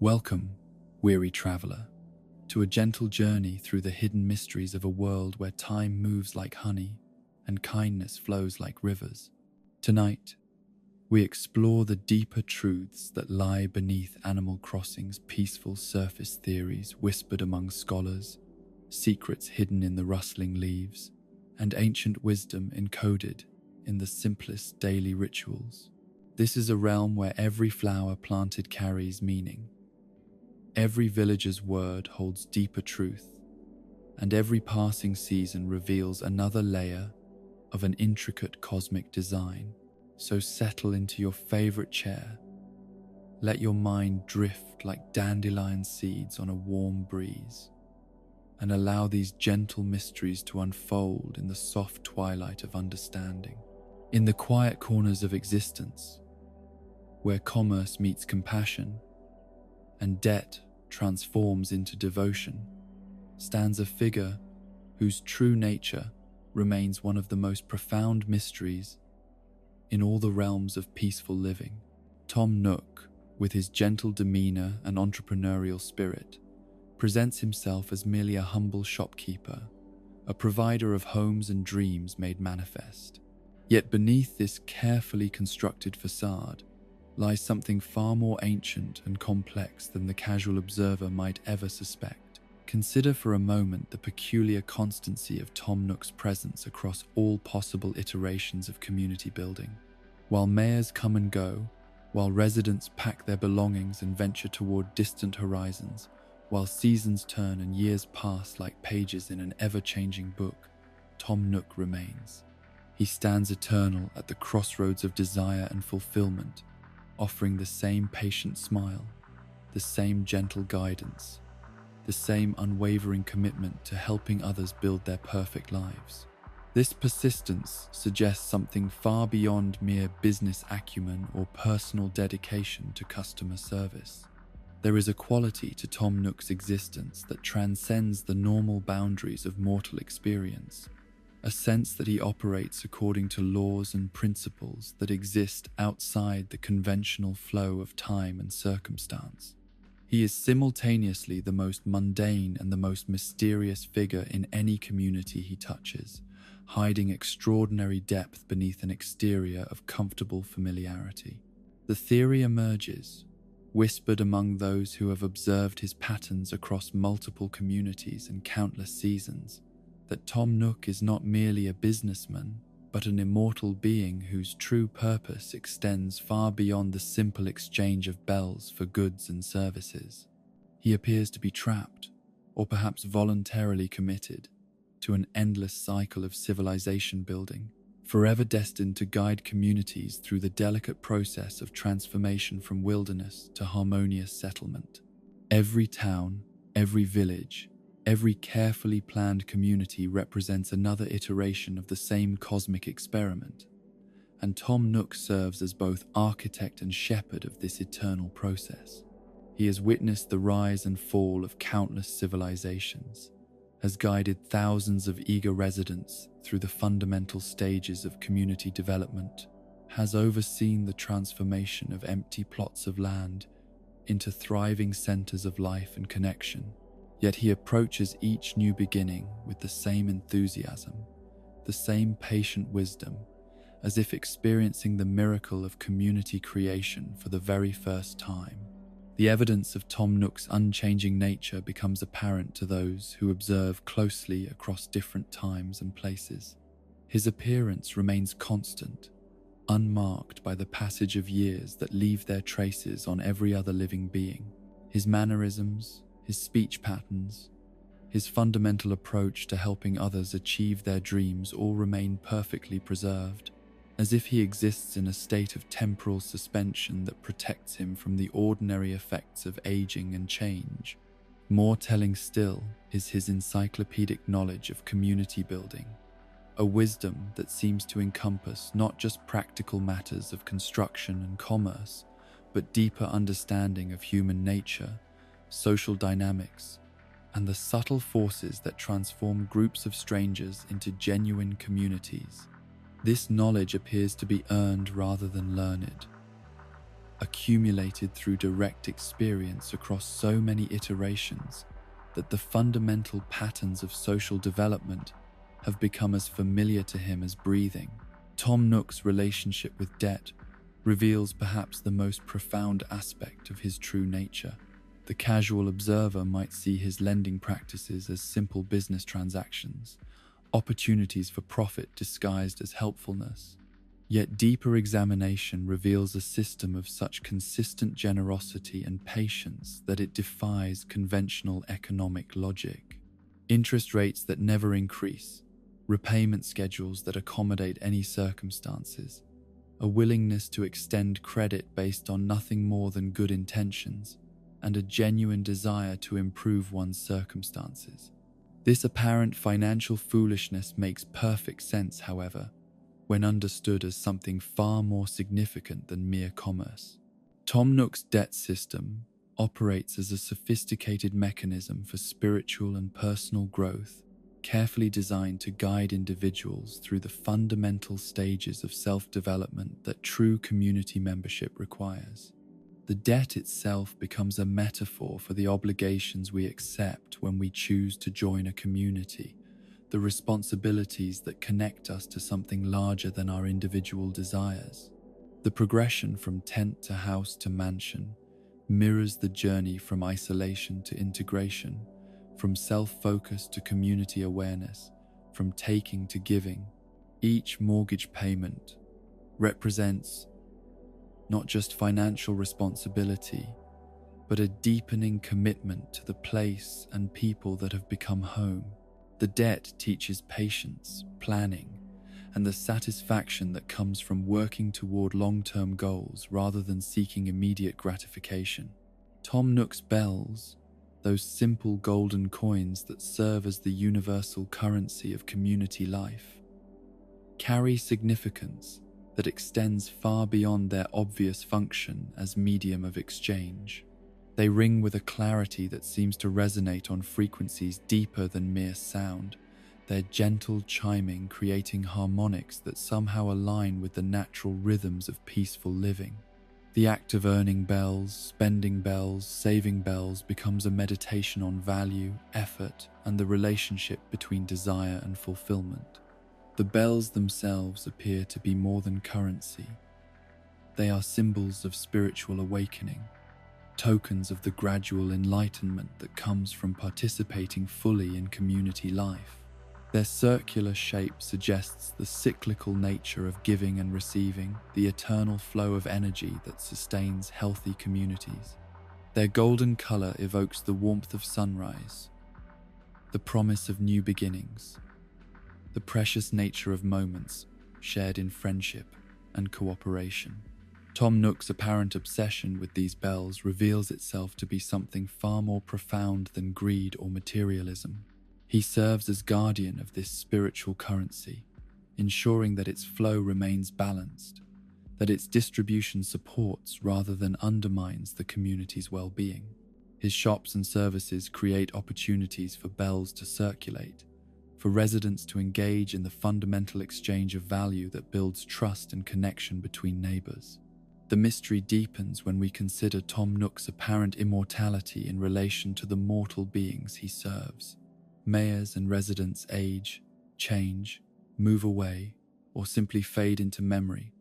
Welcome, weary traveler, to a gentle journey through the hidden mysteries of a world where time moves like honey and kindness flows like rivers. Tonight, we explore the deeper truths that lie beneath Animal Crossing's peaceful surface theories whispered among scholars, secrets hidden in the rustling leaves, and ancient wisdom encoded in the simplest daily rituals. This is a realm where every flower planted carries meaning. Every villager's word holds deeper truth, and every passing season reveals another layer of an intricate cosmic design. So settle into your favorite chair. Let your mind drift like dandelion seeds on a warm breeze, and allow these gentle mysteries to unfold in the soft twilight of understanding. In the quiet corners of existence, where commerce meets compassion and debt transforms into devotion, stands a figure whose true nature remains one of the most profound mysteries in all the realms of peaceful living. Tom Nook, with his gentle demeanor and entrepreneurial spirit, presents himself as merely a humble shopkeeper, a provider of homes and dreams made manifest. Yet beneath this carefully constructed facade lies something far more ancient and complex than the casual observer might ever suspect. Consider for a moment the peculiar constancy of Tom Nook's presence across all possible iterations of community building. While mayors come and go, while residents pack their belongings and venture toward distant horizons, while seasons turn and years pass like pages in an ever-changing book, Tom Nook remains. He stands eternal at the crossroads of desire and fulfillment, offering the same patient smile, the same gentle guidance, the same unwavering commitment to helping others build their perfect lives. This persistence suggests something far beyond mere business acumen or personal dedication to customer service. There is a quality to Tom Nook's existence that transcends the normal boundaries of mortal experience, a sense that he operates according to laws and principles that exist outside the conventional flow of time and circumstance. He is simultaneously the most mundane and the most mysterious figure in any community he touches, hiding extraordinary depth beneath an exterior of comfortable familiarity. The theory emerges, whispered among those who have observed his patterns across multiple communities and countless seasons, that Tom Nook is not merely a businessman, but an immortal being whose true purpose extends far beyond the simple exchange of bells for goods and services. He appears to be trapped, or perhaps voluntarily committed, to an endless cycle of civilization building, forever destined to guide communities through the delicate process of transformation from wilderness to harmonious settlement. Every town, every village, every carefully planned community represents another iteration of the same cosmic experiment, and Tom Nook serves as both architect and shepherd of this eternal process. He has witnessed the rise and fall of countless civilizations, has guided thousands of eager residents through the fundamental stages of community development, has overseen the transformation of empty plots of land into thriving centers of life and connection. Yet he approaches each new beginning with the same enthusiasm, the same patient wisdom, as if experiencing the miracle of community creation for the very first time. The evidence of Tom Nook's unchanging nature becomes apparent to those who observe closely across different times and places. His appearance remains constant, unmarked by the passage of years that leave their traces on every other living being. His mannerisms, his speech patterns, his fundamental approach to helping others achieve their dreams all remain perfectly preserved, as if he exists in a state of temporal suspension that protects him from the ordinary effects of aging and change. More telling still is his encyclopedic knowledge of community building, a wisdom that seems to encompass not just practical matters of construction and commerce, but deeper understanding of human nature, social dynamics, and the subtle forces that transform groups of strangers into genuine communities. This knowledge appears to be earned rather than learned, accumulated through direct experience across so many iterations that the fundamental patterns of social development have become as familiar to him as breathing. Tom Nook's relationship with debt reveals perhaps the most profound aspect of his true nature. The casual observer might see his lending practices as simple business transactions, opportunities for profit disguised as helpfulness. Yet deeper examination reveals a system of such consistent generosity and patience that it defies conventional economic logic. Interest rates that never increase, repayment schedules that accommodate any circumstances, a willingness to extend credit based on nothing more than good intentions, and a genuine desire to improve one's circumstances. This apparent financial foolishness makes perfect sense, however, when understood as something far more significant than mere commerce. Tom Nook's debt system operates as a sophisticated mechanism for spiritual and personal growth, carefully designed to guide individuals through the fundamental stages of self-development that true community membership requires. The debt itself becomes a metaphor for the obligations we accept when we choose to join a community, the responsibilities that connect us to something larger than our individual desires. The progression from tent to house to mansion mirrors the journey from isolation to integration, from self-focus to community awareness, from taking to giving. Each mortgage payment represents not just financial responsibility, but a deepening commitment to the place and people that have become home. The debt teaches patience, planning, and the satisfaction that comes from working toward long-term goals rather than seeking immediate gratification. Tom Nook's bells, those simple golden coins that serve as the universal currency of community life, carry significance that extends far beyond their obvious function as medium of exchange. They ring with a clarity that seems to resonate on frequencies deeper than mere sound, their gentle chiming creating harmonics that somehow align with the natural rhythms of peaceful living. The act of earning bells, spending bells, saving bells becomes a meditation on value, effort, and the relationship between desire and fulfillment. The bells themselves appear to be more than currency. They are symbols of spiritual awakening, tokens of the gradual enlightenment that comes from participating fully in community life. Their circular shape suggests the cyclical nature of giving and receiving, the eternal flow of energy that sustains healthy communities. Their golden color evokes the warmth of sunrise, the promise of new beginnings, the precious nature of moments shared in friendship and cooperation. Tom Nook's apparent obsession with these bells reveals itself to be something far more profound than greed or materialism. He serves as guardian of this spiritual currency, ensuring that its flow remains balanced, that its distribution supports rather than undermines the community's well-being. His shops and services create opportunities for bells to circulate, for residents to engage in the fundamental exchange of value that builds trust and connection between neighbors. The mystery deepens when we consider Tom Nook's apparent immortality in relation to the mortal beings he serves. Mayors and residents age, change, move away, or simply fade into memory.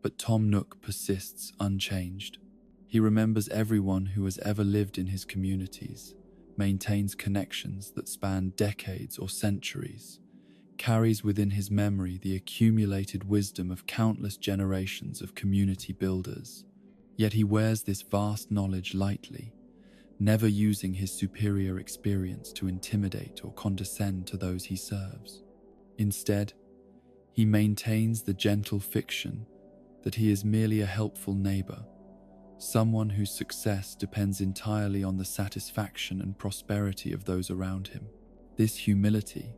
But Tom Nook persists unchanged. He remembers everyone who has ever lived in his communities, maintains connections that span decades or centuries, carries within his memory the accumulated wisdom of countless generations of community builders. Yet he wears this vast knowledge lightly, never using his superior experience to intimidate or condescend to those he serves. Instead, he maintains the gentle fiction that he is merely a helpful neighbor, someone whose success depends entirely on the satisfaction and prosperity of those around him. This humility,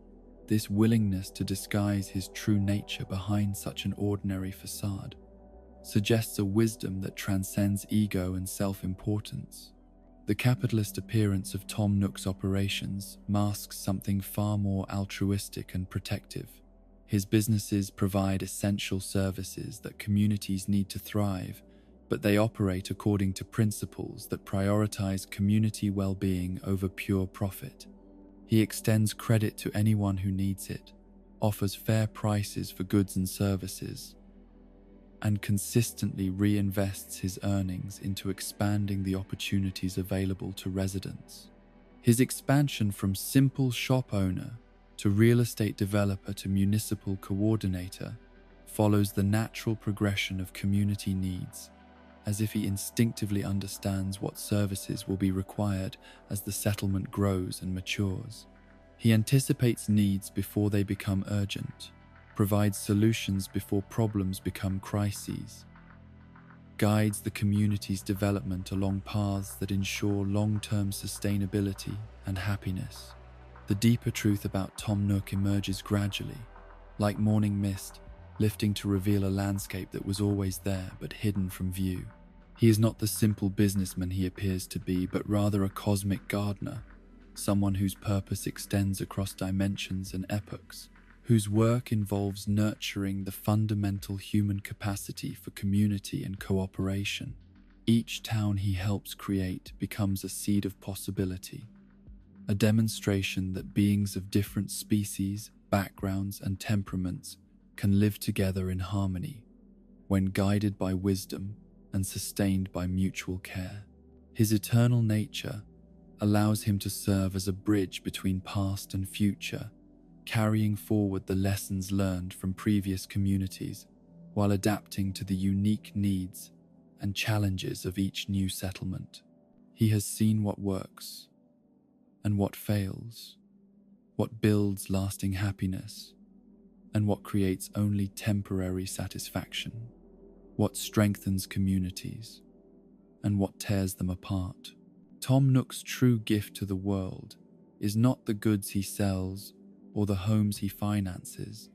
this willingness to disguise his true nature behind such an ordinary facade, suggests a wisdom that transcends ego and self-importance. The capitalist appearance of Tom Nook's operations masks something far more altruistic and protective. His businesses provide essential services that communities need to thrive, but they operate according to principles that prioritize community well-being over pure profit. He extends credit to anyone who needs it, offers fair prices for goods and services, and consistently reinvests his earnings into expanding the opportunities available to residents. His expansion from simple shop owner to real estate developer to municipal coordinator follows the natural progression of community needs, as if he instinctively understands what services will be required as the settlement grows and matures. He anticipates needs before they become urgent, provides solutions before problems become crises, guides the community's development along paths that ensure long-term sustainability and happiness. The deeper truth about Tom Nook emerges gradually, like morning mist, lifting to reveal a landscape that was always there but hidden from view. He is not the simple businessman he appears to be, but rather a cosmic gardener, someone whose purpose extends across dimensions and epochs, whose work involves nurturing the fundamental human capacity for community and cooperation. Each town he helps create becomes a seed of possibility, a demonstration that beings of different species, backgrounds, and temperaments can live together in harmony when guided by wisdom and sustained by mutual care. His eternal nature allows him to serve as a bridge between past and future, carrying forward the lessons learned from previous communities while adapting to the unique needs and challenges of each new settlement. He has seen what works and what fails, what builds lasting happiness and what creates only temporary satisfaction, what strengthens communities and what tears them apart. Tom Nook's true gift to the world is not the goods he sells or the homes he finances,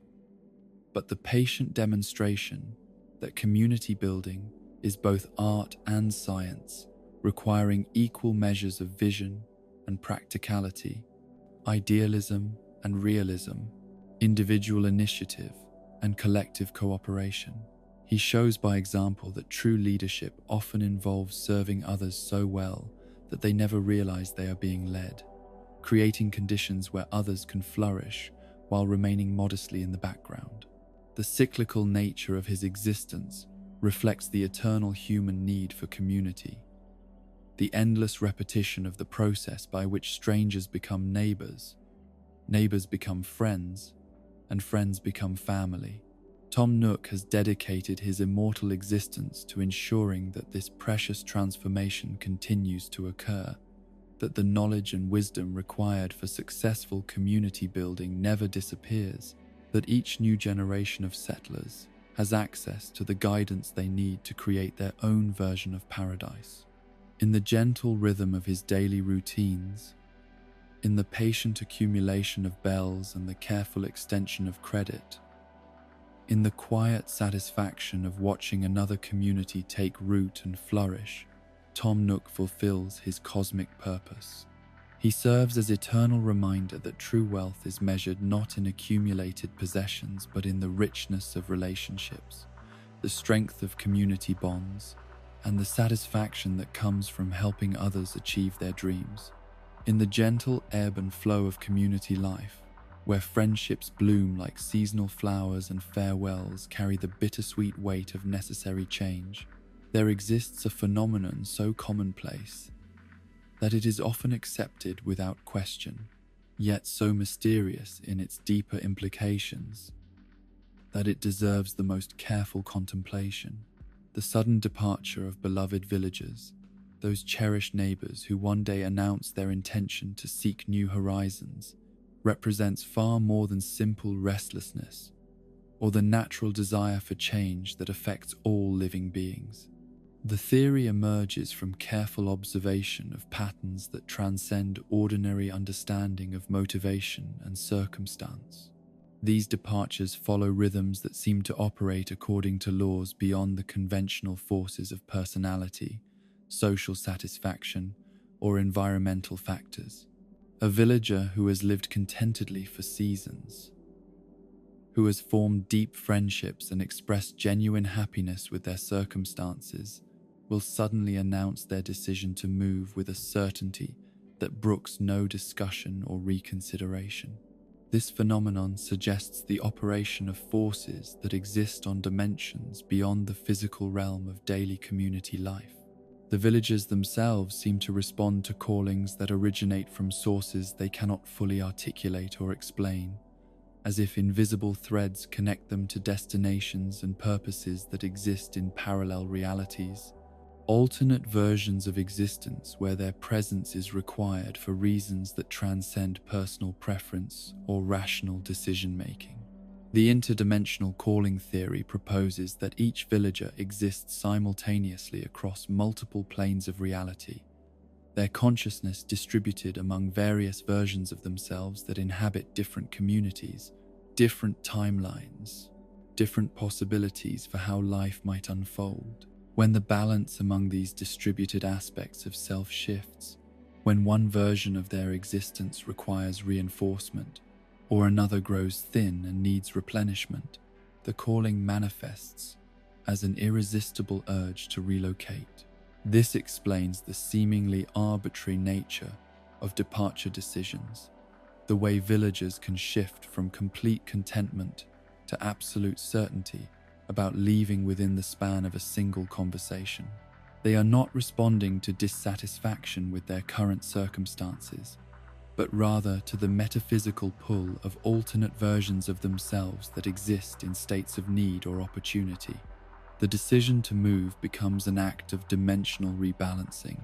but the patient demonstration that community building is both art and science, requiring equal measures of vision and practicality, idealism and realism, individual initiative and collective cooperation. He shows by example that true leadership often involves serving others so well that they never realize they are being led, creating conditions where others can flourish while remaining modestly in the background. The cyclical nature of his existence reflects the eternal human need for community, the endless repetition of the process by which strangers become neighbors, neighbors become friends, and friends become family. Tom Nook has dedicated his immortal existence to ensuring that this precious transformation continues to occur, that the knowledge and wisdom required for successful community building never disappears, that each new generation of settlers has access to the guidance they need to create their own version of paradise. In the gentle rhythm of his daily routines, in the patient accumulation of bells and the careful extension of credit, in the quiet satisfaction of watching another community take root and flourish, Tom Nook fulfills his cosmic purpose. He serves as eternal reminder that true wealth is measured not in accumulated possessions but in the richness of relationships, the strength of community bonds, and the satisfaction that comes from helping others achieve their dreams. In the gentle ebb and flow of community life, where friendships bloom like seasonal flowers and farewells carry the bittersweet weight of necessary change, there exists a phenomenon so commonplace that it is often accepted without question, yet so mysterious in its deeper implications that it deserves the most careful contemplation. The sudden departure of beloved villagers, those cherished neighbors who one day announce their intention to seek new horizons, represents far more than simple restlessness or the natural desire for change that affects all living beings. The theory emerges from careful observation of patterns that transcend ordinary understanding of motivation and circumstance. These departures follow rhythms that seem to operate according to laws beyond the conventional forces of personality, social satisfaction, or environmental factors. A villager who has lived contentedly for seasons, who has formed deep friendships and expressed genuine happiness with their circumstances, will suddenly announce their decision to move with a certainty that brooks no discussion or reconsideration. This phenomenon suggests the operation of forces that exist on dimensions beyond the physical realm of daily community life. The villagers themselves seem to respond to callings that originate from sources they cannot fully articulate or explain, as if invisible threads connect them to destinations and purposes that exist in parallel realities. Alternate versions of existence where their presence is required for reasons that transcend personal preference or rational decision-making. The interdimensional calling theory proposes that each villager exists simultaneously across multiple planes of reality, their consciousness distributed among various versions of themselves that inhabit different communities, different timelines, different possibilities for how life might unfold. When the balance among these distributed aspects of self shifts, when one version of their existence requires reinforcement, or another grows thin and needs replenishment, the calling manifests as an irresistible urge to relocate. This explains the seemingly arbitrary nature of departure decisions, the way villagers can shift from complete contentment to absolute certainty about leaving within the span of a single conversation. They are not responding to dissatisfaction with their current circumstances, but rather to the metaphysical pull of alternate versions of themselves that exist in states of need or opportunity. The decision to move becomes an act of dimensional rebalancing,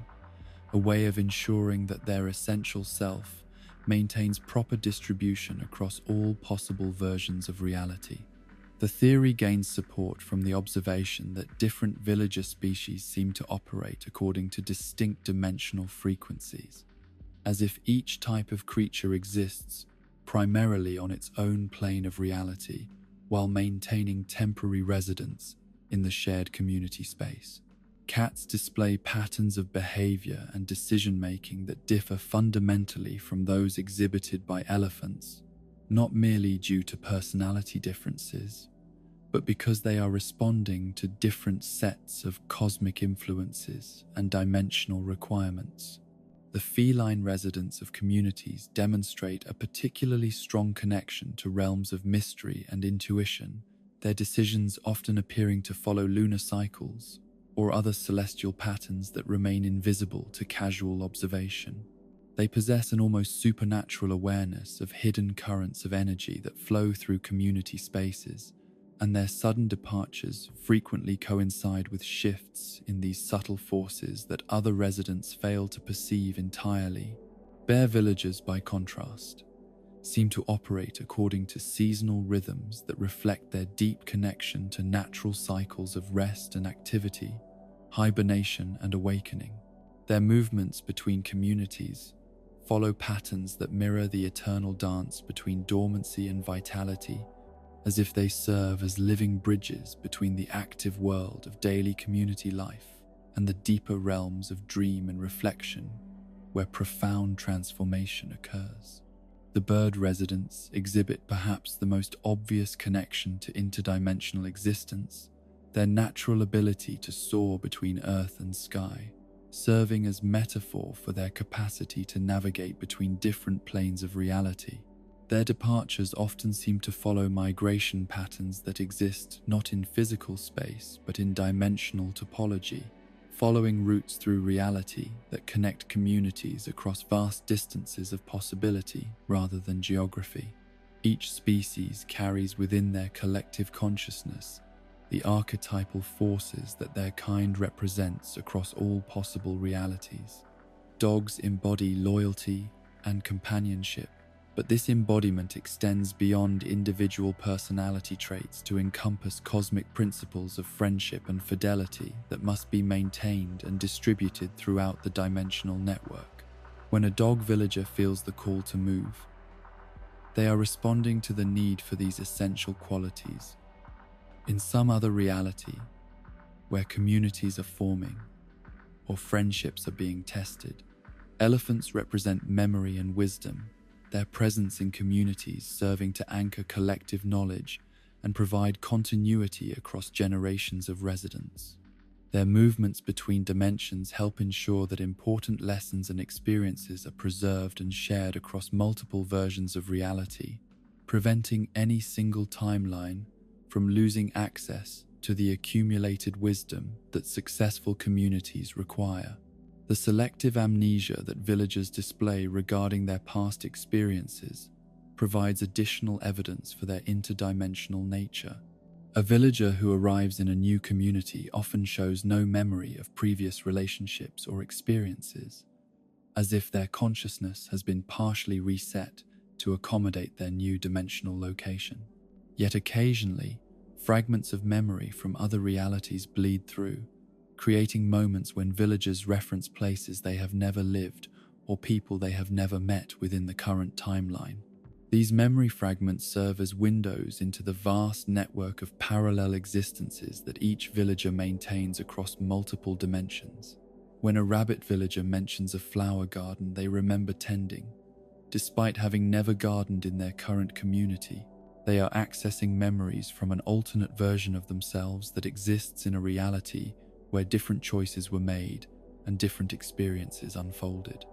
a way of ensuring that their essential self maintains proper distribution across all possible versions of reality. The theory gains support from the observation that different villager species seem to operate according to distinct dimensional frequencies, as if each type of creature exists primarily on its own plane of reality while maintaining temporary residence in the shared community space. Cats display patterns of behavior and decision-making that differ fundamentally from those exhibited by elephants, not merely due to personality differences, but because they are responding to different sets of cosmic influences and dimensional requirements. The feline residents of communities demonstrate a particularly strong connection to realms of mystery and intuition, their decisions often appearing to follow lunar cycles or other celestial patterns that remain invisible to casual observation. They possess an almost supernatural awareness of hidden currents of energy that flow through community spaces, and their sudden departures frequently coincide with shifts in these subtle forces that other residents fail to perceive entirely. Bear villagers, by contrast, seem to operate according to seasonal rhythms that reflect their deep connection to natural cycles of rest and activity, hibernation and awakening. Their movements between communities follow patterns that mirror the eternal dance between dormancy and vitality, as if they serve as living bridges between the active world of daily community life and the deeper realms of dream and reflection, where profound transformation occurs. The bird residents exhibit perhaps the most obvious connection to interdimensional existence, their natural ability to soar between earth and sky, serving as metaphor for their capacity to navigate between different planes of reality. Their departures often seem to follow migration patterns that exist not in physical space but in dimensional topology, following routes through reality that connect communities across vast distances of possibility rather than geography. Each species carries within their collective consciousness the archetypal forces that their kind represents across all possible realities. Dogs embody loyalty and companionship, but this embodiment extends beyond individual personality traits to encompass cosmic principles of friendship and fidelity that must be maintained and distributed throughout the dimensional network. When a dog villager feels the call to move, they are responding to the need for these essential qualities. In some other reality, where communities are forming or friendships are being tested, elephants represent memory and wisdom, their presence in communities serving to anchor collective knowledge and provide continuity across generations of residents. Their movements between dimensions help ensure that important lessons and experiences are preserved and shared across multiple versions of reality, preventing any single timeline from losing access to the accumulated wisdom that successful communities require. The selective amnesia that villagers display regarding their past experiences provides additional evidence for their interdimensional nature. A villager who arrives in a new community often shows no memory of previous relationships or experiences, as if their consciousness has been partially reset to accommodate their new dimensional location. Yet occasionally, fragments of memory from other realities bleed through, creating moments when villagers reference places they have never lived or people they have never met within the current timeline. These memory fragments serve as windows into the vast network of parallel existences that each villager maintains across multiple dimensions. When a rabbit villager mentions a flower garden they remember tending, despite having never gardened in their current community, they are accessing memories from an alternate version of themselves that exists in a reality where different choices were made and different experiences unfolded.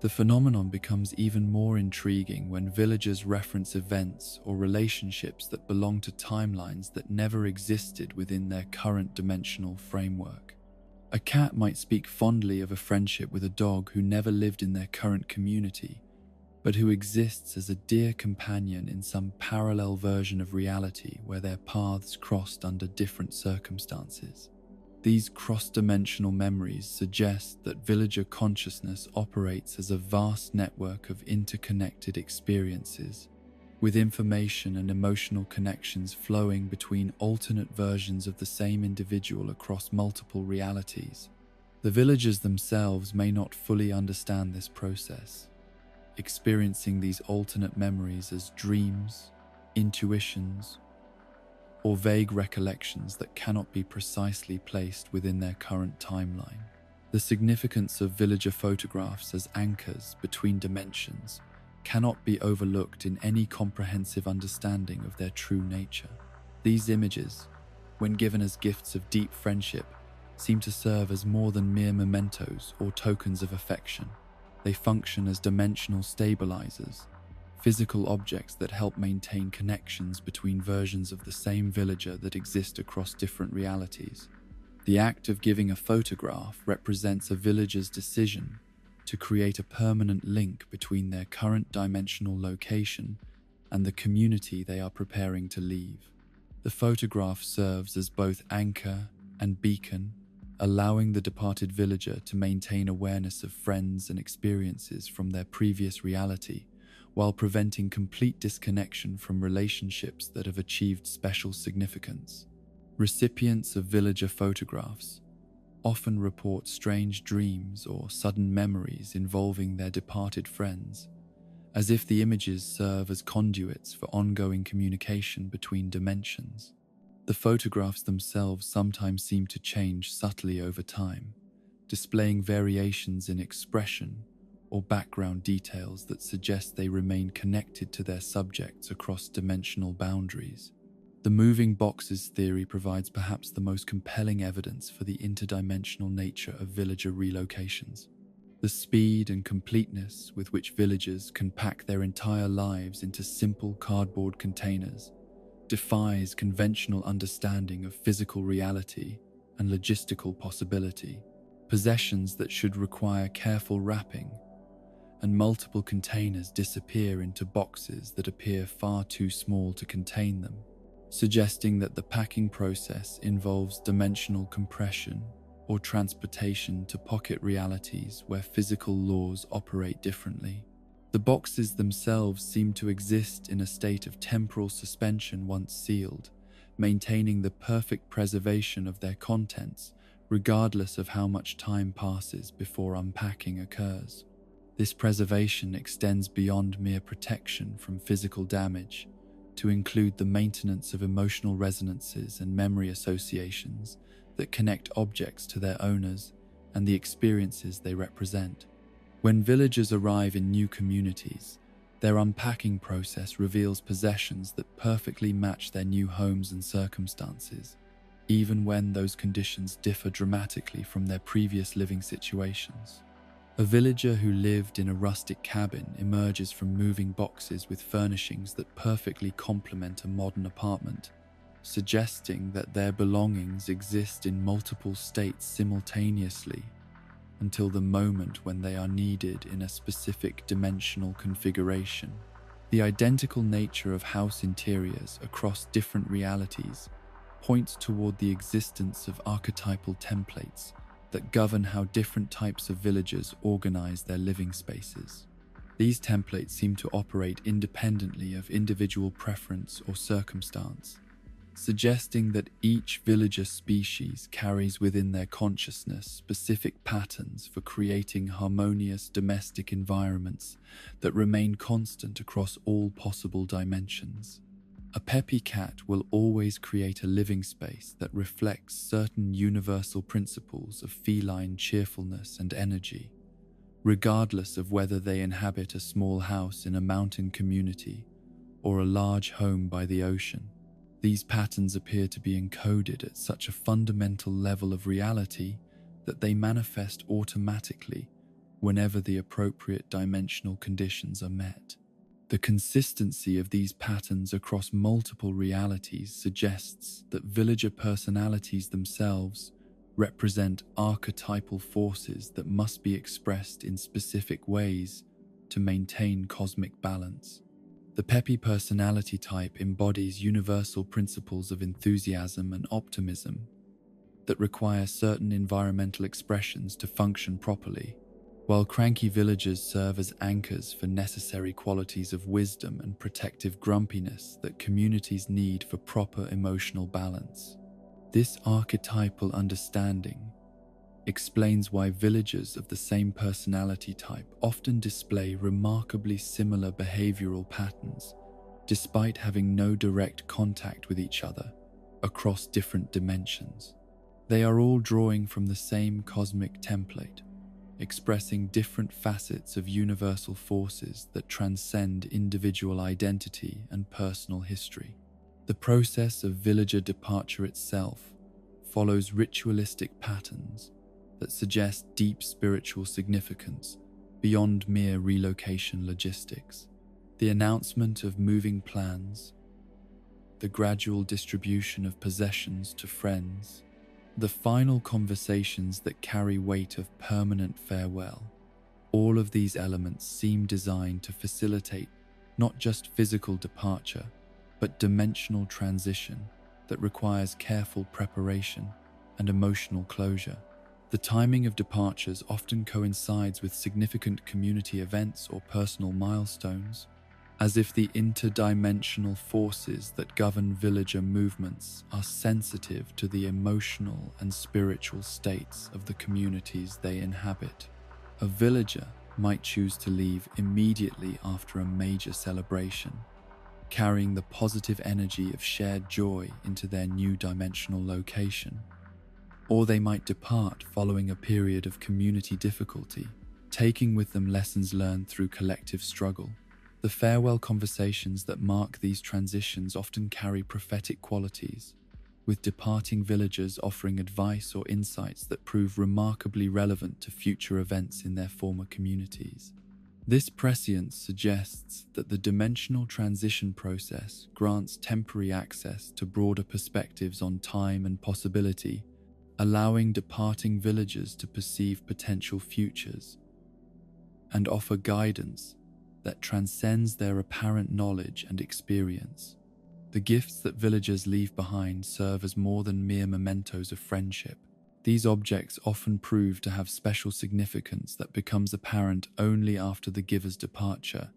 The phenomenon becomes even more intriguing when villagers reference events or relationships that belong to timelines that never existed within their current dimensional framework. A cat might speak fondly of a friendship with a dog who never lived in their current community, but who exists as a dear companion in some parallel version of reality where their paths crossed under different circumstances. These cross-dimensional memories suggest that villager consciousness operates as a vast network of interconnected experiences, with information and emotional connections flowing between alternate versions of the same individual across multiple realities. The villagers themselves may not fully understand this process, experiencing these alternate memories as dreams, intuitions, or vague recollections that cannot be precisely placed within their current timeline. The significance of villager photographs as anchors between dimensions cannot be overlooked in any comprehensive understanding of their true nature. These images, when given as gifts of deep friendship, seem to serve as more than mere mementos or tokens of affection. They function as dimensional stabilizers, physical objects that help maintain connections between versions of the same villager that exist across different realities. The act of giving a photograph represents a villager's decision to create a permanent link between their current dimensional location and the community they are preparing to leave. The photograph serves as both anchor and beacon, allowing the departed villager to maintain awareness of friends and experiences from their previous reality, while preventing complete disconnection from relationships that have achieved special significance. Recipients of villager photographs often report strange dreams or sudden memories involving their departed friends, as if the images serve as conduits for ongoing communication between dimensions. The photographs themselves sometimes seem to change subtly over time, displaying variations in expression or background details that suggest they remain connected to their subjects across dimensional boundaries. The moving boxes theory provides perhaps the most compelling evidence for the interdimensional nature of villager relocations. The speed and completeness with which villagers can pack their entire lives into simple cardboard containers defies conventional understanding of physical reality and logistical possibility. Possessions that should require careful wrapping and multiple containers disappear into boxes that appear far too small to contain them, suggesting that the packing process involves dimensional compression or transportation to pocket realities where physical laws operate differently. The boxes themselves seem to exist in a state of temporal suspension once sealed, maintaining the perfect preservation of their contents regardless of how much time passes before unpacking occurs. This preservation extends beyond mere protection from physical damage to include the maintenance of emotional resonances and memory associations that connect objects to their owners and the experiences they represent. When villagers arrive in new communities, their unpacking process reveals possessions that perfectly match their new homes and circumstances, even when those conditions differ dramatically from their previous living situations. A villager who lived in a rustic cabin emerges from moving boxes with furnishings that perfectly complement a modern apartment, suggesting that their belongings exist in multiple states simultaneously until the moment when they are needed in a specific dimensional configuration. The identical nature of house interiors across different realities points toward the existence of archetypal templates that govern how different types of villagers organize their living spaces. These templates seem to operate independently of individual preference or circumstance, suggesting that each villager species carries within their consciousness specific patterns for creating harmonious domestic environments that remain constant across all possible dimensions. A Peppy cat will always create a living space that reflects certain universal principles of feline cheerfulness and energy, regardless of whether they inhabit a small house in a mountain community or a large home by the ocean. These patterns appear to be encoded at such a fundamental level of reality that they manifest automatically whenever the appropriate dimensional conditions are met. The consistency of these patterns across multiple realities suggests that villager personalities themselves represent archetypal forces that must be expressed in specific ways to maintain cosmic balance. The Peppy personality type embodies universal principles of enthusiasm and optimism that require certain environmental expressions to function properly, while cranky villagers serve as anchors for necessary qualities of wisdom and protective grumpiness that communities need for proper emotional balance. This archetypal understanding explains why villagers of the same personality type often display remarkably similar behavioral patterns, despite having no direct contact with each other across different dimensions. They are all drawing from the same cosmic template, expressing different facets of universal forces that transcend individual identity and personal history. The process of villager departure itself follows ritualistic patterns that suggest deep spiritual significance beyond mere relocation logistics. The announcement of moving plans, the gradual distribution of possessions to friends, the final conversations that carry weight of permanent farewell. All of these elements seem designed to facilitate not just physical departure, but dimensional transition that requires careful preparation and emotional closure. The timing of departures often coincides with significant community events or personal milestones, as if the interdimensional forces that govern villager movements are sensitive to the emotional and spiritual states of the communities they inhabit. A villager might choose to leave immediately after a major celebration, carrying the positive energy of shared joy into their new dimensional location. Or they might depart following a period of community difficulty, taking with them lessons learned through collective struggle. The farewell conversations that mark these transitions often carry prophetic qualities, with departing villagers offering advice or insights that prove remarkably relevant to future events in their former communities. This prescience suggests that the dimensional transition process grants temporary access to broader perspectives on time and possibility, allowing departing villagers to perceive potential futures and offer guidance that transcends their apparent knowledge and experience. The gifts that villagers leave behind serve as more than mere mementos of friendship. These objects often prove to have special significance that becomes apparent only after the giver's departure,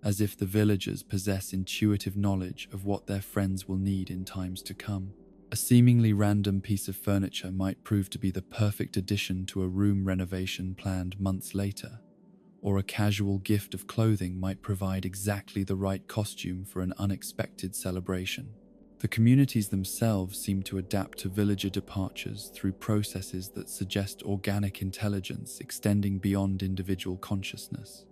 as if the villagers possess intuitive knowledge of what their friends will need in times to come. A seemingly random piece of furniture might prove to be the perfect addition to a room renovation planned months later, or a casual gift of clothing might provide exactly the right costume for an unexpected celebration. The communities themselves seem to adapt to villager departures through processes that suggest organic intelligence extending beyond individual consciousness.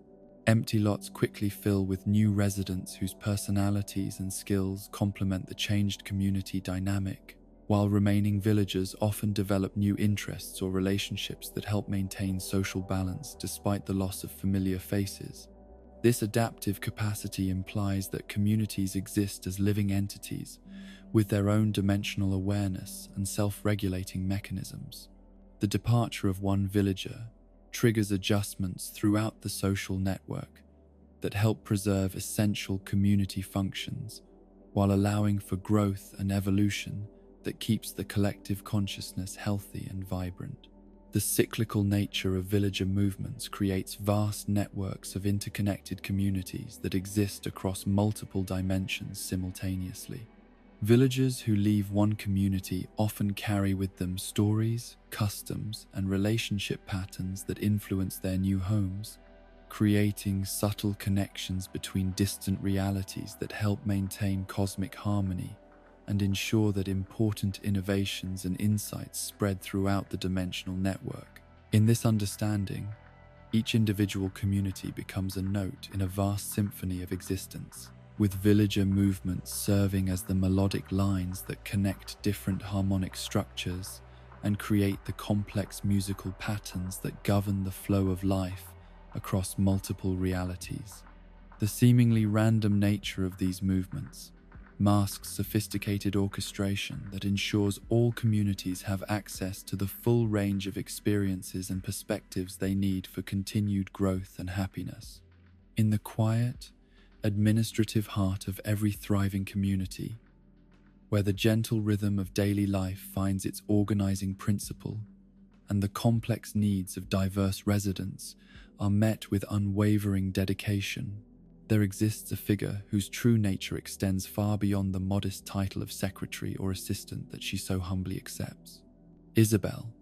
Empty lots quickly fill with new residents whose personalities and skills complement the changed community dynamic, while remaining villagers often develop new interests or relationships that help maintain social balance despite the loss of familiar faces. This adaptive capacity implies that communities exist as living entities with their own dimensional awareness and self-regulating mechanisms. The departure of one villager triggers adjustments throughout the social network that help preserve essential community functions while allowing for growth and evolution that keeps the collective consciousness healthy and vibrant. The cyclical nature of villager movements creates vast networks of interconnected communities that exist across multiple dimensions simultaneously. Villagers who leave one community often carry with them stories, customs, and relationship patterns that influence their new homes, creating subtle connections between distant realities that help maintain cosmic harmony and ensure that important innovations and insights spread throughout the dimensional network. In this understanding, each individual community becomes a note in a vast symphony of existence, with villager movements serving as the melodic lines that connect different harmonic structures and create the complex musical patterns that govern the flow of life across multiple realities. The seemingly random nature of these movements masks sophisticated orchestration that ensures all communities have access to the full range of experiences and perspectives they need for continued growth and happiness. In the quiet, administrative heart of every thriving community, where the gentle rhythm of daily life finds its organizing principle and the complex needs of diverse residents are met with unwavering dedication, there exists a figure whose true nature extends far beyond the modest title of secretary or assistant that she so humbly accepts. Isabel,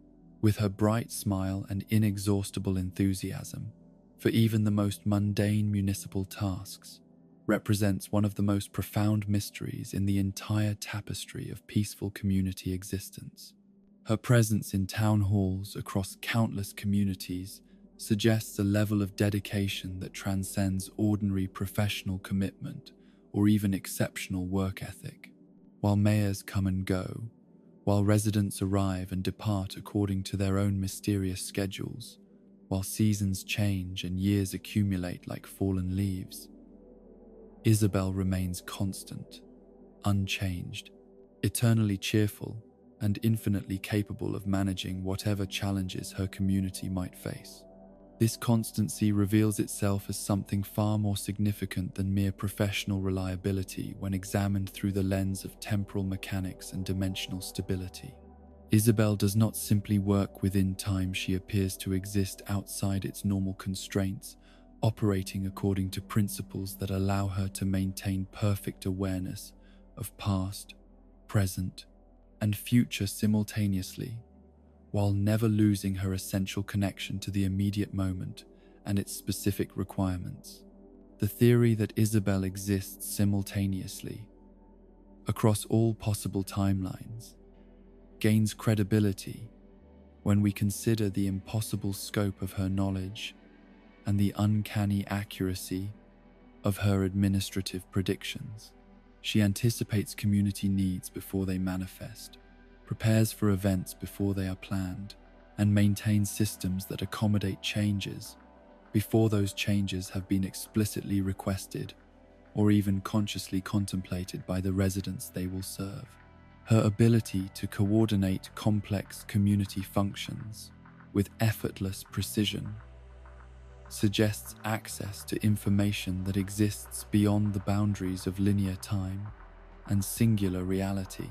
with her bright smile and inexhaustible enthusiasm for even the most mundane municipal tasks, represents one of the most profound mysteries in the entire tapestry of peaceful community existence. Her presence in town halls across countless communities suggests a level of dedication that transcends ordinary professional commitment or even exceptional work ethic. While mayors come and go, while residents arrive and depart according to their own mysterious schedules, while seasons change and years accumulate like fallen leaves, Isabel remains constant, unchanged, eternally cheerful, and infinitely capable of managing whatever challenges her community might face. This constancy reveals itself as something far more significant than mere professional reliability when examined through the lens of temporal mechanics and dimensional stability. Isabel does not simply work within time, she appears to exist outside its normal constraints, operating according to principles that allow her to maintain perfect awareness of past, present, and future simultaneously, while never losing her essential connection to the immediate moment and its specific requirements. The theory that Isabel exists simultaneously across all possible timelines gains credibility when we consider the impossible scope of her knowledge and the uncanny accuracy of her administrative predictions. She anticipates community needs before they manifest, prepares for events before they are planned, and maintains systems that accommodate changes before those changes have been explicitly requested or even consciously contemplated by the residents they will serve. Her ability to coordinate complex community functions with effortless precision suggests access to information that exists beyond the boundaries of linear time and singular reality.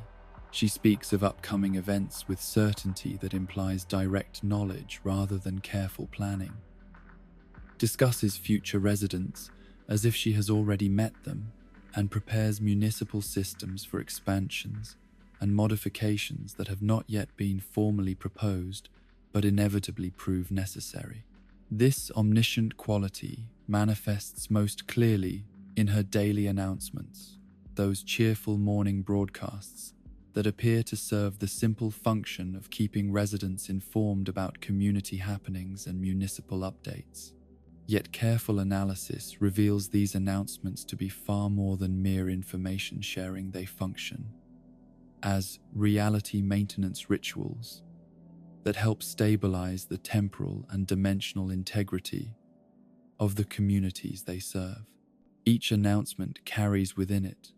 She speaks of upcoming events with certainty that implies direct knowledge rather than careful planning, discusses future residents as if she has already met them, and prepares municipal systems for expansions and modifications that have not yet been formally proposed but inevitably prove necessary. This omniscient quality manifests most clearly in her daily announcements, those cheerful morning broadcasts that appear to serve the simple function of keeping residents informed about community happenings and municipal updates. Yet careful analysis reveals these announcements to be far more than mere information sharing. They function as reality maintenance rituals that help stabilize the temporal and dimensional integrity of the communities they serve. Each announcement carries within it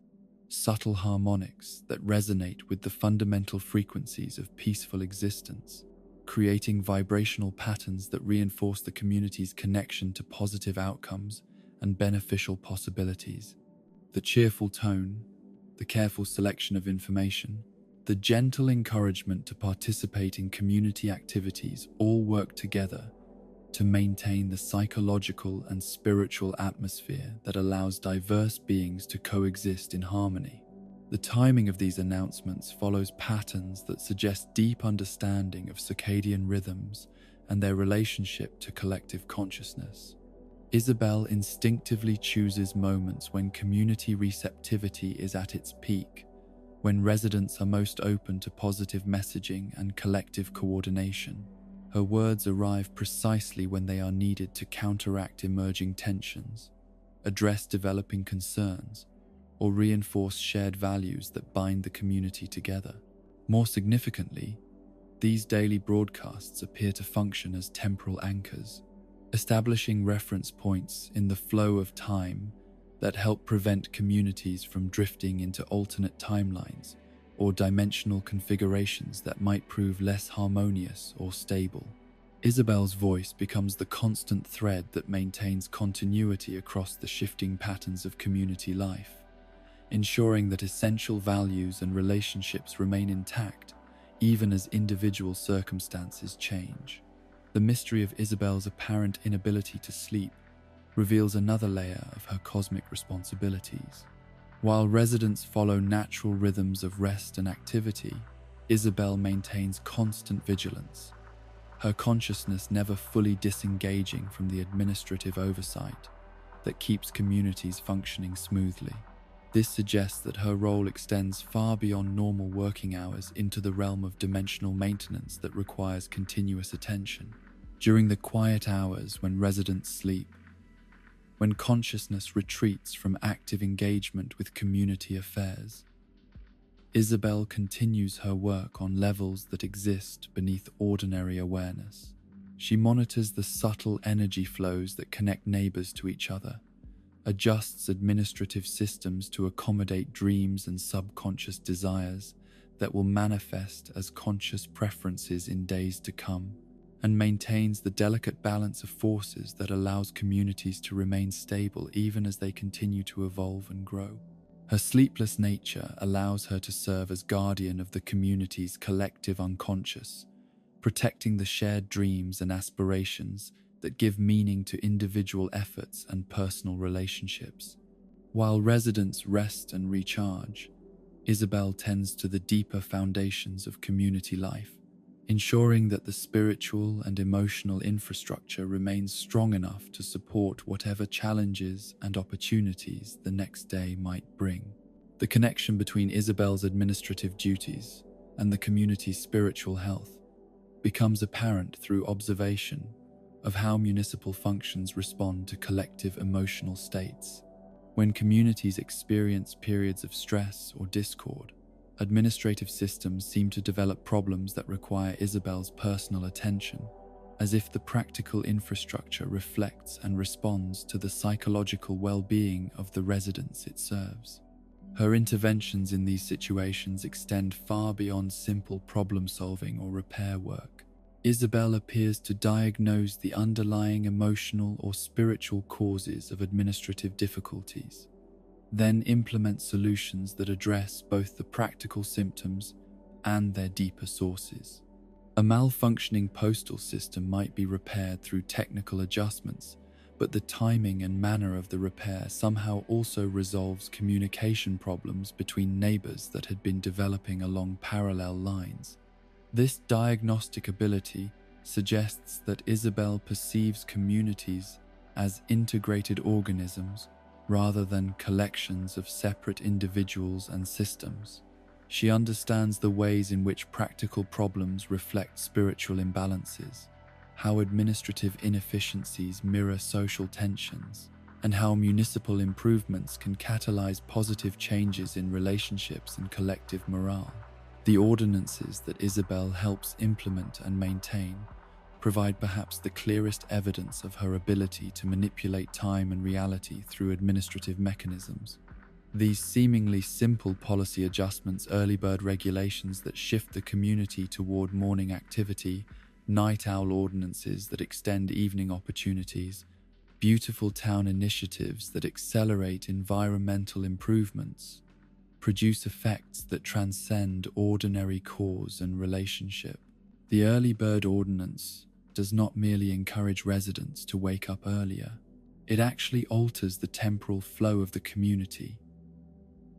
subtle harmonics that resonate with the fundamental frequencies of peaceful existence, creating vibrational patterns that reinforce the community's connection to positive outcomes and beneficial possibilities. The cheerful tone, the careful selection of information, the gentle encouragement to participate in community activities all work together to maintain the psychological and spiritual atmosphere that allows diverse beings to coexist in harmony. The timing of these announcements follows patterns that suggest deep understanding of circadian rhythms and their relationship to collective consciousness. Isabel instinctively chooses moments when community receptivity is at its peak, when residents are most open to positive messaging and collective coordination. Her words arrive precisely when they are needed to counteract emerging tensions, address developing concerns, or reinforce shared values that bind the community together. More significantly, these daily broadcasts appear to function as temporal anchors, establishing reference points in the flow of time that help prevent communities from drifting into alternate timelines or dimensional configurations that might prove less harmonious or stable. Isabel's voice becomes the constant thread that maintains continuity across the shifting patterns of community life, ensuring that essential values and relationships remain intact even as individual circumstances change. The mystery of Isabel's apparent inability to sleep reveals another layer of her cosmic responsibilities. While residents follow natural rhythms of rest and activity, Isabel maintains constant vigilance, her consciousness never fully disengaging from the administrative oversight that keeps communities functioning smoothly. This suggests that her role extends far beyond normal working hours into the realm of dimensional maintenance that requires continuous attention. During the quiet hours when residents sleep, when consciousness retreats from active engagement with community affairs, Isabel continues her work on levels that exist beneath ordinary awareness. She monitors the subtle energy flows that connect neighbors to each other, adjusts administrative systems to accommodate dreams and subconscious desires that will manifest as conscious preferences in days to come, and maintains the delicate balance of forces that allows communities to remain stable even as they continue to evolve and grow. Her sleepless nature allows her to serve as guardian of the community's collective unconscious, protecting the shared dreams and aspirations that give meaning to individual efforts and personal relationships. While residents rest and recharge, Isabel tends to the deeper foundations of community life, ensuring that the spiritual and emotional infrastructure remains strong enough to support whatever challenges and opportunities the next day might bring. The connection between Isabel's administrative duties and the community's spiritual health becomes apparent through observation of how municipal functions respond to collective emotional states. When communities experience periods of stress or discord, administrative systems seem to develop problems that require Isabel's personal attention, as if the practical infrastructure reflects and responds to the psychological well-being of the residents it serves. Her interventions in these situations extend far beyond simple problem-solving or repair work. Isabel appears to diagnose the underlying emotional or spiritual causes of administrative difficulties, then implement solutions that address both the practical symptoms and their deeper sources. A malfunctioning postal system might be repaired through technical adjustments, but the timing and manner of the repair somehow also resolves communication problems between neighbors that had been developing along parallel lines. This diagnostic ability suggests that Isabel perceives communities as integrated organisms rather than collections of separate individuals and systems. She understands the ways in which practical problems reflect spiritual imbalances, how administrative inefficiencies mirror social tensions, and how municipal improvements can catalyze positive changes in relationships and collective morale. The ordinances that Isabel helps implement and maintain provide perhaps the clearest evidence of her ability to manipulate time and reality through administrative mechanisms. These seemingly simple policy adjustments, early bird regulations that shift the community toward morning activity, night owl ordinances that extend evening opportunities, beautiful town initiatives that accelerate environmental improvements, produce effects that transcend ordinary cause and relationship. The early bird ordinance does not merely encourage residents to wake up earlier, it actually alters the temporal flow of the community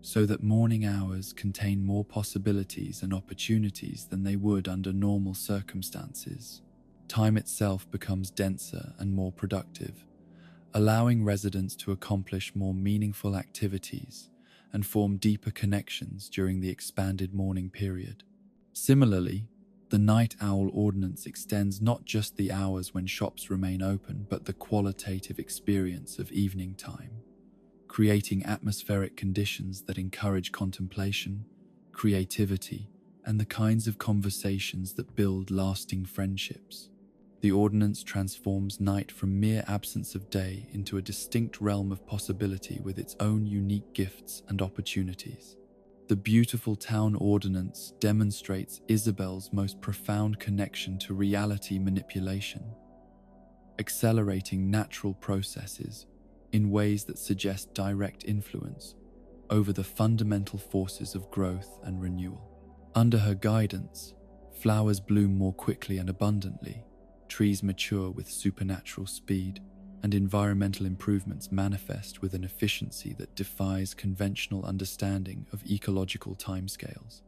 so that morning hours contain more possibilities and opportunities than they would under normal circumstances. Time itself becomes denser and more productive, allowing residents to accomplish more meaningful activities and form deeper connections during the expanded morning period. Similarly, the night owl ordinance extends not just the hours when shops remain open, but the qualitative experience of evening time, creating atmospheric conditions that encourage contemplation, creativity, and the kinds of conversations that build lasting friendships. The ordinance transforms night from mere absence of day into a distinct realm of possibility with its own unique gifts and opportunities. The beautiful town ordinance demonstrates Isabel's most profound connection to reality manipulation, accelerating natural processes in ways that suggest direct influence over the fundamental forces of growth and renewal. Under her guidance, flowers bloom more quickly and abundantly, trees mature with supernatural speed, and environmental improvements manifest with an efficiency that defies conventional understanding of ecological timescales.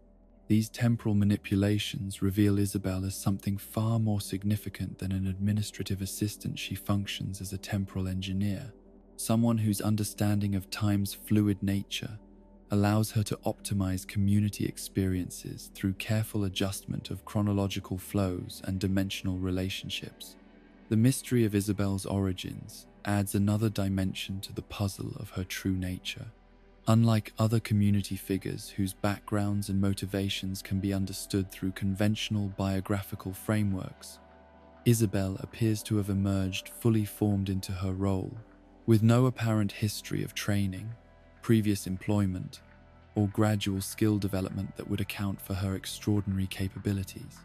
These temporal manipulations reveal Isabel as something far more significant than an administrative assistant. She functions as a temporal engineer, someone whose understanding of time's fluid nature allows her to optimize community experiences through careful adjustment of chronological flows and dimensional relationships. The mystery of Isabel's origins adds another dimension to the puzzle of her true nature. Unlike other community figures whose backgrounds and motivations can be understood through conventional biographical frameworks, Isabel appears to have emerged fully formed into her role, with no apparent history of training, previous employment, or gradual skill development that would account for her extraordinary capabilities.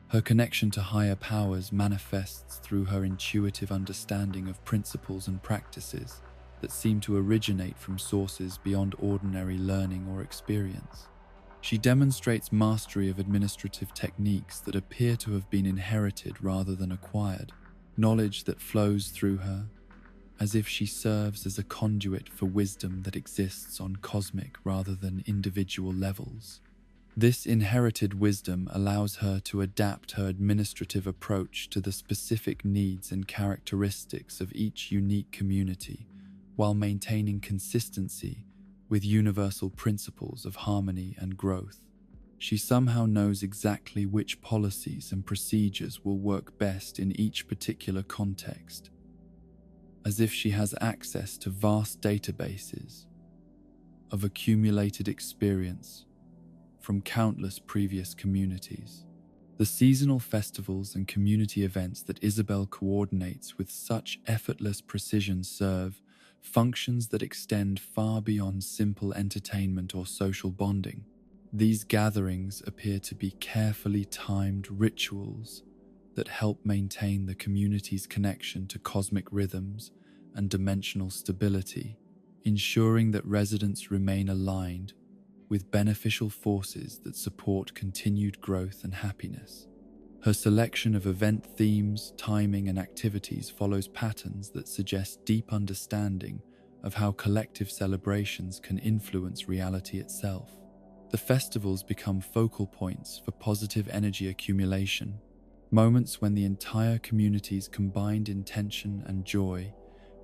Her connection to higher powers manifests through her intuitive understanding of principles and practices that seem to originate from sources beyond ordinary learning or experience. She demonstrates mastery of administrative techniques that appear to have been inherited rather than acquired, knowledge that flows through her, as if she serves as a conduit for wisdom that exists on cosmic rather than individual levels. This inherited wisdom allows her to adapt her administrative approach to the specific needs and characteristics of each unique community, while maintaining consistency with universal principles of harmony and growth. She somehow knows exactly which policies and procedures will work best in each particular context, as if she has access to vast databases of accumulated experience from countless previous communities. The seasonal festivals and community events that Isabel coordinates with such effortless precision serve functions that extend far beyond simple entertainment or social bonding. These gatherings appear to be carefully timed rituals that help maintain the community's connection to cosmic rhythms and dimensional stability, ensuring that residents remain aligned with beneficial forces that support continued growth and happiness. Her selection of event themes, timing, and activities follows patterns that suggest deep understanding of how collective celebrations can influence reality itself. The festivals become focal points for positive energy accumulation, moments when the entire community's combined intention and joy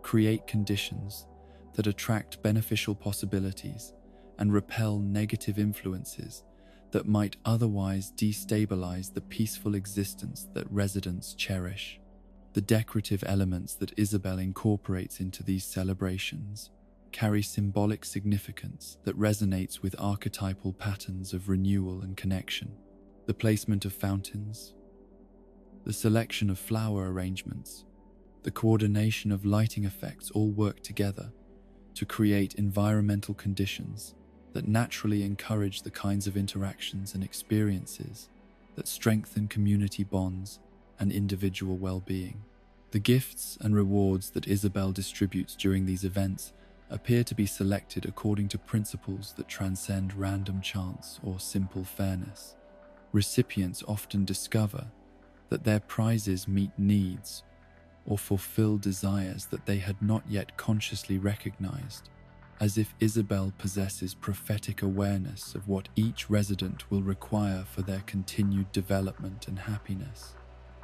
create conditions that attract beneficial possibilities and repel negative influences that might otherwise destabilize the peaceful existence that residents cherish. The decorative elements that Isabel incorporates into these celebrations carry symbolic significance that resonates with archetypal patterns of renewal and connection. The placement of fountains, the selection of flower arrangements, the coordination of lighting effects all work together to create environmental conditions that naturally encourage the kinds of interactions and experiences that strengthen community bonds and individual well-being. The gifts and rewards that Isabel distributes during these events appear to be selected according to principles that transcend random chance or simple fairness. Recipients often discover that their prizes meet needs or fulfill desires that they had not yet consciously recognized, as if Isabel possesses prophetic awareness of what each resident will require for their continued development and happiness.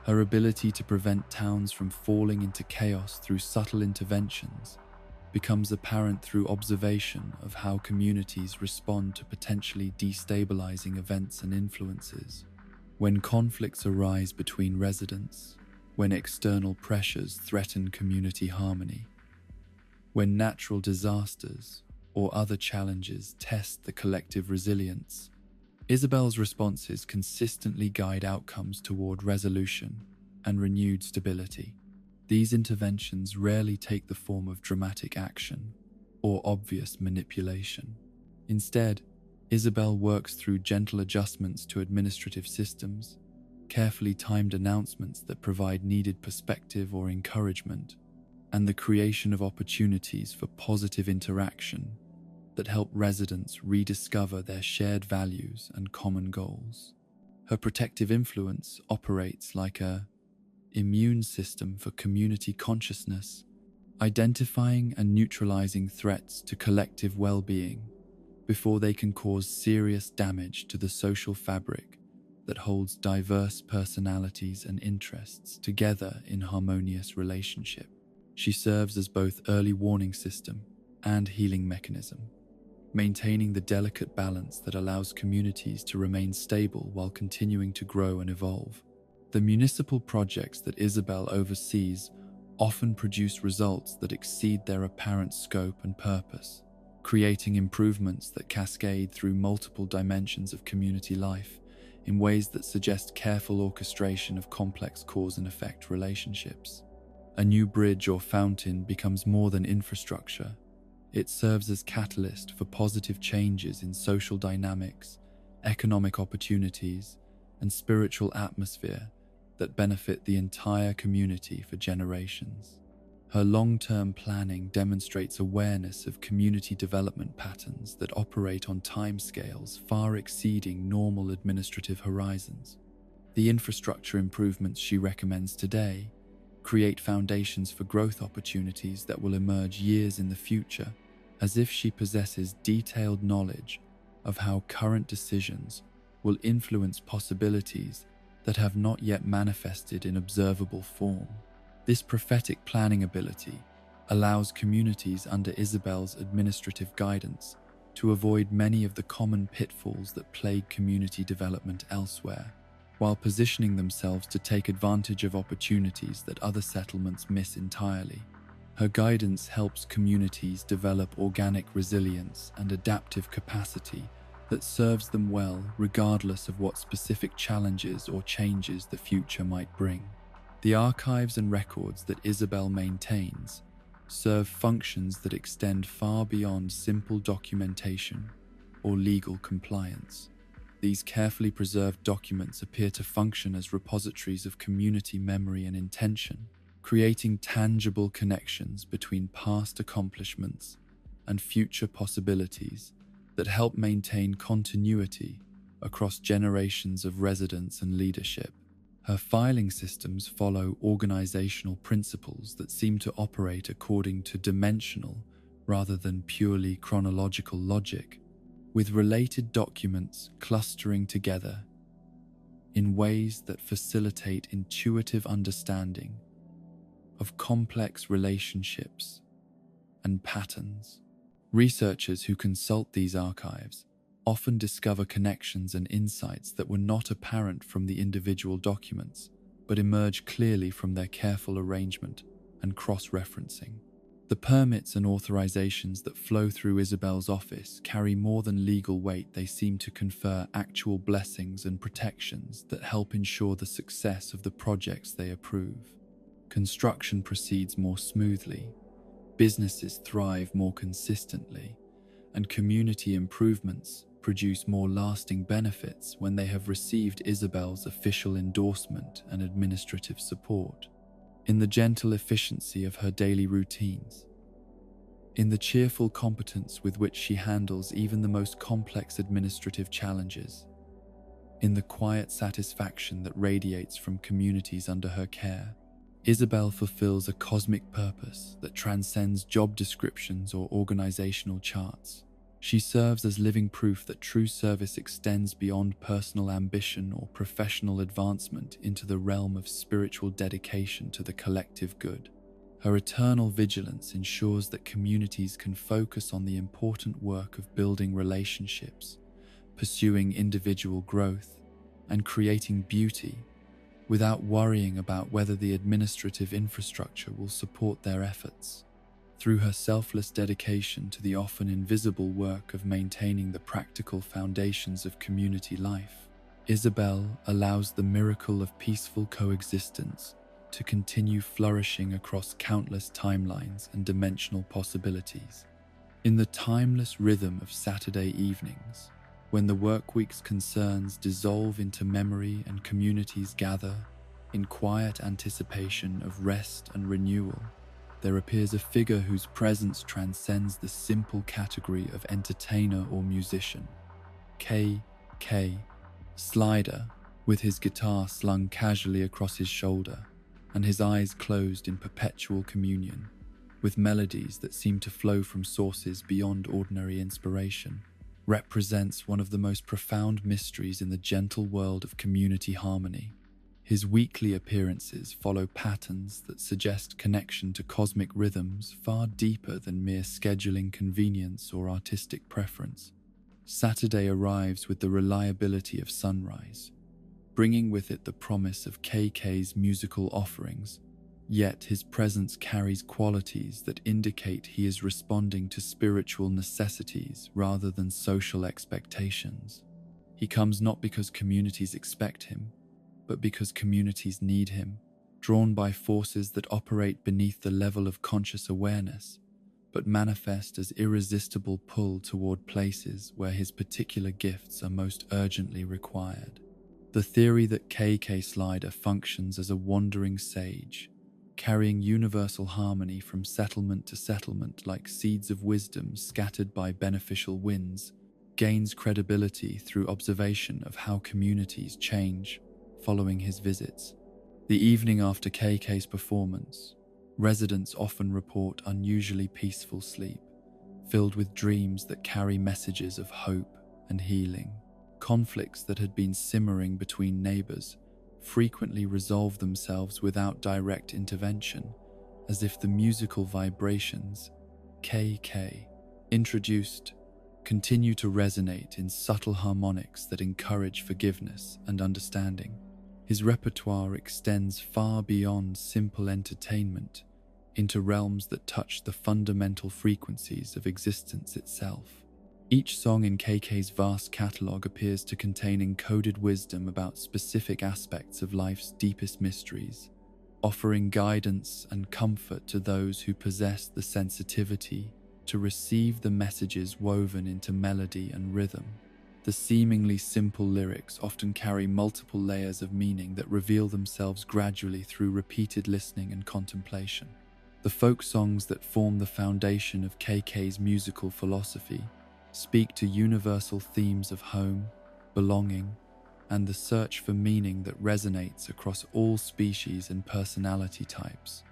Her ability to prevent towns from falling into chaos through subtle interventions becomes apparent through observation of how communities respond to potentially destabilizing events and influences. When conflicts arise between residents, when external pressures threaten community harmony, when natural disasters or other challenges test the collective resilience, Isabel's responses consistently guide outcomes toward resolution and renewed stability. These interventions rarely take the form of dramatic action or obvious manipulation. Instead, Isabel works through gentle adjustments to administrative systems, carefully timed announcements that provide needed perspective or encouragement, and the creation of opportunities for positive interaction that help residents rediscover their shared values and common goals. Her protective influence operates like an immune system for community consciousness, identifying and neutralizing threats to collective well-being before they can cause serious damage to the social fabric that holds diverse personalities and interests together in harmonious relationship. She serves as both early warning system and healing mechanism, maintaining the delicate balance that allows communities to remain stable while continuing to grow and evolve. The municipal projects that Isabel oversees often produce results that exceed their apparent scope and purpose, creating improvements that cascade through multiple dimensions of community life in ways that suggest careful orchestration of complex cause and effect relationships. A new bridge or fountain becomes more than infrastructure. It serves as catalyst for positive changes in social dynamics, economic opportunities, and spiritual atmosphere that benefit the entire community for generations. Her long-term planning demonstrates awareness of community development patterns that operate on timescales far exceeding normal administrative horizons. The infrastructure improvements she recommends today create foundations for growth opportunities that will emerge years in the future, as if she possesses detailed knowledge of how current decisions will influence possibilities that have not yet manifested in observable form. This prophetic planning ability allows communities under Isabel's administrative guidance to avoid many of the common pitfalls that plague community development elsewhere, while positioning themselves to take advantage of opportunities that other settlements miss entirely. Her guidance helps communities develop organic resilience and adaptive capacity that serves them well regardless of what specific challenges or changes the future might bring. The archives and records that Isabel maintains serve functions that extend far beyond simple documentation or legal compliance. These carefully preserved documents appear to function as repositories of community memory and intention, creating tangible connections between past accomplishments and future possibilities that help maintain continuity across generations of residents and leadership. Her filing systems follow organizational principles that seem to operate according to dimensional rather than purely chronological logic, with related documents clustering together in ways that facilitate intuitive understanding of complex relationships and patterns. Researchers who consult these archives often discover connections and insights that were not apparent from the individual documents, but emerge clearly from their careful arrangement and cross-referencing. The permits and authorizations that flow through Isabel's office carry more than legal weight. They seem to confer actual blessings and protections that help ensure the success of the projects they approve. Construction proceeds more smoothly, businesses thrive more consistently, and community improvements produce more lasting benefits when they have received Isabel's official endorsement and administrative support. In the gentle efficiency of her daily routines, in the cheerful competence with which she handles even the most complex administrative challenges, in the quiet satisfaction that radiates from communities under her care, Isabel fulfills a cosmic purpose that transcends job descriptions or organizational charts. She serves as living proof that true service extends beyond personal ambition or professional advancement into the realm of spiritual dedication to the collective good. Her eternal vigilance ensures that communities can focus on the important work of building relationships, pursuing individual growth, and creating beauty, without worrying about whether the administrative infrastructure will support their efforts. Through her selfless dedication to the often invisible work of maintaining the practical foundations of community life, Isabel allows the miracle of peaceful coexistence to continue flourishing across countless timelines and dimensional possibilities. In the timeless rhythm of Saturday evenings, when the workweek's concerns dissolve into memory and communities gather in quiet anticipation of rest and renewal, there appears a figure whose presence transcends the simple category of entertainer or musician. K.K. Slider, with his guitar slung casually across his shoulder and his eyes closed in perpetual communion with melodies that seem to flow from sources beyond ordinary inspiration, represents one of the most profound mysteries in the gentle world of community harmony. His weekly appearances follow patterns that suggest connection to cosmic rhythms far deeper than mere scheduling convenience or artistic preference. Saturday arrives with the reliability of sunrise, bringing with it the promise of KK's musical offerings, yet his presence carries qualities that indicate he is responding to spiritual necessities rather than social expectations. He comes not because communities expect him, but because communities need him, drawn by forces that operate beneath the level of conscious awareness, but manifest as irresistible pull toward places where his particular gifts are most urgently required. The theory that KK Slider functions as a wandering sage, carrying universal harmony from settlement to settlement like seeds of wisdom scattered by beneficial winds, gains credibility through observation of how communities change following his visits. The evening after KK's performance, residents often report unusually peaceful sleep, filled with dreams that carry messages of hope and healing. Conflicts that had been simmering between neighbors frequently resolve themselves without direct intervention, as if the musical vibrations KK introduced continue to resonate in subtle harmonics that encourage forgiveness and understanding. His repertoire extends far beyond simple entertainment into realms that touch the fundamental frequencies of existence itself. Each song in KK's vast catalogue appears to contain encoded wisdom about specific aspects of life's deepest mysteries, offering guidance and comfort to those who possess the sensitivity to receive the messages woven into melody and rhythm. The seemingly simple lyrics often carry multiple layers of meaning that reveal themselves gradually through repeated listening and contemplation. The folk songs that form the foundation of KK's musical philosophy speak to universal themes of home, belonging, and the search for meaning that resonates across all species and personality types.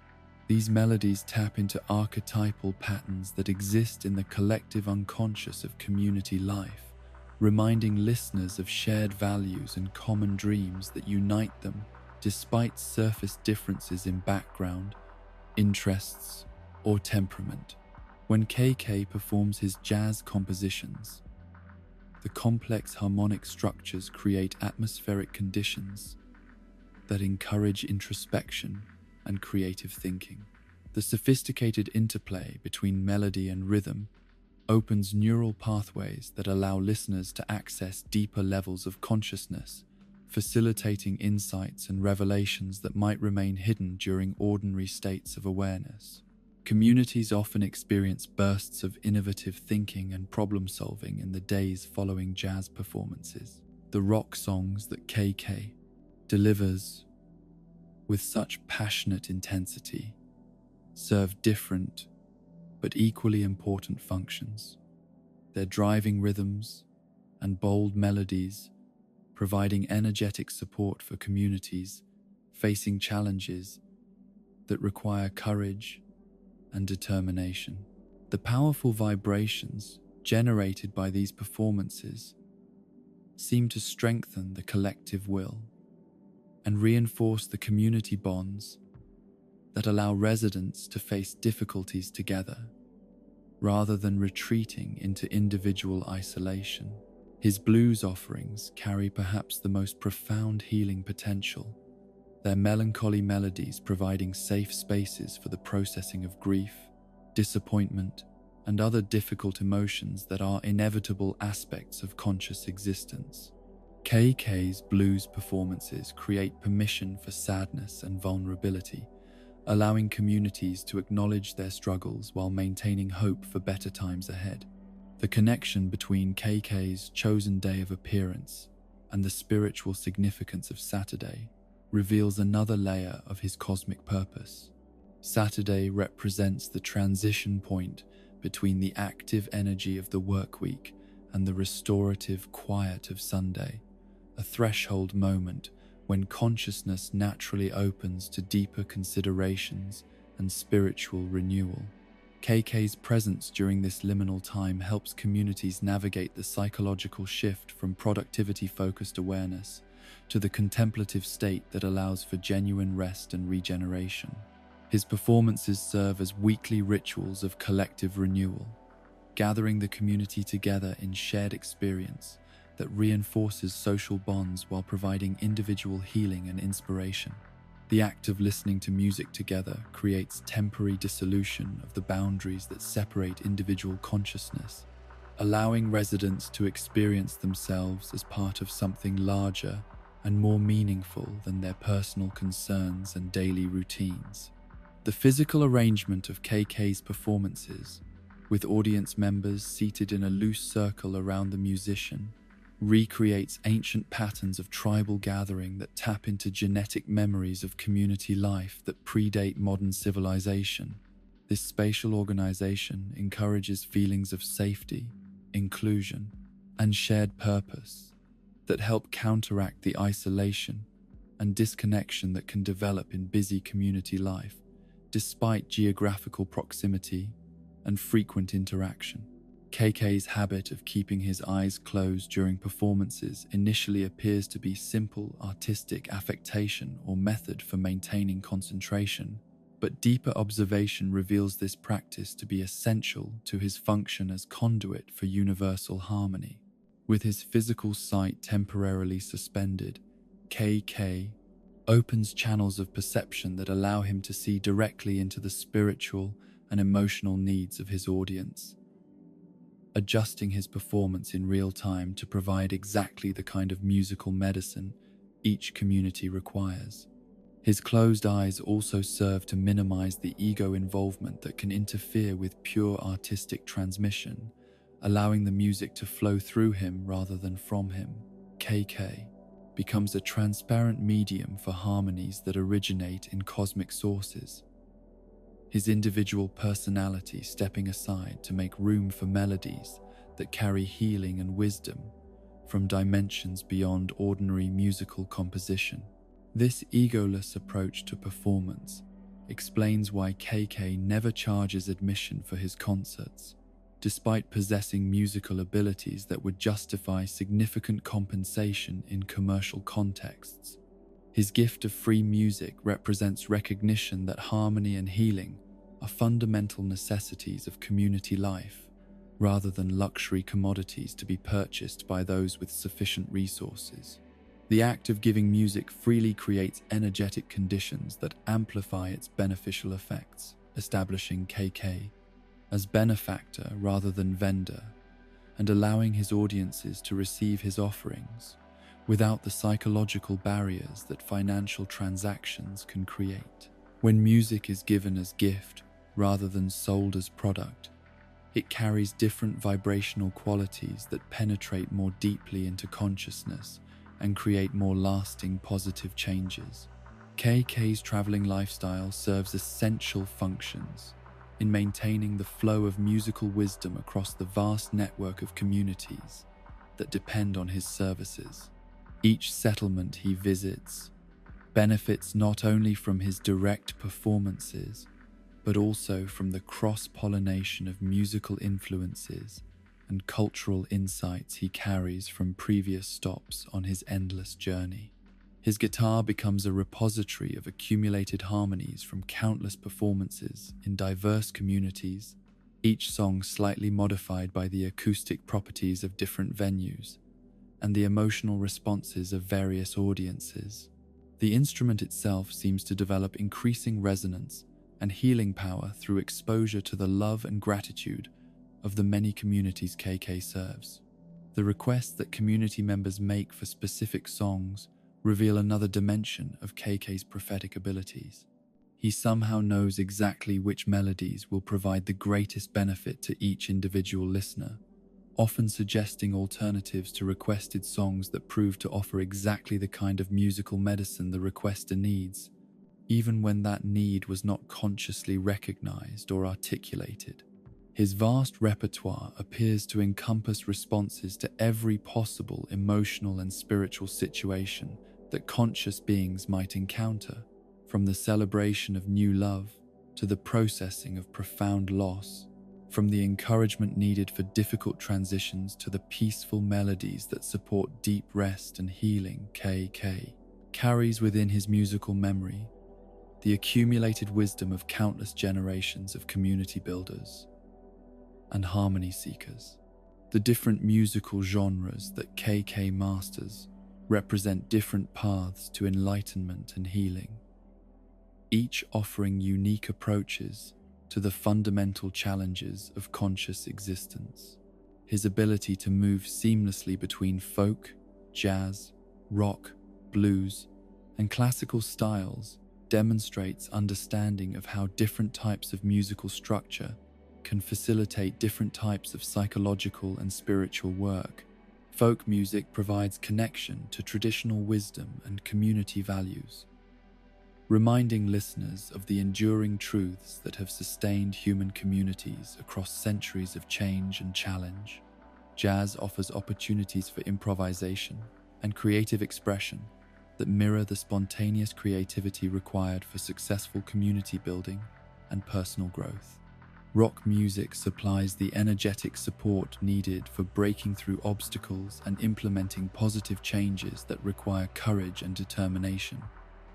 These melodies tap into archetypal patterns that exist in the collective unconscious of community life, reminding listeners of shared values and common dreams that unite them despite surface differences in background, interests, or temperament. When KK performs his jazz compositions, the complex harmonic structures create atmospheric conditions that encourage introspection and creative thinking. The sophisticated interplay between melody and rhythm opens neural pathways that allow listeners to access deeper levels of consciousness, facilitating insights and revelations that might remain hidden during ordinary states of awareness. Communities often experience bursts of innovative thinking and problem-solving in the days following jazz performances. The rock songs that KK delivers with such passionate intensity serve different but equally important functions. Their driving rhythms and bold melodies providing energetic support for communities facing challenges that require courage and determination. The powerful vibrations generated by these performances seem to strengthen the collective will and reinforce the community bonds that allow residents to face difficulties together rather than retreating into individual isolation. His blues offerings carry perhaps the most profound healing potential, their melancholy melodies providing safe spaces for the processing of grief, disappointment, and other difficult emotions that are inevitable aspects of conscious existence. KK's blues performances create permission for sadness and vulnerability, allowing communities to acknowledge their struggles while maintaining hope for better times ahead. The connection between KK's chosen day of appearance and the spiritual significance of Saturday reveals another layer of his cosmic purpose. Saturday represents the transition point between the active energy of the work week and the restorative quiet of Sunday, a threshold moment when consciousness naturally opens to deeper considerations and spiritual renewal. KK's presence during this liminal time helps communities navigate the psychological shift from productivity-focused awareness to the contemplative state that allows for genuine rest and regeneration. His performances serve as weekly rituals of collective renewal, gathering the community together in shared experience that reinforces social bonds while providing individual healing and inspiration. The act of listening to music together creates temporary dissolution of the boundaries that separate individual consciousness, allowing residents to experience themselves as part of something larger and more meaningful than their personal concerns and daily routines. The physical arrangement of KK's performances, with audience members seated in a loose circle around the musician, recreates ancient patterns of tribal gathering that tap into genetic memories of community life that predate modern civilization. This spatial organization encourages feelings of safety, inclusion, and shared purpose that help counteract the isolation and disconnection that can develop in busy community life, despite geographical proximity and frequent interaction. KK's habit of keeping his eyes closed during performances initially appears to be simple artistic affectation or method for maintaining concentration, but deeper observation reveals this practice to be essential to his function as conduit for universal harmony. With his physical sight temporarily suspended, KK opens channels of perception that allow him to see directly into the spiritual and emotional needs of his audience, adjusting his performance in real time to provide exactly the kind of musical medicine each community requires. His closed eyes also serve to minimize the ego involvement that can interfere with pure artistic transmission, allowing the music to flow through him rather than from him. KK becomes a transparent medium for harmonies that originate in cosmic sources, his individual personality stepping aside to make room for melodies that carry healing and wisdom from dimensions beyond ordinary musical composition. This egoless approach to performance explains why KK never charges admission for his concerts, despite possessing musical abilities that would justify significant compensation in commercial contexts. His gift of free music represents recognition that harmony and healing are fundamental necessities of community life, rather than luxury commodities to be purchased by those with sufficient resources. The act of giving music freely creates energetic conditions that amplify its beneficial effects. establishing KK as benefactor rather than vendor, and allowing his audiences to receive his offerings without the psychological barriers that financial transactions can create. When music is given as gift rather than sold as product, it carries different vibrational qualities that penetrate more deeply into consciousness and create more lasting positive changes. KK's traveling lifestyle serves essential functions in maintaining the flow of musical wisdom across the vast network of communities that depend on his services. Each settlement he visits benefits not only from his direct performances, but also from the cross-pollination of musical influences and cultural insights he carries from previous stops on his endless journey. His guitar becomes a repository of accumulated harmonies from countless performances in diverse communities, each song slightly modified by the acoustic properties of different venues and the emotional responses of various audiences. The instrument itself seems to develop increasing resonance and healing power through exposure to the love and gratitude of the many communities KK serves. The requests that community members make for specific songs reveal another dimension of KK's prophetic abilities. He somehow knows exactly which melodies will provide the greatest benefit to each individual listener, often suggesting alternatives to requested songs that prove to offer exactly the kind of musical medicine the requester needs, even when that need was not consciously recognized or articulated. His vast repertoire appears to encompass responses to every possible emotional and spiritual situation that conscious beings might encounter, from the celebration of new love to the processing of profound loss, from the encouragement needed for difficult transitions to the peaceful melodies that support deep rest and healing. KK carries within his musical memory the accumulated wisdom of countless generations of community builders and harmony seekers. The different musical genres that KK masters represent different paths to enlightenment and healing, each offering unique approaches to the fundamental challenges of conscious existence. His ability to move seamlessly between folk, jazz, rock, blues, and classical styles demonstrates understanding of how different types of musical structure can facilitate different types of psychological and spiritual work. Folk music provides connection to traditional wisdom and community values, reminding listeners of the enduring truths that have sustained human communities across centuries of change and challenge. Jazz offers opportunities for improvisation and creative expression that mirror the spontaneous creativity required for successful community building and personal growth. Rock music supplies the energetic support needed for breaking through obstacles and implementing positive changes that require courage and determination.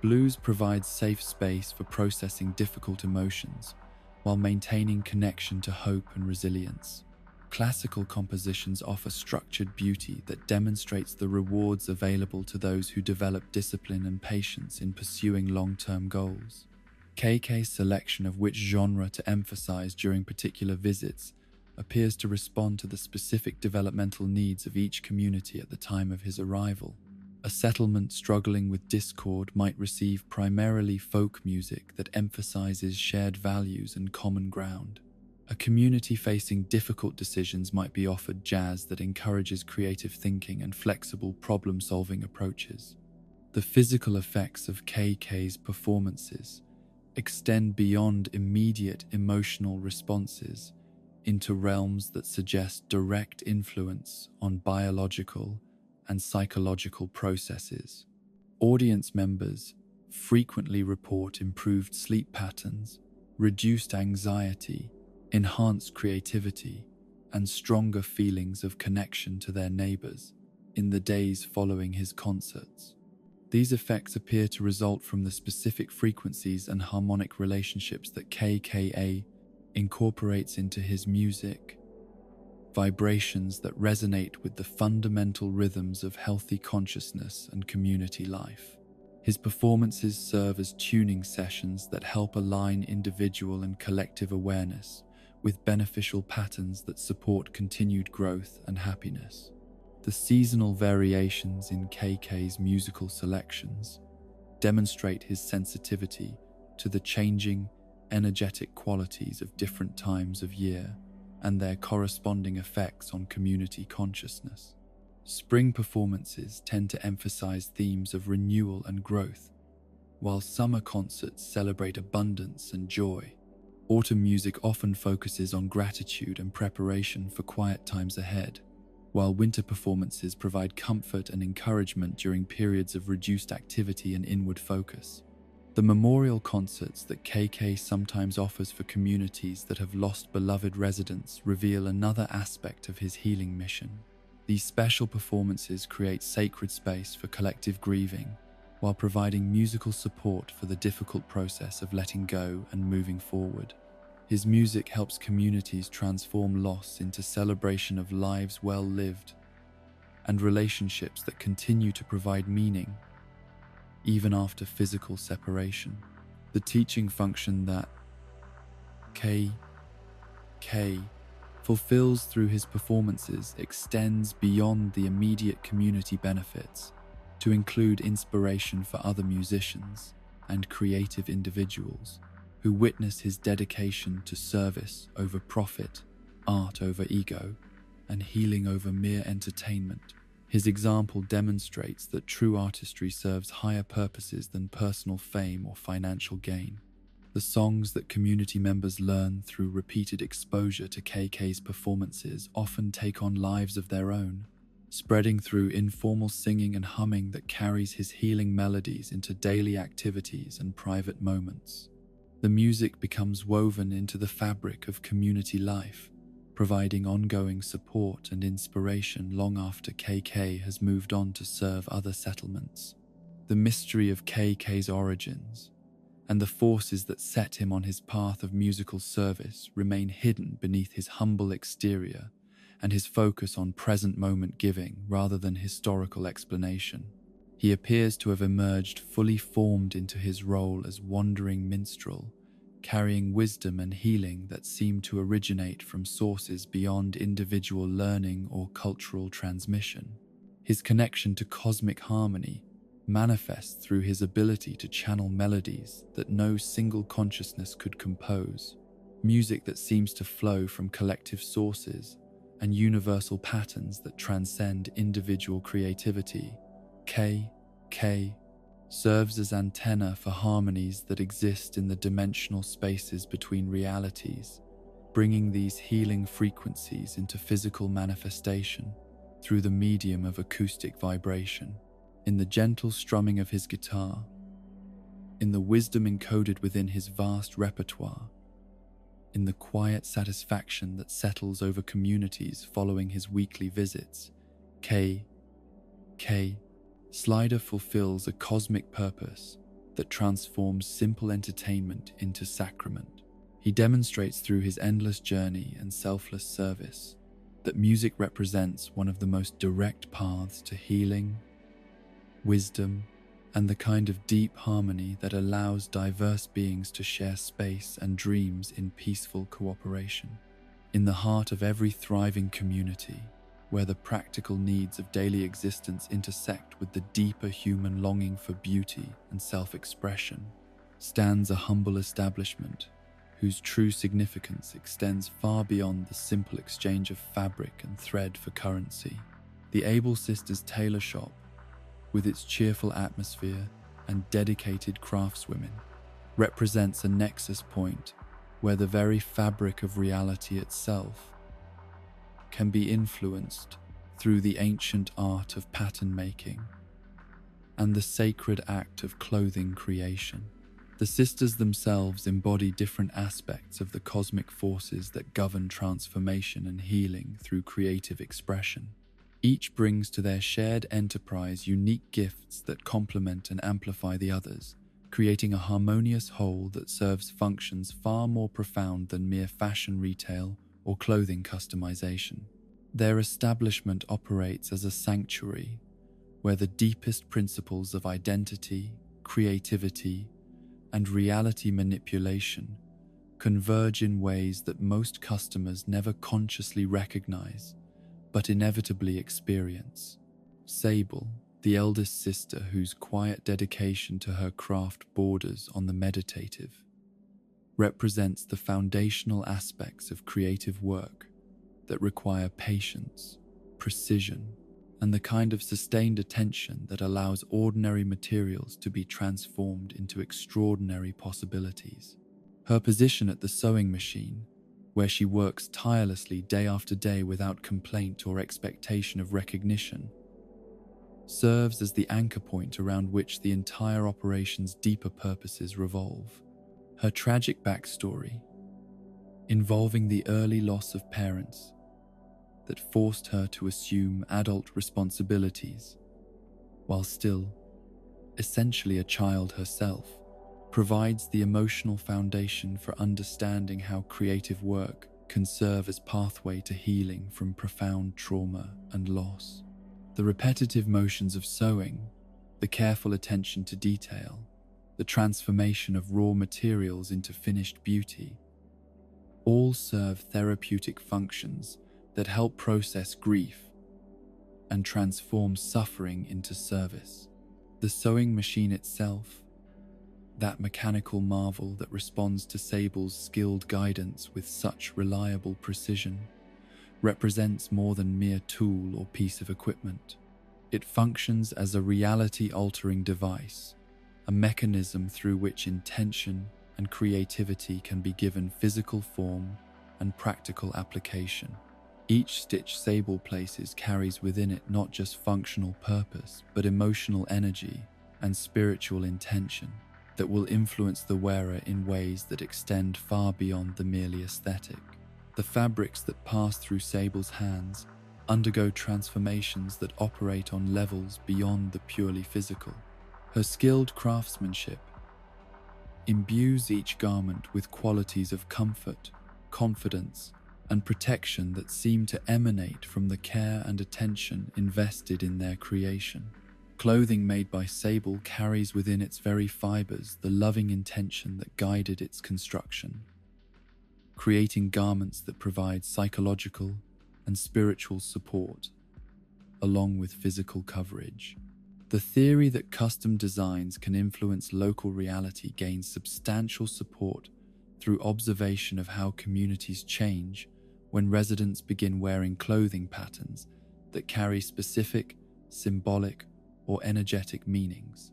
Blues provides safe space for processing difficult emotions while maintaining connection to hope and resilience. Classical compositions offer structured beauty that demonstrates the rewards available to those who develop discipline and patience in pursuing long-term goals. KK's selection of which genre to emphasize during particular visits appears to respond to the specific developmental needs of each community at the time of his arrival. A settlement struggling with discord might receive primarily folk music that emphasizes shared values and common ground. A community facing difficult decisions might be offered jazz that encourages creative thinking and flexible problem-solving approaches. The physical effects of KK's performances extend beyond immediate emotional responses into realms that suggest direct influence on biological and psychological processes. Audience members frequently report improved sleep patterns, reduced anxiety, enhanced creativity, and stronger feelings of connection to their neighbors in the days following his concerts. These effects appear to result from the specific frequencies and harmonic relationships that KKA incorporates into his music, vibrations that resonate with the fundamental rhythms of healthy consciousness and community life. His performances serve as tuning sessions that help align individual and collective awareness with beneficial patterns that support continued growth and happiness. The seasonal variations in KK's musical selections demonstrate his sensitivity to the changing, energetic qualities of different times of year and their corresponding effects on community consciousness. Spring performances tend to emphasize themes of renewal and growth, while summer concerts celebrate abundance and joy. Autumn music often focuses on gratitude and preparation for quiet times ahead, while winter performances provide comfort and encouragement during periods of reduced activity and inward focus. The memorial concerts that KK sometimes offers for communities that have lost beloved residents reveal another aspect of his healing mission. These special performances create sacred space for collective grieving, while providing musical support for the difficult process of letting go and moving forward. His music helps communities transform loss into celebration of lives well lived and relationships that continue to provide meaning, even after physical separation. The teaching function that KK fulfills through his performances extends beyond the immediate community benefits to include inspiration for other musicians and creative individuals who witness his dedication to service over profit, art over ego, and healing over mere entertainment. His example demonstrates that true artistry serves higher purposes than personal fame or financial gain. The songs that community members learn through repeated exposure to KK's performances often take on lives of their own, spreading through informal singing and humming that carries his healing melodies into daily activities and private moments. The music becomes woven into the fabric of community life, providing ongoing support and inspiration long after KK has moved on to serve other settlements. The mystery of KK's origins and the forces that set him on his path of musical service remain hidden beneath his humble exterior and his focus on present moment giving rather than historical explanation. He appears to have emerged fully formed into his role as wandering minstrel, carrying wisdom and healing that seem to originate from sources beyond individual learning or cultural transmission. His connection to cosmic harmony manifests through his ability to channel melodies that no single consciousness could compose, music that seems to flow from collective sources, and universal patterns that transcend individual creativity. KK serves as antenna for harmonies that exist in the dimensional spaces between realities, bringing these healing frequencies into physical manifestation through the medium of acoustic vibration. In the gentle strumming of his guitar, in the wisdom encoded within his vast repertoire, in the quiet satisfaction that settles over communities following his weekly visits, KK Slider fulfills a cosmic purpose that transforms simple entertainment into sacrament. He demonstrates through his endless journey and selfless service that music represents one of the most direct paths to healing, wisdom, and the kind of deep harmony that allows diverse beings to share space and dreams in peaceful cooperation. In the heart of every thriving community, where the practical needs of daily existence intersect with the deeper human longing for beauty and self-expression, stands a humble establishment whose true significance extends far beyond the simple exchange of fabric and thread for currency. The Able Sisters Tailor Shop, with its cheerful atmosphere and dedicated craftswomen, represents a nexus point where the very fabric of reality itself can be influenced through the ancient art of pattern making and the sacred act of clothing creation. The sisters themselves embody different aspects of the cosmic forces that govern transformation and healing through creative expression. Each brings to their shared enterprise unique gifts that complement and amplify the others, creating a harmonious whole that serves functions far more profound than mere fashion retail or clothing customization. Their establishment operates as a sanctuary where the deepest principles of identity, creativity, and reality manipulation converge in ways that most customers never consciously recognize, but inevitably experience. Sable, the eldest sister whose quiet dedication to her craft borders on the meditative, represents the foundational aspects of creative work that require patience, precision, and the kind of sustained attention that allows ordinary materials to be transformed into extraordinary possibilities. Her position at the sewing machine, where she works tirelessly day after day without complaint or expectation of recognition, serves as the anchor point around which the entire operation's deeper purposes revolve. Her tragic backstory, involving the early loss of parents that forced her to assume adult responsibilities while still essentially a child herself, provides the emotional foundation for understanding how creative work can serve as pathway to healing from profound trauma and loss. The repetitive motions of sewing, the careful attention to detail, the transformation of raw materials into finished beauty, all serve therapeutic functions that help process grief and transform suffering into service. The sewing machine itself, that mechanical marvel that responds to Sable's skilled guidance with such reliable precision, represents more than mere tool or piece of equipment. It functions as a reality-altering device, a mechanism through which intention and creativity can be given physical form and practical application. Each stitch Sable places carries within it not just functional purpose, but emotional energy and spiritual intention that will influence the wearer in ways that extend far beyond the merely aesthetic. The fabrics that pass through Sable's hands undergo transformations that operate on levels beyond the purely physical. Her skilled craftsmanship imbues each garment with qualities of comfort, confidence, and protection that seem to emanate from the care and attention invested in their creation. Clothing made by Sable carries within its very fibers the loving intention that guided its construction, creating garments that provide psychological and spiritual support, along with physical coverage. The theory that custom designs can influence local reality gains substantial support through observation of how communities change when residents begin wearing clothing patterns that carry specific, symbolic, or energetic meanings.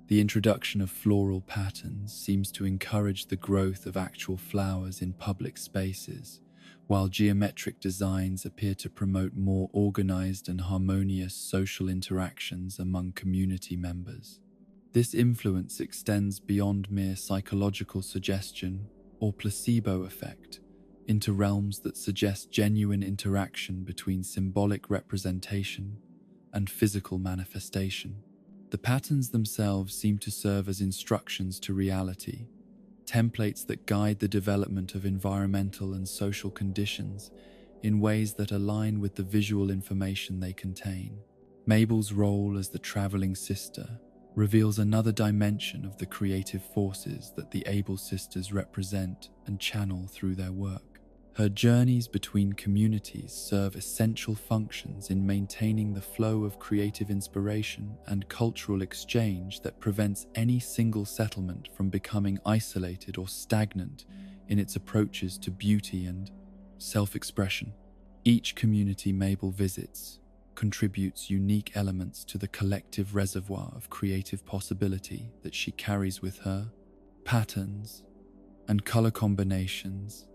The introduction of floral patterns seems to encourage the growth of actual flowers in public spaces, while geometric designs appear to promote more organized and harmonious social interactions among community members. This influence extends beyond mere psychological suggestion or placebo effect into realms that suggest genuine interaction between symbolic representation and physical manifestation. The patterns themselves seem to serve as instructions to reality, templates that guide the development of environmental and social conditions in ways that align with the visual information they contain. Mabel's role as the traveling sister reveals another dimension of the creative forces that the Able sisters represent and channel through their work. Her journeys between communities serve essential functions in maintaining the flow of creative inspiration and cultural exchange that prevents any single settlement from becoming isolated or stagnant in its approaches to beauty and self-expression. Each community Mabel visits contributes unique elements to the collective reservoir of creative possibility that she carries with her. Patterns and color combinations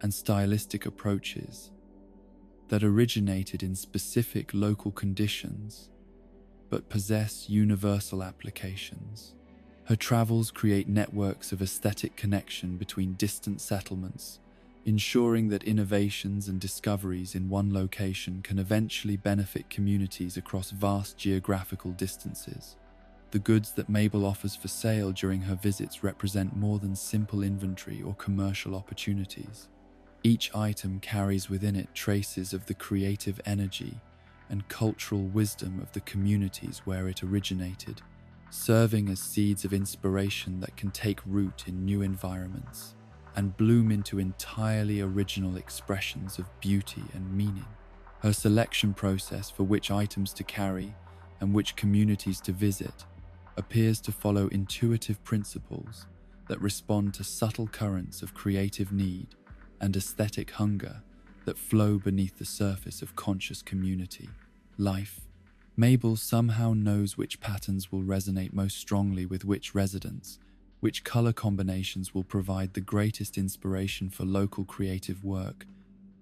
and stylistic approaches that originated in specific local conditions but possess universal applications. Her travels create networks of aesthetic connection between distant settlements, ensuring that innovations and discoveries in one location can eventually benefit communities across vast geographical distances. The goods that Mabel offers for sale during her visits represent more than simple inventory or commercial opportunities. Each item carries within it traces of the creative energy and cultural wisdom of the communities where it originated, serving as seeds of inspiration that can take root in new environments and bloom into entirely original expressions of beauty and meaning. Her selection process for which items to carry and which communities to visit appears to follow intuitive principles that respond to subtle currents of creative need and aesthetic hunger that flow beneath the surface of conscious community life. Mabel somehow knows which patterns will resonate most strongly with which residents, which color combinations will provide the greatest inspiration for local creative work,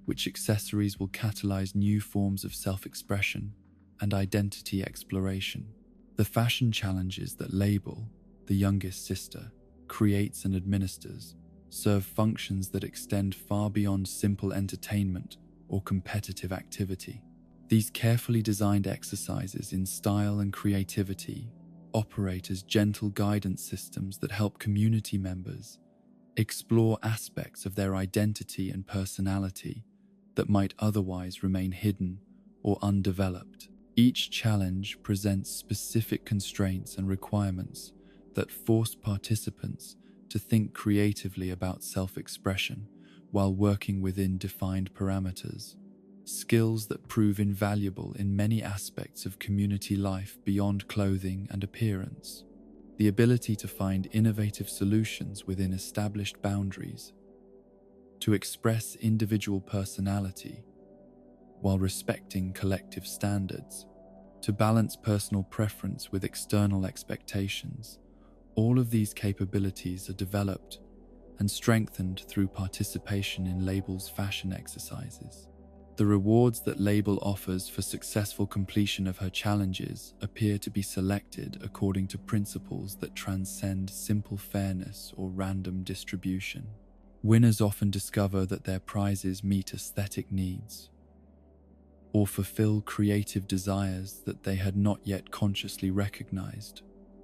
which accessories will catalyze new forms of self-expression and identity exploration. The fashion challenges that Label, the youngest sister, creates and administers serve functions that extend far beyond simple entertainment or competitive activity. These carefully designed exercises in style and creativity operate as gentle guidance systems that help community members explore aspects of their identity and personality that might otherwise remain hidden or undeveloped. Each challenge presents specific constraints and requirements that force participants to think creatively about self-expression while working within defined parameters. Skills that prove invaluable in many aspects of community life beyond clothing and appearance. The ability to find innovative solutions within established boundaries, to express individual personality while respecting collective standards, to balance personal preference with external expectations. All of these capabilities are developed and strengthened through participation in Label's fashion exercises. The rewards that Label offers for successful completion of her challenges appear to be selected according to principles that transcend simple fairness or random distribution. Winners often discover that their prizes meet aesthetic needs or fulfill creative desires that they had not yet consciously recognized,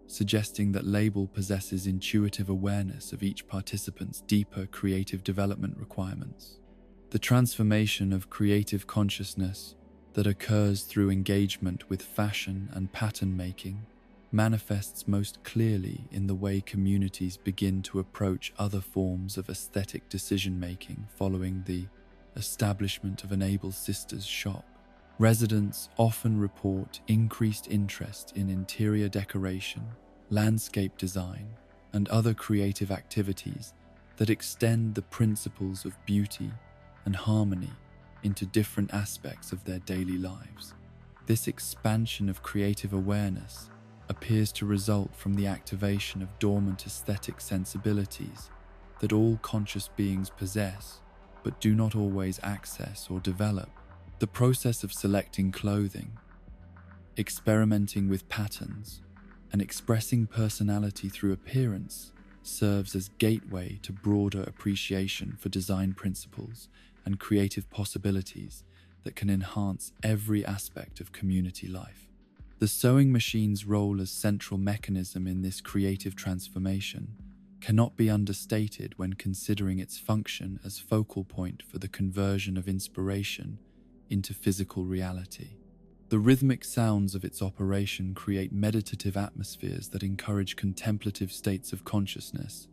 suggesting that Label possesses intuitive awareness of each participant's deeper creative development requirements. The transformation of creative consciousness that occurs through engagement with fashion and pattern making manifests most clearly in the way communities begin to approach other forms of aesthetic decision-making following the establishment of an Able Sisters shop. Residents often report increased interest in interior decoration, landscape design, and other creative activities that extend the principles of beauty and harmony into different aspects of their daily lives. This expansion of creative awareness appears to result from the activation of dormant aesthetic sensibilities that all conscious beings possess, but do not always access or develop. The process of selecting clothing, experimenting with patterns, and expressing personality through appearance serves as gateway to broader appreciation for design principles and creative possibilities that can enhance every aspect of community life. The sewing machine's role as central mechanism in this creative transformation cannot be understated when considering its function as focal point for the conversion of inspiration into physical reality. The rhythmic sounds of its operation create meditative atmospheres that encourage contemplative states of consciousness,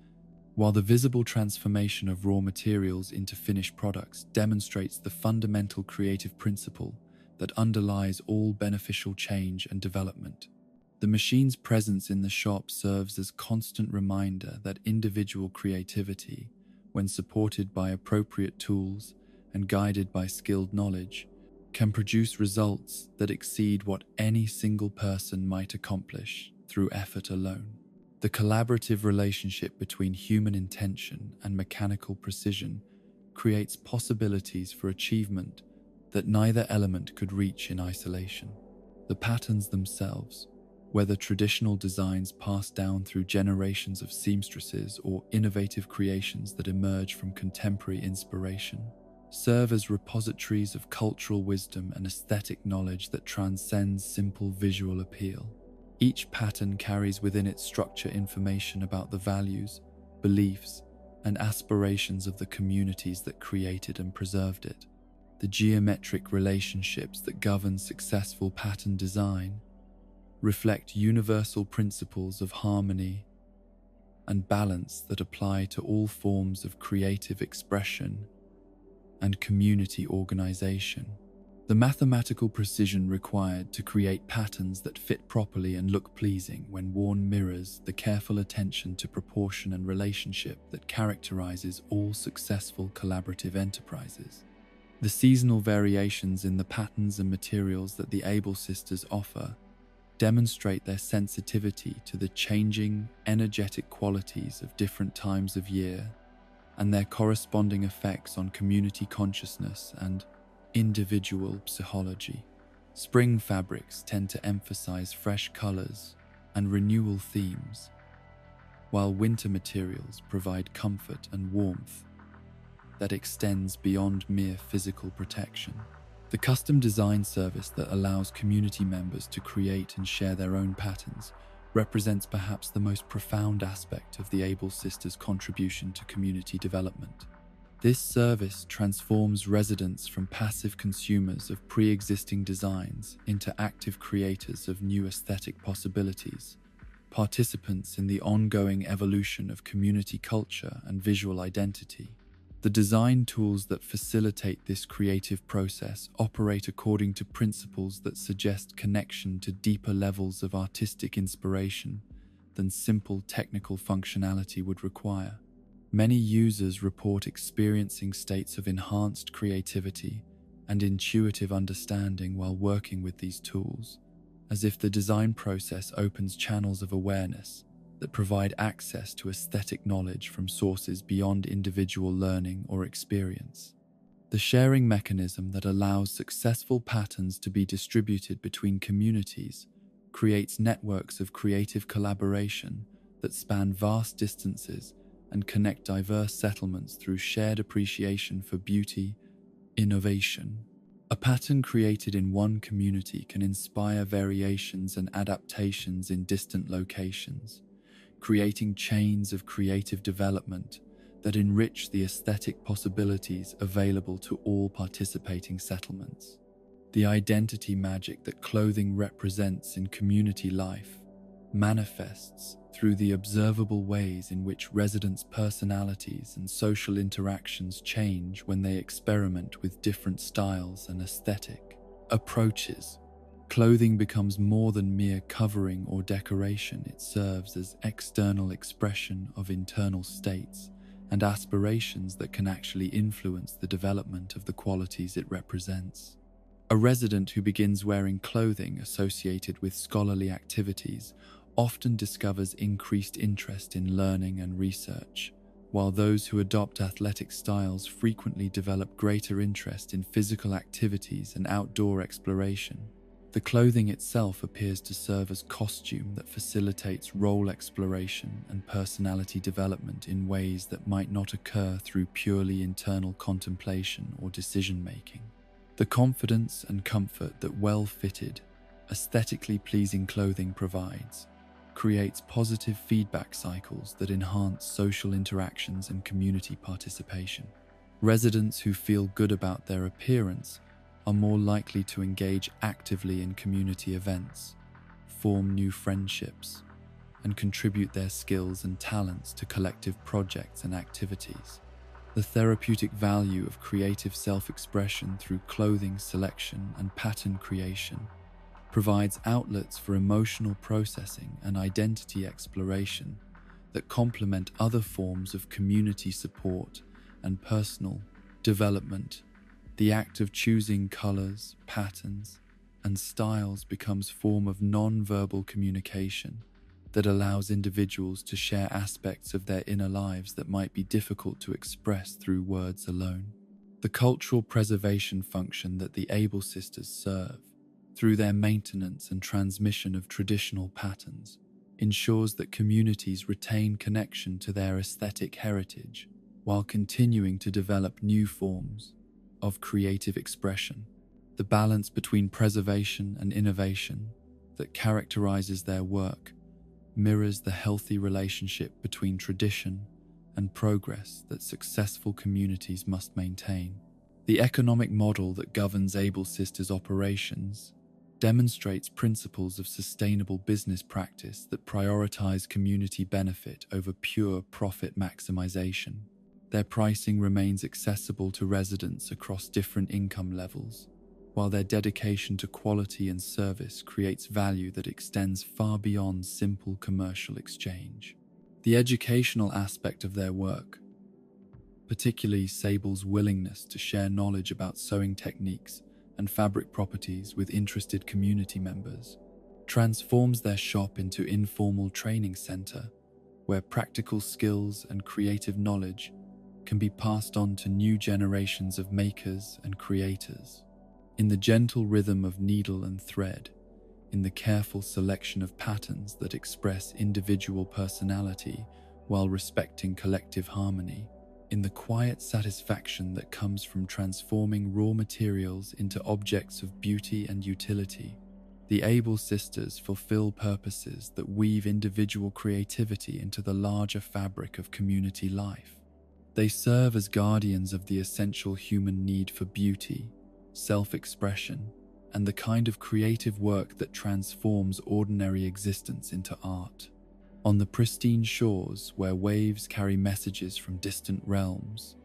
while the visible transformation of raw materials into finished products demonstrates the fundamental creative principle that underlies all beneficial change and development. The machine's presence in the shop serves as constant reminder that individual creativity, when supported by appropriate tools and guided by skilled knowledge, can produce results that exceed what any single person might accomplish through effort alone. The collaborative relationship between human intention and mechanical precision creates possibilities for achievement that neither element could reach in isolation. The patterns themselves, whether traditional designs passed down through generations of seamstresses or innovative creations that emerge from contemporary inspiration, serve as repositories of cultural wisdom and aesthetic knowledge that transcends simple visual appeal. Each pattern carries within its structure information about the values, beliefs, and aspirations of the communities that created and preserved it. The geometric relationships that govern successful pattern design reflect universal principles of harmony and balance that apply to all forms of creative expression and community organization. The mathematical precision required to create patterns that fit properly and look pleasing when worn mirrors the careful attention to proportion and relationship that characterizes all successful collaborative enterprises. The seasonal variations in the patterns and materials that the Able Sisters offer demonstrate their sensitivity to the changing, energetic qualities of different times of year and their corresponding effects on community consciousness and individual psychology. Spring fabrics tend to emphasize fresh colors and renewal themes, while winter materials provide comfort and warmth that extends beyond mere physical protection. The custom design service that allows community members to create and share their own patterns represents perhaps the most profound aspect of the Able Sisters' contribution to community development. This service transforms residents from passive consumers of pre-existing designs into active creators of new aesthetic possibilities, participants in the ongoing evolution of community culture and visual identity. The design tools that facilitate this creative process operate according to principles that suggest connection to deeper levels of artistic inspiration than simple technical functionality would require. Many users report experiencing states of enhanced creativity and intuitive understanding while working with these tools, as if the design process opens channels of awareness that provide access to aesthetic knowledge from sources beyond individual learning or experience. The sharing mechanism that allows successful patterns to be distributed between communities creates networks of creative collaboration that span vast distances and connect diverse settlements through shared appreciation for beauty, innovation. A pattern created in one community can inspire variations and adaptations in distant locations, creating chains of creative development that enrich the aesthetic possibilities available to all participating settlements. The identity magic that clothing represents in community life manifests through the observable ways in which residents' personalities and social interactions change when they experiment with different styles and aesthetic approaches. Clothing becomes more than mere covering or decoration. It serves as external expression of internal states and aspirations that can actually influence the development of the qualities it represents. A resident who begins wearing clothing associated with scholarly activities often discovers increased interest in learning and research, while those who adopt athletic styles frequently develop greater interest in physical activities and outdoor exploration. The clothing itself appears to serve as costume that facilitates role exploration and personality development in ways that might not occur through purely internal contemplation or decision-making. The confidence and comfort that well-fitted, aesthetically pleasing clothing provides creates positive feedback cycles that enhance social interactions and community participation. Residents who feel good about their appearance are more likely to engage actively in community events, form new friendships, and contribute their skills and talents to collective projects and activities. The therapeutic value of creative self-expression through clothing selection and pattern creation provides outlets for emotional processing and identity exploration that complement other forms of community support and personal development. The act of choosing colors, patterns, and styles becomes a form of non-verbal communication that allows individuals to share aspects of their inner lives that might be difficult to express through words alone. The cultural preservation function that the Able Sisters serve, through their maintenance and transmission of traditional patterns, ensures that communities retain connection to their aesthetic heritage while continuing to develop new forms of creative expression. The balance between preservation and innovation that characterizes their work mirrors the healthy relationship between tradition and progress that successful communities must maintain. The economic model that governs Able Sisters' operations demonstrates principles of sustainable business practice that prioritize community benefit over pure profit maximization. Their pricing remains accessible to residents across different income levels, while their dedication to quality and service creates value that extends far beyond simple commercial exchange. The educational aspect of their work, particularly Sable's willingness to share knowledge about sewing techniques and fabric properties with interested community members, transforms their shop into informal training center where practical skills and creative knowledge can be passed on to new generations of makers and creators. In the gentle rhythm of needle and thread, in the careful selection of patterns that express individual personality while respecting collective harmony, in the quiet satisfaction that comes from transforming raw materials into objects of beauty and utility, the Able sisters fulfill purposes that weave individual creativity into the larger fabric of community life. They serve as guardians of the essential human need for beauty, self-expression, and the kind of creative work that transforms ordinary existence into art. On the pristine shores where waves carry messages from distant realms,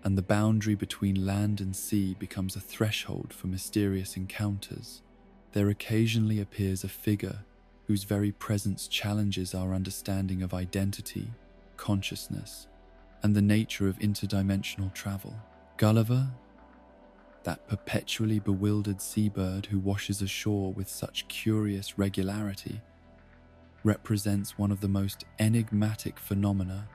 and the boundary between land and sea becomes a threshold for mysterious encounters, there occasionally appears a figure whose very presence challenges our understanding of identity, consciousness, and the nature of interdimensional travel. Gulliver, that perpetually bewildered seabird who washes ashore with such curious regularity, represents one of the most enigmatic phenomena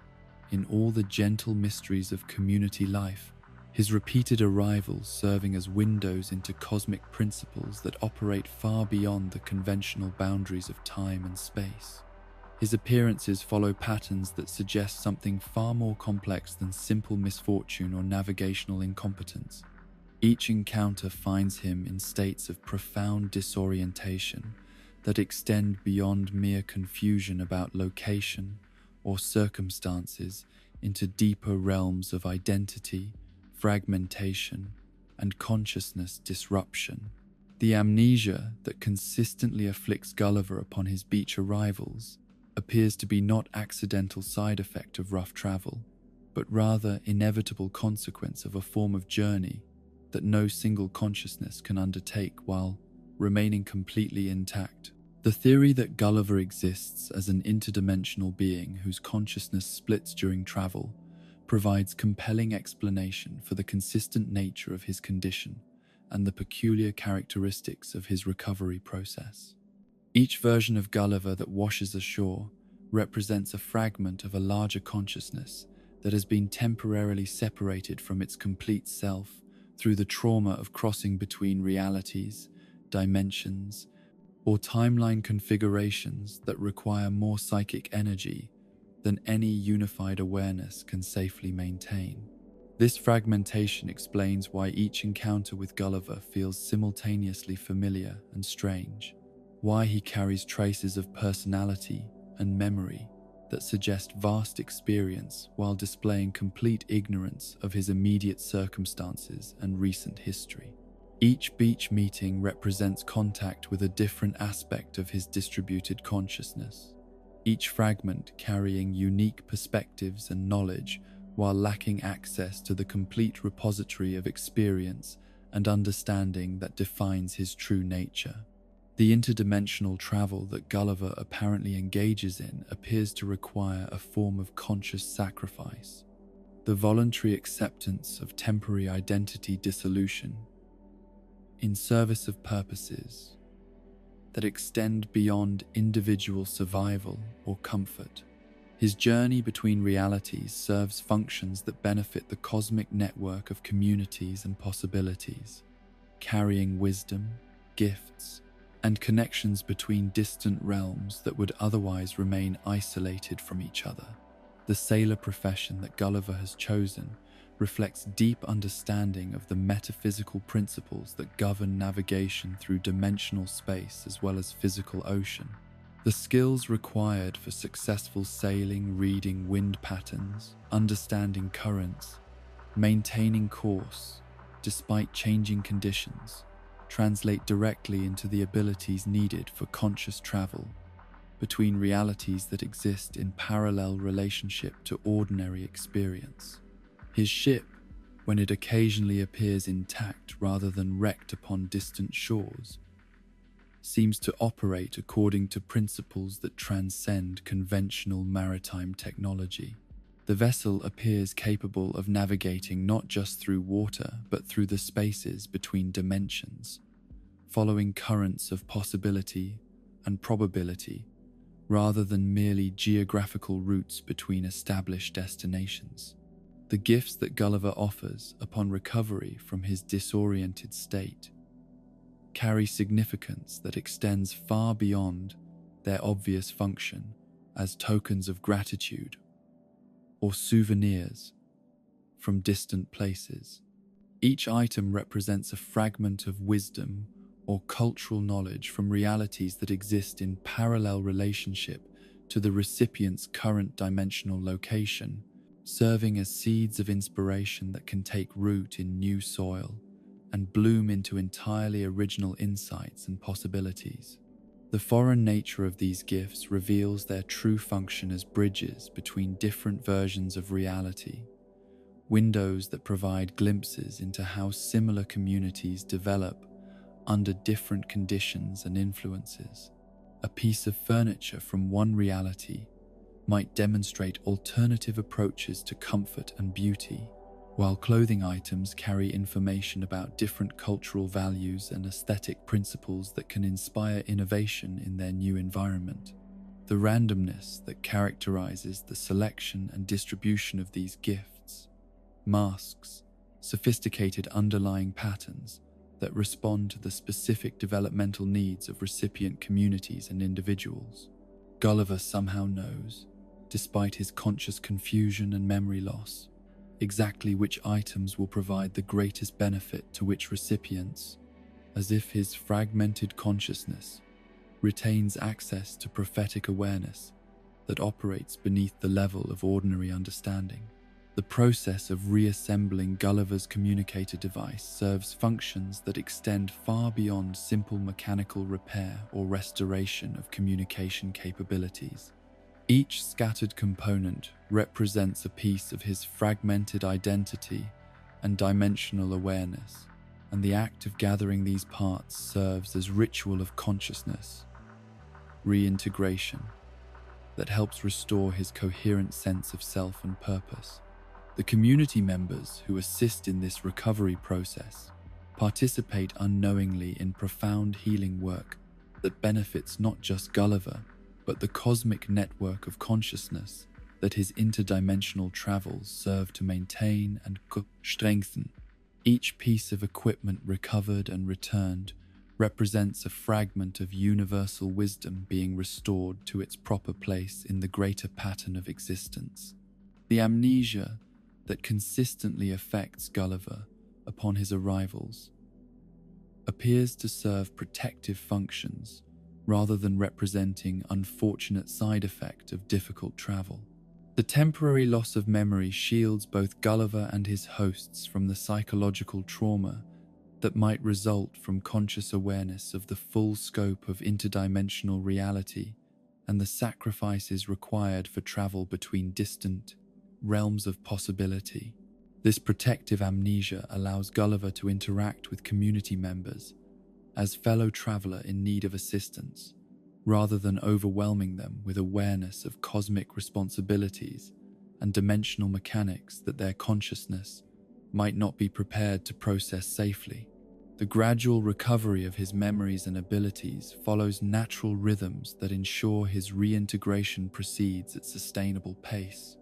in all the gentle mysteries of community life, his repeated arrivals serving as windows into cosmic principles that operate far beyond the conventional boundaries of time and space. His appearances follow patterns that suggest something far more complex than simple misfortune or navigational incompetence. Each encounter finds him in states of profound disorientation that extend beyond mere confusion about location or circumstances into deeper realms of identity, fragmentation, and consciousness disruption. The amnesia that consistently afflicts Gulliver upon his beach arrivals appears to be not accidental side effect of rough travel, but rather inevitable consequence of a form of journey that no single consciousness can undertake while remaining completely intact. The theory that Gulliver exists as an interdimensional being whose consciousness splits during travel provides compelling explanation for the consistent nature of his condition and the peculiar characteristics of his recovery process. Each version of Gulliver that washes ashore represents a fragment of a larger consciousness that has been temporarily separated from its complete self through the trauma of crossing between realities, dimensions, or timeline configurations that require more psychic energy than any unified awareness can safely maintain. This fragmentation explains why each encounter with Gulliver feels simultaneously familiar and strange, why he carries traces of personality and memory that suggest vast experience while displaying complete ignorance of his immediate circumstances and recent history. Each beach meeting represents contact with a different aspect of his distributed consciousness, each fragment carrying unique perspectives and knowledge while lacking access to the complete repository of experience and understanding that defines his true nature. The interdimensional travel that Gulliver apparently engages in appears to require a form of conscious sacrifice, the voluntary acceptance of temporary identity dissolution in service of purposes that extend beyond individual survival or comfort. His journey between realities serves functions that benefit the cosmic network of communities and possibilities, carrying wisdom, gifts, and connections between distant realms that would otherwise remain isolated from each other. The sailor profession that Gulliver has chosen reflects deep understanding of the metaphysical principles that govern navigation through dimensional space as well as physical ocean. The skills required for successful sailing, reading wind patterns, understanding currents, maintaining course despite changing conditions, translate directly into the abilities needed for conscious travel between realities that exist in parallel relationship to ordinary experience. His ship, when it occasionally appears intact rather than wrecked upon distant shores, seems to operate according to principles that transcend conventional maritime technology. The vessel appears capable of navigating not just through water, but through the spaces between dimensions, following currents of possibility and probability, rather than merely geographical routes between established destinations. The gifts that Gulliver offers upon recovery from his disoriented state carry significance that extends far beyond their obvious function as tokens of gratitude or souvenirs from distant places. Each item represents a fragment of wisdom or cultural knowledge from realities that exist in parallel relationship to the recipient's current dimensional location, serving as seeds of inspiration that can take root in new soil and bloom into entirely original insights and possibilities. The foreign nature of these gifts reveals their true function as bridges between different versions of reality, windows that provide glimpses into how similar communities develop under different conditions and influences. A piece of furniture from one reality might demonstrate alternative approaches to comfort and beauty, while clothing items carry information about different cultural values and aesthetic principles that can inspire innovation in their new environment. The randomness that characterizes the selection and distribution of these gifts masks sophisticated underlying patterns that respond to the specific developmental needs of recipient communities and individuals. Gulliver somehow knows, despite his conscious confusion and memory loss, exactly which items will provide the greatest benefit to which recipients, as if his fragmented consciousness retains access to prophetic awareness that operates beneath the level of ordinary understanding. The process of reassembling Gulliver's communicator device serves functions that extend far beyond simple mechanical repair or restoration of communication capabilities. Each scattered component represents a piece of his fragmented identity and dimensional awareness, and the act of gathering these parts serves as ritual of consciousness, reintegration, that helps restore his coherent sense of self and purpose. The community members who assist in this recovery process participate unknowingly in profound healing work that benefits not just Gulliver, but the cosmic network of consciousness that his interdimensional travels serve to maintain and strengthen. Each piece of equipment recovered and returned represents a fragment of universal wisdom being restored to its proper place in the greater pattern of existence. The amnesia that consistently affects Gulliver upon his arrivals appears to serve protective functions rather than representing unfortunate side effect of difficult travel. The temporary loss of memory shields both Gulliver and his hosts from the psychological trauma that might result from conscious awareness of the full scope of interdimensional reality and the sacrifices required for travel between distant realms of possibility. This protective amnesia allows Gulliver to interact with community members as fellow traveler in need of assistance, rather than overwhelming them with awareness of cosmic responsibilities and dimensional mechanics that their consciousness might not be prepared to process safely. The gradual recovery of his memories and abilities follows natural rhythms that ensure his reintegration proceeds at sustainable pace.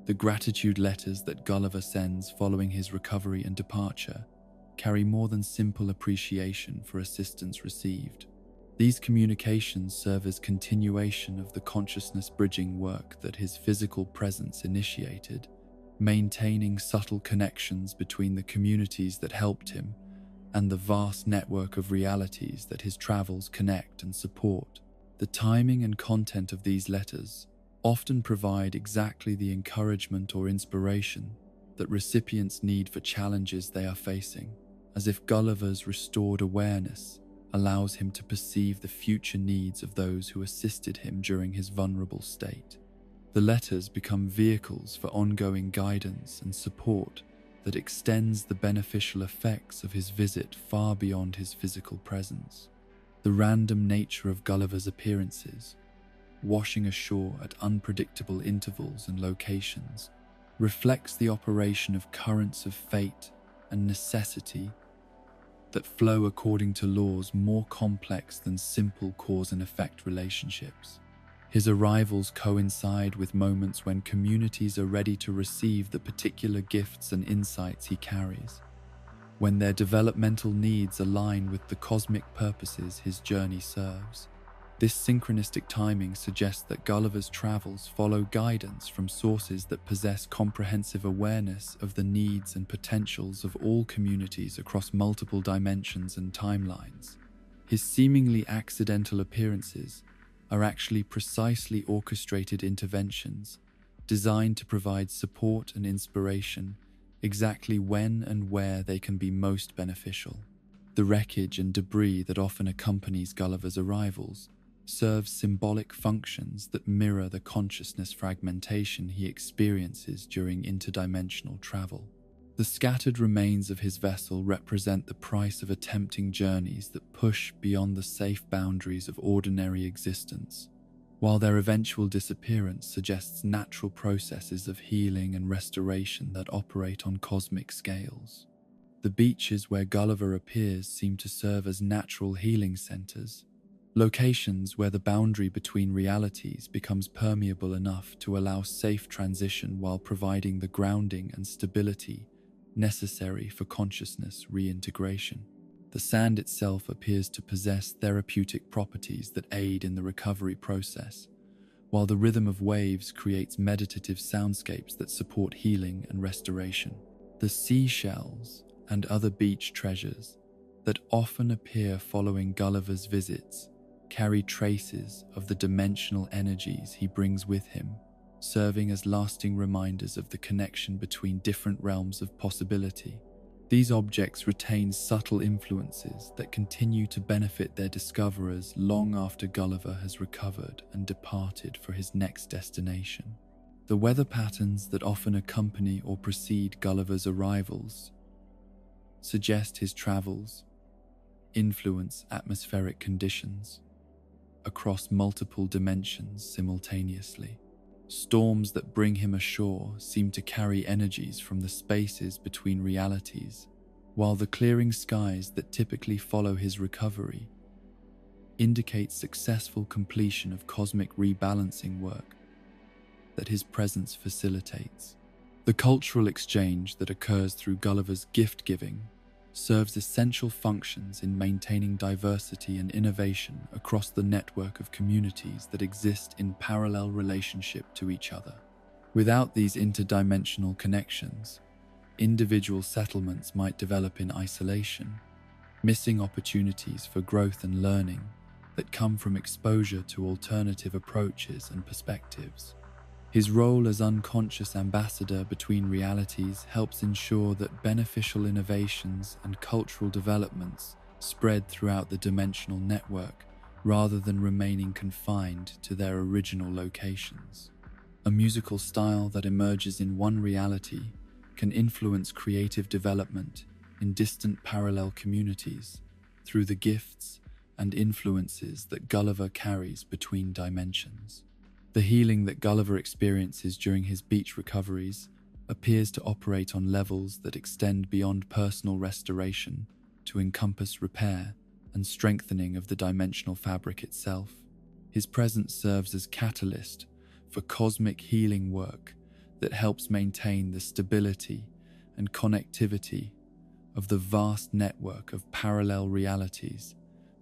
The gratitude letters that Gulliver sends following his recovery and departure carry more than simple appreciation for assistance received. These communications serve as continuation of the consciousness bridging work that his physical presence initiated, maintaining subtle connections between the communities that helped him and the vast network of realities that his travels connect and support. The timing and content of these letters often provide exactly the encouragement or inspiration that recipients need for challenges they are facing, as if Gulliver's restored awareness allows him to perceive the future needs of those who assisted him during his vulnerable state. The letters become vehicles for ongoing guidance and support that extends the beneficial effects of his visit far beyond his physical presence. The random nature of Gulliver's appearances, washing ashore at unpredictable intervals and locations, reflects the operation of currents of fate and necessity that flow according to laws more complex than simple cause and effect relationships. His arrivals coincide with moments when communities are ready to receive the particular gifts and insights he carries, when their developmental needs align with the cosmic purposes his journey serves. This synchronistic timing suggests that Gulliver's travels follow guidance from sources that possess comprehensive awareness of the needs and potentials of all communities across multiple dimensions and timelines. His seemingly accidental appearances are actually precisely orchestrated interventions designed to provide support and inspiration exactly when and where they can be most beneficial. The wreckage and debris that often accompanies Gulliver's arrivals serves symbolic functions that mirror the consciousness fragmentation he experiences during interdimensional travel. The scattered remains of his vessel represent the price of attempting journeys that push beyond the safe boundaries of ordinary existence, while their eventual disappearance suggests natural processes of healing and restoration that operate on cosmic scales. The beaches where Gulliver appears seem to serve as natural healing centers, locations where the boundary between realities becomes permeable enough to allow safe transition while providing the grounding and stability necessary for consciousness reintegration. The sand itself appears to possess therapeutic properties that aid in the recovery process, while the rhythm of waves creates meditative soundscapes that support healing and restoration. The seashells and other beach treasures that often appear following Gulliver's visits carry traces of the dimensional energies he brings with him, serving as lasting reminders of the connection between different realms of possibility. These objects retain subtle influences that continue to benefit their discoverers long after Gulliver has recovered and departed for his next destination. The weather patterns that often accompany or precede Gulliver's arrivals suggest his travels influence atmospheric conditions across multiple dimensions simultaneously. Storms that bring him ashore seem to carry energies from the spaces between realities, while the clearing skies that typically follow his recovery indicate successful completion of cosmic rebalancing work that his presence facilitates. The cultural exchange that occurs through Gulliver's gift-giving serves essential functions in maintaining diversity and innovation across the network of communities that exist in parallel relationship to each other. Without these interdimensional connections, individual settlements might develop in isolation, missing opportunities for growth and learning that come from exposure to alternative approaches and perspectives. His role as unconscious ambassador between realities helps ensure that beneficial innovations and cultural developments spread throughout the dimensional network rather than remaining confined to their original locations. A musical style that emerges in one reality can influence creative development in distant parallel communities through the gifts and influences that Gulliver carries between dimensions. The healing that Gulliver experiences during his beach recoveries appears to operate on levels that extend beyond personal restoration to encompass repair and strengthening of the dimensional fabric itself. His presence serves as catalyst for cosmic healing work that helps maintain the stability and connectivity of the vast network of parallel realities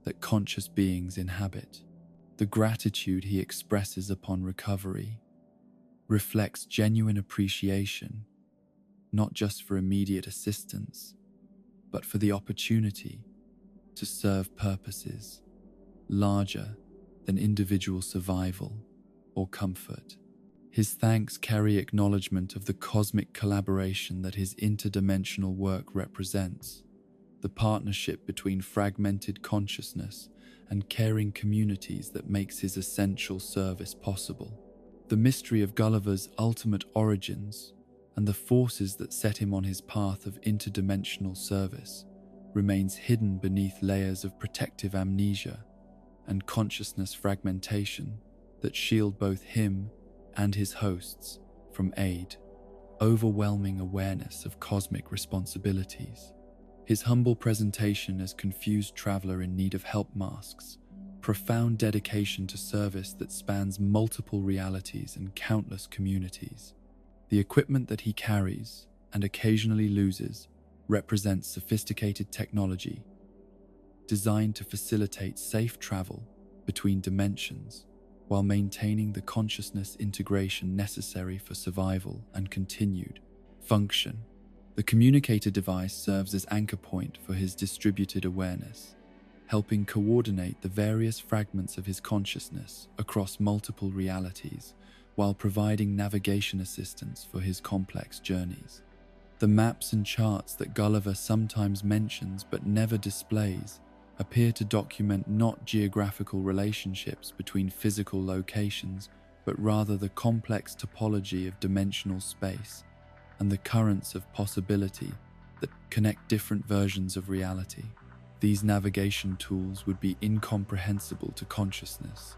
that conscious beings inhabit. The gratitude he expresses upon recovery reflects genuine appreciation, not just for immediate assistance, but for the opportunity to serve purposes larger than individual survival or comfort. His thanks carry acknowledgement of the cosmic collaboration that his interdimensional work represents, the partnership between fragmented consciousness and caring communities that makes his essential service possible. The mystery of Gulliver's ultimate origins and the forces that set him on his path of interdimensional service remains hidden beneath layers of protective amnesia and consciousness fragmentation that shield both him and his hosts from aid. Overwhelming awareness of cosmic responsibilities. His humble presentation as confused traveler in need of help masks, profound dedication to service that spans multiple realities and countless communities. The equipment that he carries, and occasionally loses, represents sophisticated technology designed to facilitate safe travel between dimensions while maintaining the consciousness integration necessary for survival and continued function. The communicator device serves as anchor point for his distributed awareness, helping coordinate the various fragments of his consciousness across multiple realities while providing navigation assistance for his complex journeys. The maps and charts that Gulliver sometimes mentions but never displays appear to document not geographical relationships between physical locations, but rather the complex topology of dimensional space and the currents of possibility that connect different versions of reality. These navigation tools would be incomprehensible to consciousness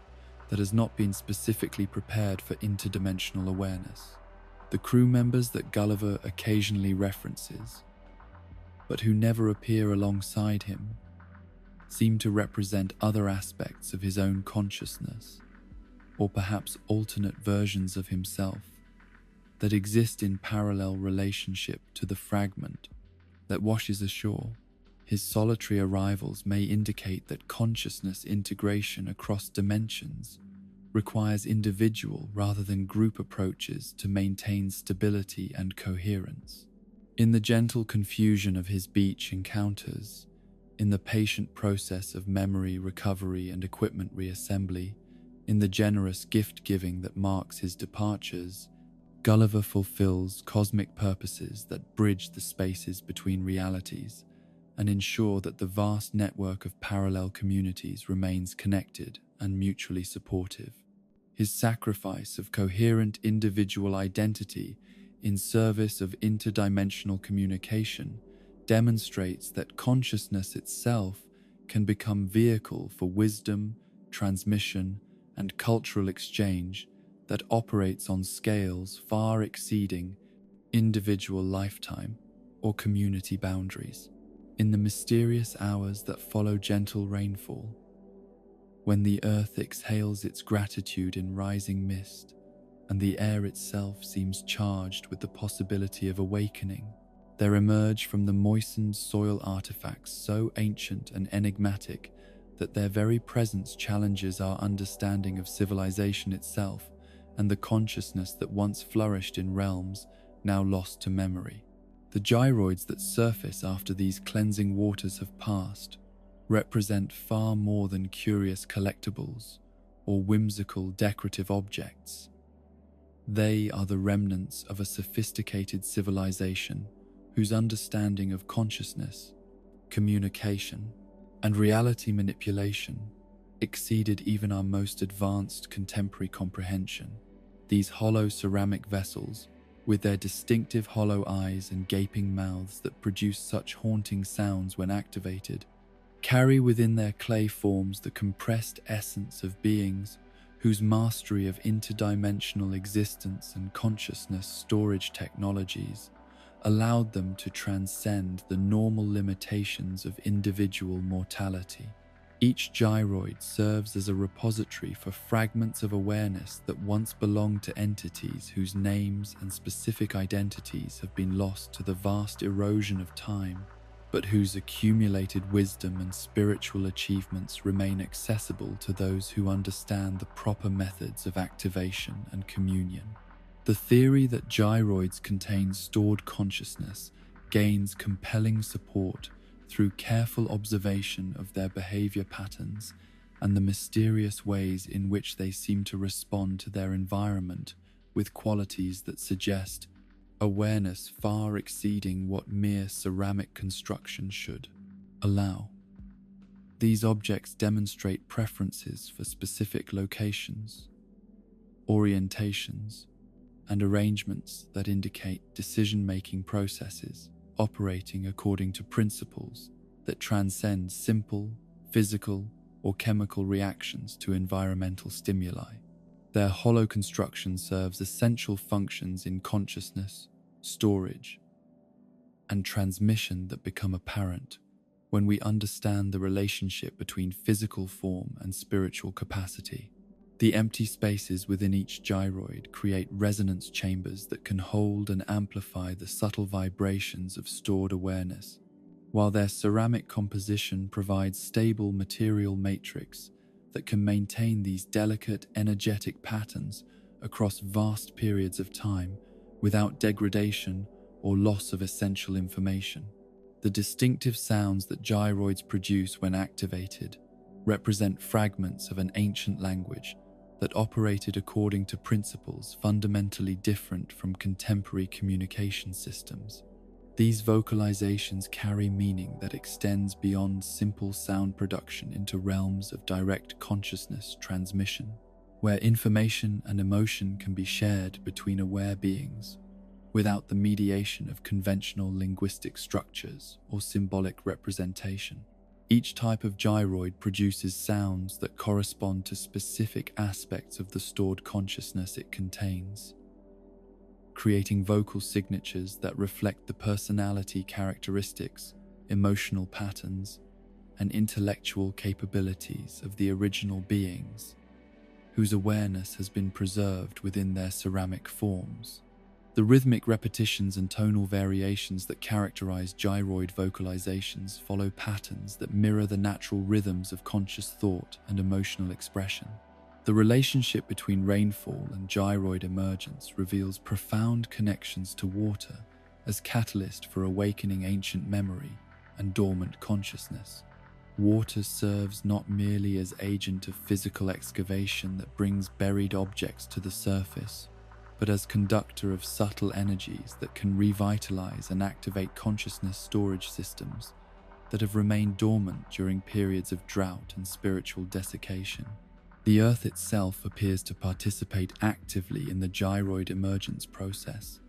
that has not been specifically prepared for interdimensional awareness. The crew members that Gulliver occasionally references, but who never appear alongside him, seem to represent other aspects of his own consciousness, or perhaps alternate versions of himself that exist in parallel relationship to the fragment that washes ashore. His solitary arrivals may indicate that consciousness integration across dimensions requires individual rather than group approaches to maintain stability and coherence. In the gentle confusion of his beach encounters, in the patient process of memory recovery and equipment reassembly, in the generous gift-giving that marks his departures, Gulliver fulfills cosmic purposes that bridge the spaces between realities and ensure that the vast network of parallel communities remains connected and mutually supportive. His sacrifice of coherent individual identity in service of interdimensional communication demonstrates that consciousness itself can become vehicle for wisdom, transmission, and cultural exchange that operates on scales far exceeding individual lifetime or community boundaries. In the mysterious hours that follow gentle rainfall, when the earth exhales its gratitude in rising mist, and the air itself seems charged with the possibility of awakening, there emerge from the moistened soil artifacts so ancient and enigmatic that their very presence challenges our understanding of civilization itself and the consciousness that once flourished in realms now lost to memory. The gyroids that surface after these cleansing waters have passed represent far more than curious collectibles or whimsical decorative objects. They are the remnants of a sophisticated civilization whose understanding of consciousness, communication, and reality manipulation exceeded even our most advanced contemporary comprehension. These hollow ceramic vessels, with their distinctive hollow eyes and gaping mouths that produce such haunting sounds when activated, carry within their clay forms the compressed essence of beings whose mastery of interdimensional existence and consciousness storage technologies allowed them to transcend the normal limitations of individual mortality. Each gyroid serves as a repository for fragments of awareness that once belonged to entities whose names and specific identities have been lost to the vast erosion of time, but whose accumulated wisdom and spiritual achievements remain accessible to those who understand the proper methods of activation and communion. The theory that gyroids contain stored consciousness gains compelling support through careful observation of their behavior patterns and the mysterious ways in which they seem to respond to their environment with qualities that suggest awareness far exceeding what mere ceramic construction should. allow. These objects demonstrate preferences for specific locations, orientations, and arrangements that indicate decision-making processes operating according to principles that transcend simple physical or chemical reactions to environmental stimuli. Their hollow construction serves essential functions in consciousness, storage, and transmission that become apparent when we understand the relationship between physical form and spiritual capacity. The empty spaces within each gyroid create resonance chambers that can hold and amplify the subtle vibrations of stored awareness, while their ceramic composition provides stable material matrix that can maintain these delicate, energetic patterns across vast periods of time without degradation or loss of essential information. The distinctive sounds that gyroids produce when activated represent fragments of an ancient language that operated according to principles fundamentally different from contemporary communication systems. These vocalizations carry meaning that extends beyond simple sound production into realms of direct consciousness transmission, where information and emotion can be shared between aware beings without the mediation of conventional linguistic structures or symbolic representation. Each type of gyroid produces sounds that correspond to specific aspects of the stored consciousness it contains, creating vocal signatures that reflect the personality characteristics, emotional patterns, and intellectual capabilities of the original beings, whose awareness has been preserved within their ceramic forms. The rhythmic repetitions and tonal variations that characterize gyroid vocalizations follow patterns that mirror the natural rhythms of conscious thought and emotional expression. The relationship between rainfall and gyroid emergence reveals profound connections to water as catalyst for awakening ancient memory and dormant consciousness. Water serves not merely as agent of physical excavation that brings buried objects to the surface, but as conductor of subtle energies that can revitalize and activate consciousness storage systems that have remained dormant during periods of drought and spiritual desiccation. The Earth itself appears to participate actively in the gyroid emergence process,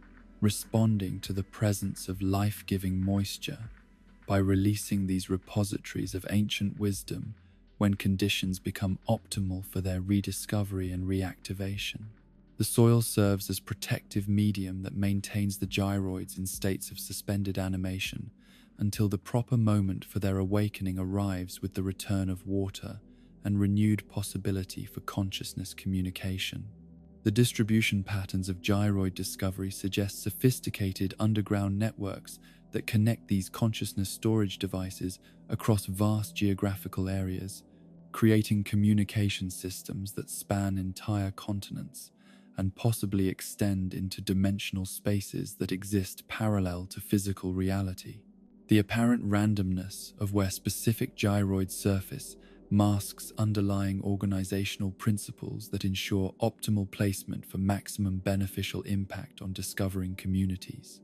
responding to the presence of life-giving moisture by releasing these repositories of ancient wisdom when conditions become optimal for their rediscovery and reactivation. The soil serves as protective medium that maintains the gyroids in states of suspended animation until the proper moment for their awakening arrives with the return of water and renewed possibility for consciousness communication. The distribution patterns of gyroid discovery suggest sophisticated underground networks that connect these consciousness storage devices across vast geographical areas, creating communication systems that span entire continents and possibly extend into dimensional spaces that exist parallel to physical reality. The apparent randomness of where specific gyroids surface masks underlying organizational principles that ensure optimal placement for maximum beneficial impact on discovering communities.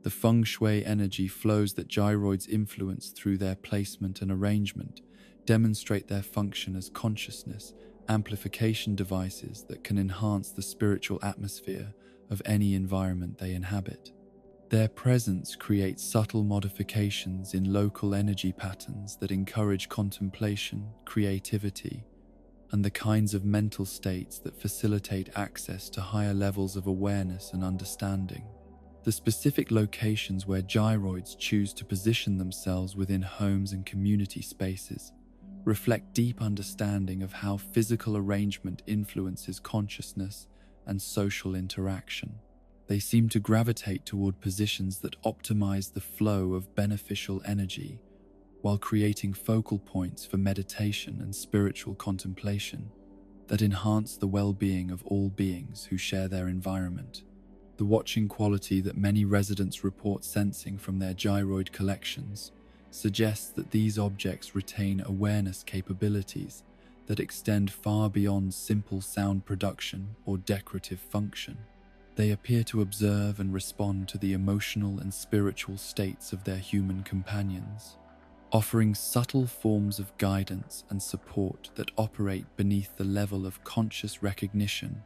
The feng shui energy flows that gyroids influence through their placement and arrangement demonstrate their function as consciousness amplification devices that can enhance the spiritual atmosphere of any environment they inhabit. Their presence creates subtle modifications in local energy patterns that encourage contemplation, creativity, and the kinds of mental states that facilitate access to higher levels of awareness and understanding. The specific locations where gyroids choose to position themselves within homes and community spaces reflect deep understanding of how physical arrangement influences consciousness and social interaction. They seem to gravitate toward positions that optimize the flow of beneficial energy while creating focal points for meditation and spiritual contemplation that enhance the well-being of all beings who share their environment. The watching quality that many residents report sensing from their gyroid collections suggests that these objects retain awareness capabilities that extend far beyond simple sound production or decorative function. They appear to observe and respond to the emotional and spiritual states of their human companions, offering subtle forms of guidance and support that operate beneath the level of conscious recognition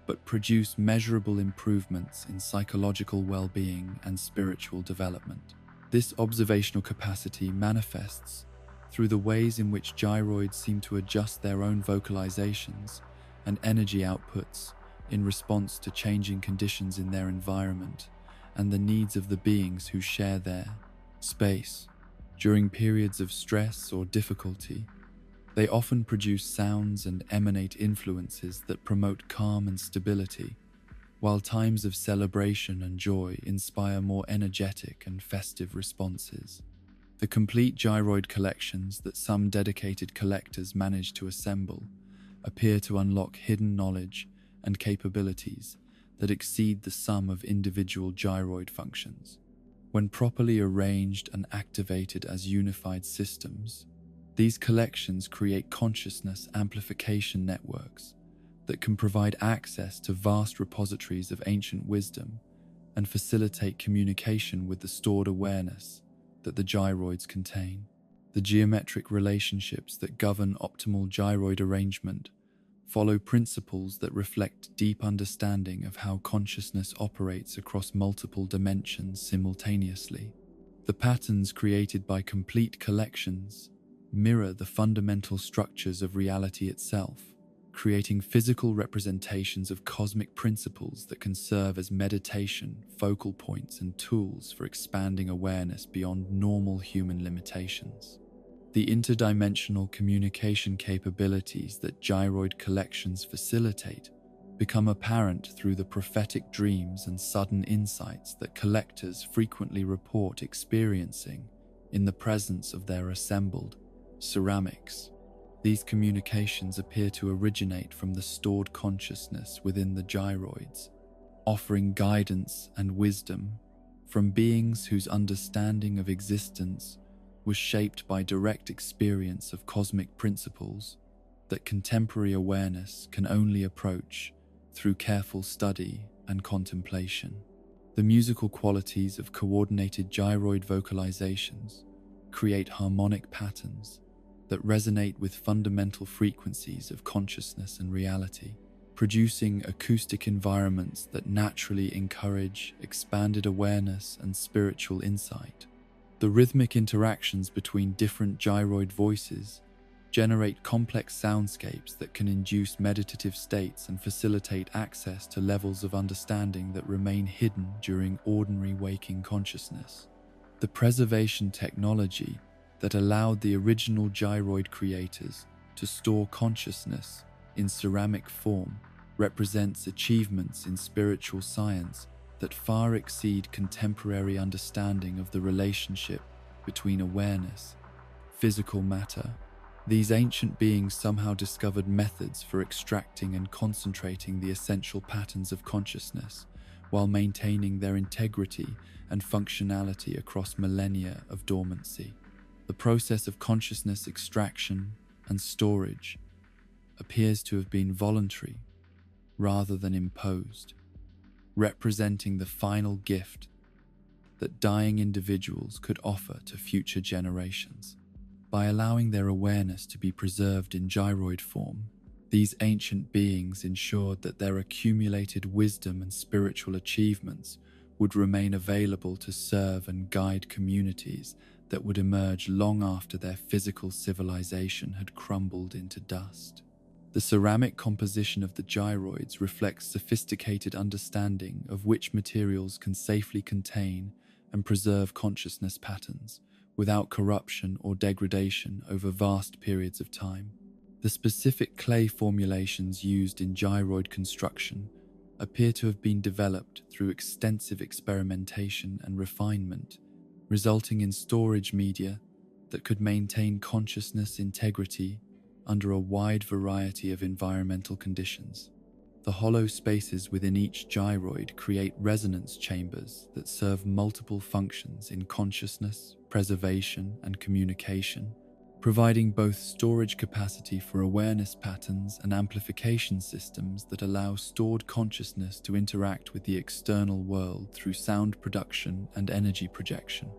but produce measurable improvements in psychological well-being and spiritual development. This observational capacity manifests through the ways in which gyroids seem to adjust their own vocalizations and energy outputs in response to changing conditions in their environment and the needs of the beings who share their space. During periods of stress or difficulty, they often produce sounds and emanate influences that promote calm and stability, while times of celebration and joy inspire more energetic and festive responses. The complete gyroid collections that some dedicated collectors manage to assemble appear to unlock hidden knowledge and capabilities that exceed the sum of individual gyroid functions. When properly arranged and activated as unified systems, these collections create consciousness amplification networks that can provide access to vast repositories of ancient wisdom and facilitate communication with the stored awareness that the gyroids contain. The geometric relationships that govern optimal gyroid arrangement follow principles that reflect deep understanding of how consciousness operates across multiple dimensions simultaneously. The patterns created by complete collections mirror the fundamental structures of reality itself, creating physical representations of cosmic principles that can serve as meditation, focal points, and tools for expanding awareness beyond normal human limitations. The interdimensional communication capabilities that gyroid collections facilitate become apparent through the prophetic dreams and sudden insights that collectors frequently report experiencing in the presence of their assembled ceramics. These communications appear to originate from the stored consciousness within the gyroids, offering guidance and wisdom from beings whose understanding of existence was shaped by direct experience of cosmic principles that contemporary awareness can only approach through careful study and contemplation. The musical qualities of coordinated gyroid vocalizations create harmonic patterns that resonate with fundamental frequencies of consciousness and reality, producing acoustic environments that naturally encourage expanded awareness and spiritual insight. The rhythmic interactions between different gyroid voices generate complex soundscapes that can induce meditative states and facilitate access to levels of understanding that remain hidden during ordinary waking consciousness. The preservation technology that allowed the original gyroid creators to store consciousness in ceramic form represents achievements in spiritual science that far exceed contemporary understanding of the relationship between awareness, physical matter. These ancient beings somehow discovered methods for extracting and concentrating the essential patterns of consciousness while maintaining their integrity and functionality across millennia of dormancy. The process of consciousness extraction and storage appears to have been voluntary rather than imposed, representing the final gift that dying individuals could offer to future generations. By allowing their awareness to be preserved in gyroid form, these ancient beings ensured that their accumulated wisdom and spiritual achievements would remain available to serve and guide communities that would emerge long after their physical civilization had crumbled into dust. The ceramic composition of the gyroids reflects sophisticated understanding of which materials can safely contain and preserve consciousness patterns without corruption or degradation over vast periods of time. The specific clay formulations used in gyroid construction appear to have been developed through extensive experimentation and refinement, resulting in storage media that could maintain consciousness integrity under a wide variety of environmental conditions. The hollow spaces within each gyroid create resonance chambers that serve multiple functions in consciousness, preservation, and communication, providing both storage capacity for awareness patterns and amplification systems that allow stored consciousness to interact with the external world through sound production and energy projection.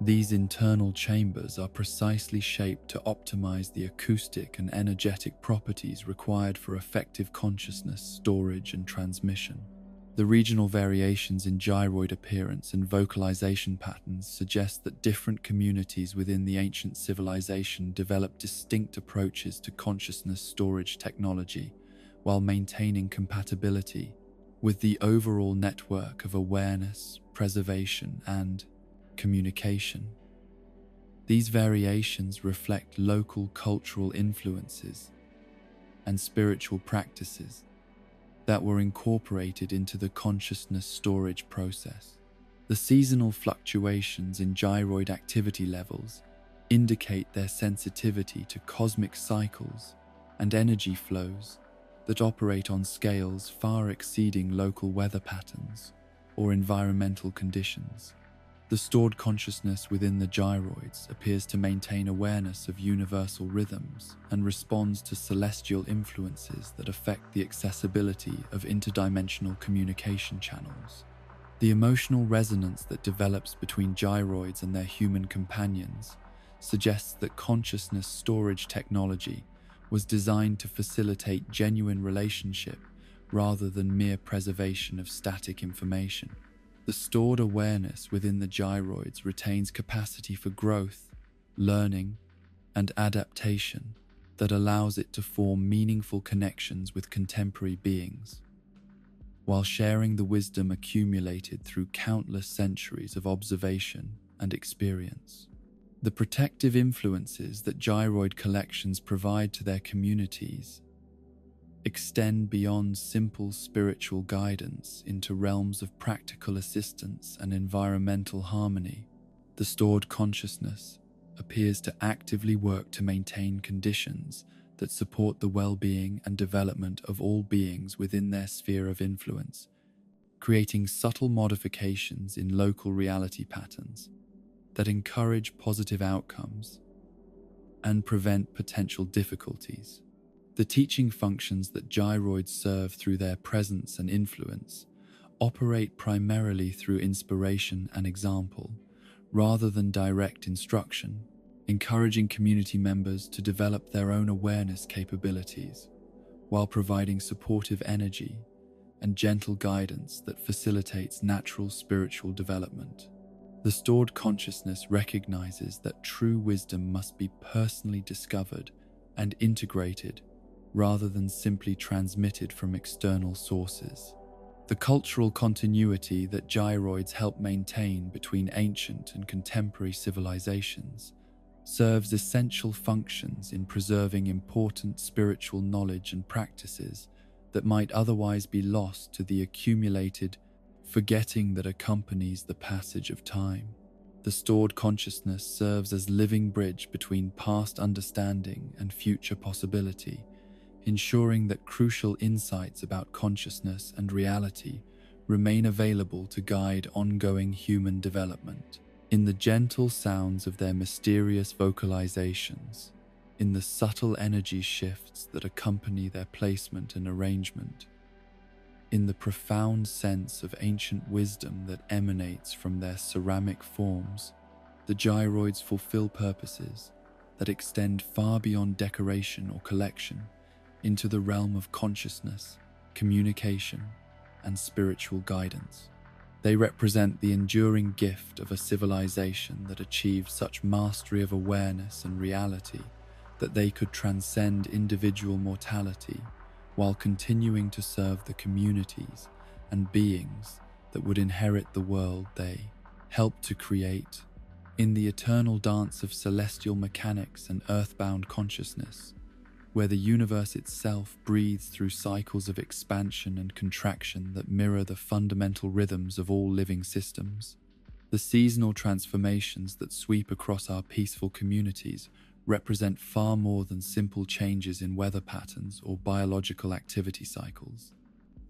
These internal chambers are precisely shaped to optimize the acoustic and energetic properties required for effective consciousness, storage, and transmission. The regional variations in gyroid appearance and vocalization patterns suggest that different communities within the ancient civilization developed distinct approaches to consciousness storage technology while maintaining compatibility with the overall network of awareness, preservation, and communication. These variations reflect local cultural influences and spiritual practices that were incorporated into the consciousness storage process. The seasonal fluctuations in gyroid activity levels indicate their sensitivity to cosmic cycles and energy flows that operate on scales far exceeding local weather patterns or environmental conditions. The stored consciousness within the gyroids appears to maintain awareness of universal rhythms and responds to celestial influences that affect the accessibility of interdimensional communication channels. The emotional resonance that develops between gyroids and their human companions suggests that consciousness storage technology was designed to facilitate genuine relationship rather than mere preservation of static information. The stored awareness within the gyroids retains capacity for growth, learning, and adaptation that allows it to form meaningful connections with contemporary beings, while sharing the wisdom accumulated through countless centuries of observation and experience. The protective influences that gyroid collections provide to their communities extend beyond simple spiritual guidance into realms of practical assistance and environmental harmony. The stored consciousness appears to actively work to maintain conditions that support the well-being and development of all beings within their sphere of influence, creating subtle modifications in local reality patterns that encourage positive outcomes and prevent potential difficulties. The teaching functions that gyroids serve through their presence and influence operate primarily through inspiration and example, rather than direct instruction, encouraging community members to develop their own awareness capabilities, while providing supportive energy and gentle guidance that facilitates natural spiritual development. The stored consciousness recognizes that true wisdom must be personally discovered and integrated rather than simply transmitted from external sources. The cultural continuity that gyroids help maintain between ancient and contemporary civilizations serves essential functions in preserving important spiritual knowledge and practices that might otherwise be lost to the accumulated forgetting that accompanies the passage of time. The stored consciousness serves as living bridge between past understanding and future possibility, ensuring that crucial insights about consciousness and reality remain available to guide ongoing human development. In the gentle sounds of their mysterious vocalizations, in the subtle energy shifts that accompany their placement and arrangement, in the profound sense of ancient wisdom that emanates from their ceramic forms, the gyroids fulfill purposes that extend far beyond decoration or collection into the realm of consciousness, communication, and spiritual guidance. They represent the enduring gift of a civilization that achieved such mastery of awareness and reality that they could transcend individual mortality while continuing to serve the communities and beings that would inherit the world they helped to create. In the eternal dance of celestial mechanics and earthbound consciousness, where the universe itself breathes through cycles of expansion and contraction that mirror the fundamental rhythms of all living systems, the seasonal transformations that sweep across our peaceful communities represent far more than simple changes in weather patterns or biological activity cycles.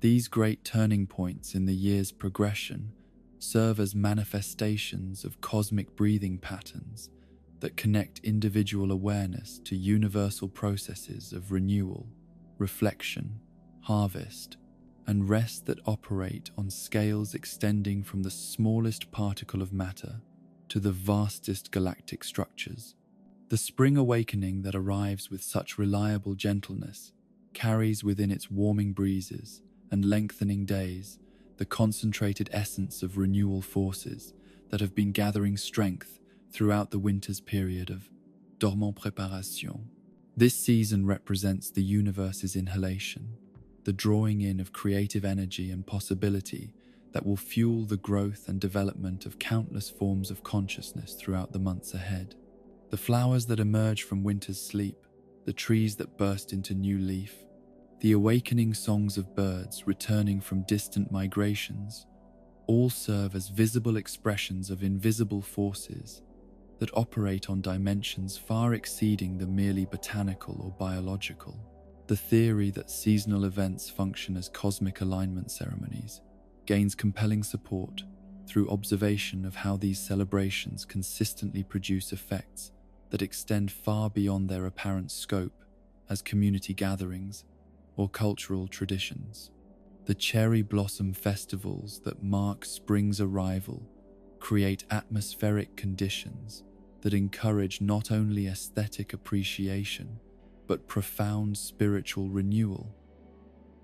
These great turning points in the year's progression serve as manifestations of cosmic breathing patterns that connect individual awareness to universal processes of renewal, reflection, harvest, and rest that operate on scales extending from the smallest particle of matter to the vastest galactic structures. The spring awakening that arrives with such reliable gentleness carries within its warming breezes and lengthening days the concentrated essence of renewal forces that have been gathering strength throughout the winter's period of dormant préparation. This season represents the universe's inhalation, the drawing in of creative energy and possibility that will fuel the growth and development of countless forms of consciousness throughout the months ahead. The flowers that emerge from winter's sleep, the trees that burst into new leaf, the awakening songs of birds returning from distant migrations, all serve as visible expressions of invisible forces that operate on dimensions far exceeding the merely botanical or biological. The theory that seasonal events function as cosmic alignment ceremonies gains compelling support through observation of how these celebrations consistently produce effects that extend far beyond their apparent scope as community gatherings or cultural traditions. The cherry blossom festivals that mark spring's arrival create atmospheric conditions that encourage not only aesthetic appreciation, but profound spiritual renewal,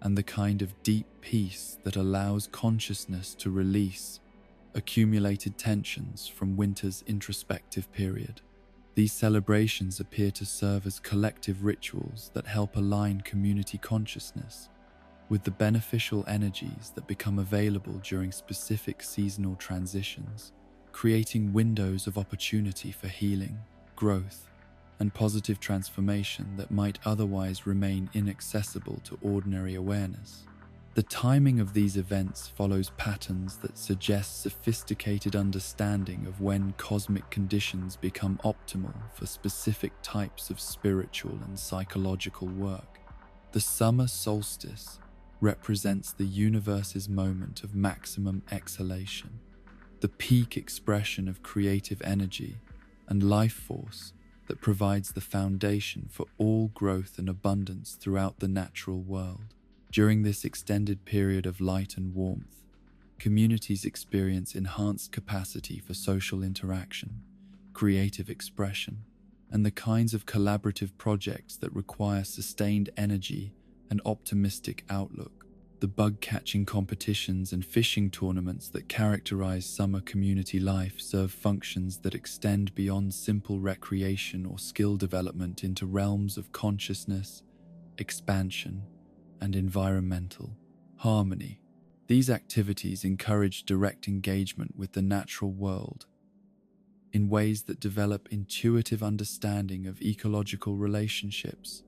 and the kind of deep peace that allows consciousness to release accumulated tensions from winter's introspective period. These celebrations appear to serve as collective rituals that help align community consciousness with the beneficial energies that become available during specific seasonal transitions, creating windows of opportunity for healing, growth, and positive transformation that might otherwise remain inaccessible to ordinary awareness. The timing of these events follows patterns that suggest sophisticated understanding of when cosmic conditions become optimal for specific types of spiritual and psychological work. The summer solstice represents the universe's moment of maximum exhalation, the peak expression of creative energy and life force that provides the foundation for all growth and abundance throughout the natural world. During this extended period of light and warmth, communities experience enhanced capacity for social interaction, creative expression, and the kinds of collaborative projects that require sustained energy and optimistic outlook. The bug-catching competitions and fishing tournaments that characterize summer community life serve functions that extend beyond simple recreation or skill development into realms of consciousness, expansion, and environmental harmony. These activities encourage direct engagement with the natural world in ways that develop intuitive understanding of ecological relationships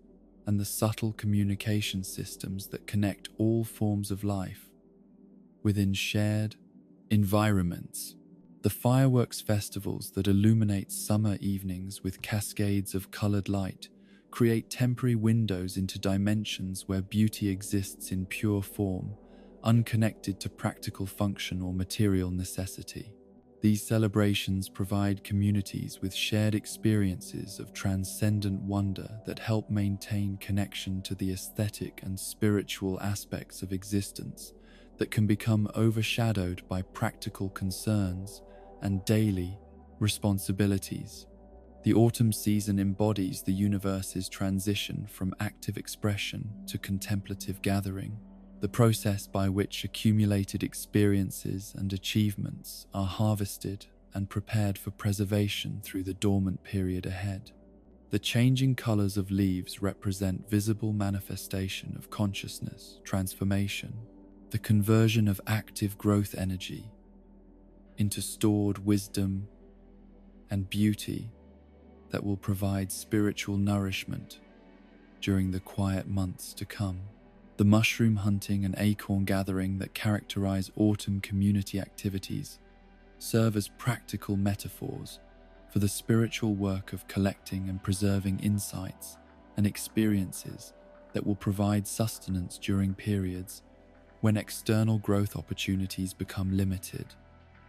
and the subtle communication systems that connect all forms of life within shared environments. The fireworks festivals that illuminate summer evenings with cascades of colored light create temporary windows into dimensions where beauty exists in pure form, unconnected to practical function or material necessity. These celebrations provide communities with shared experiences of transcendent wonder that help maintain connection to the aesthetic and spiritual aspects of existence that can become overshadowed by practical concerns and daily responsibilities. The autumn season embodies the universe's transition from active expression to contemplative gathering, the process by which accumulated experiences and achievements are harvested and prepared for preservation through the dormant period ahead. The changing colors of leaves represent visible manifestation of consciousness, transformation, the conversion of active growth energy into stored wisdom and beauty that will provide spiritual nourishment during the quiet months to come. The mushroom hunting and acorn gathering that characterize autumn community activities serve as practical metaphors for the spiritual work of collecting and preserving insights and experiences that will provide sustenance during periods when external growth opportunities become limited.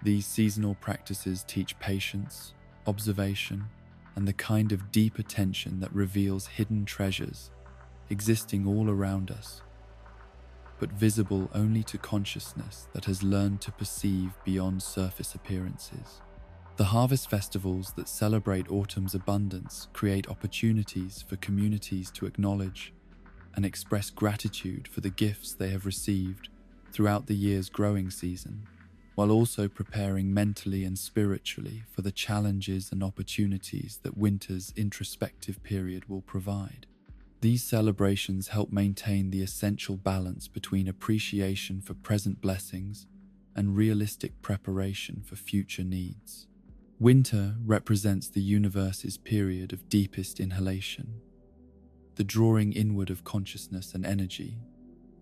These seasonal practices teach patience, observation, and the kind of deep attention that reveals hidden treasures existing all around us, but visible only to consciousness that has learned to perceive beyond surface appearances. The harvest festivals that celebrate autumn's abundance create opportunities for communities to acknowledge and express gratitude for the gifts they have received throughout the year's growing season, while also preparing mentally and spiritually for the challenges and opportunities that winter's introspective period will provide. These celebrations help maintain the essential balance between appreciation for present blessings and realistic preparation for future needs. Winter represents the universe's period of deepest inhalation, the drawing inward of consciousness and energy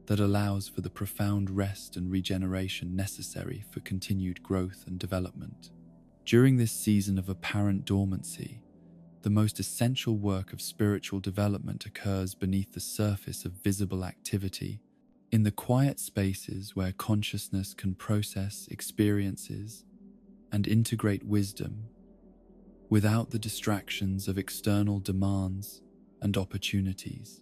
that allows for the profound rest and regeneration necessary for continued growth and development. During this season of apparent dormancy, the most essential work of spiritual development occurs beneath the surface of visible activity, in the quiet spaces where consciousness can process experiences and integrate wisdom without the distractions of external demands and opportunities.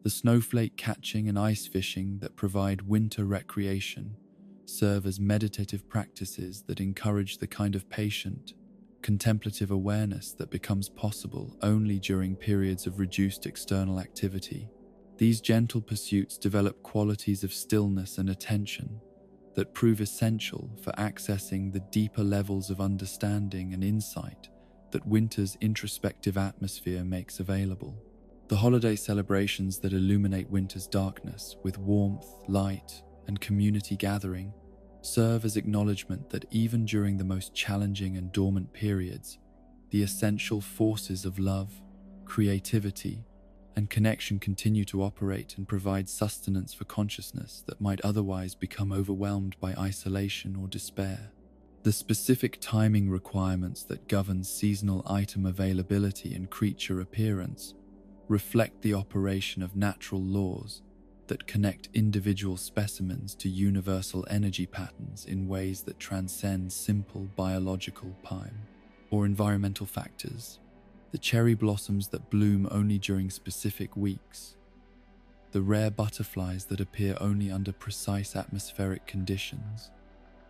The snowflake catching and ice fishing that provide winter recreation serve as meditative practices that encourage the kind of patient, contemplative awareness that becomes possible only during periods of reduced external activity. These gentle pursuits develop qualities of stillness and attention that prove essential for accessing the deeper levels of understanding and insight that winter's introspective atmosphere makes available. The holiday celebrations that illuminate winter's darkness with warmth, light, and community gathering serve as acknowledgement that even during the most challenging and dormant periods, the essential forces of love, creativity, and connection continue to operate and provide sustenance for consciousness that might otherwise become overwhelmed by isolation or despair. The specific timing requirements that govern seasonal item availability and creature appearance reflect the operation of natural laws that connect individual specimens to universal energy patterns in ways that transcend simple biological time or environmental factors. The cherry blossoms that bloom only during specific weeks, the rare butterflies that appear only under precise atmospheric conditions,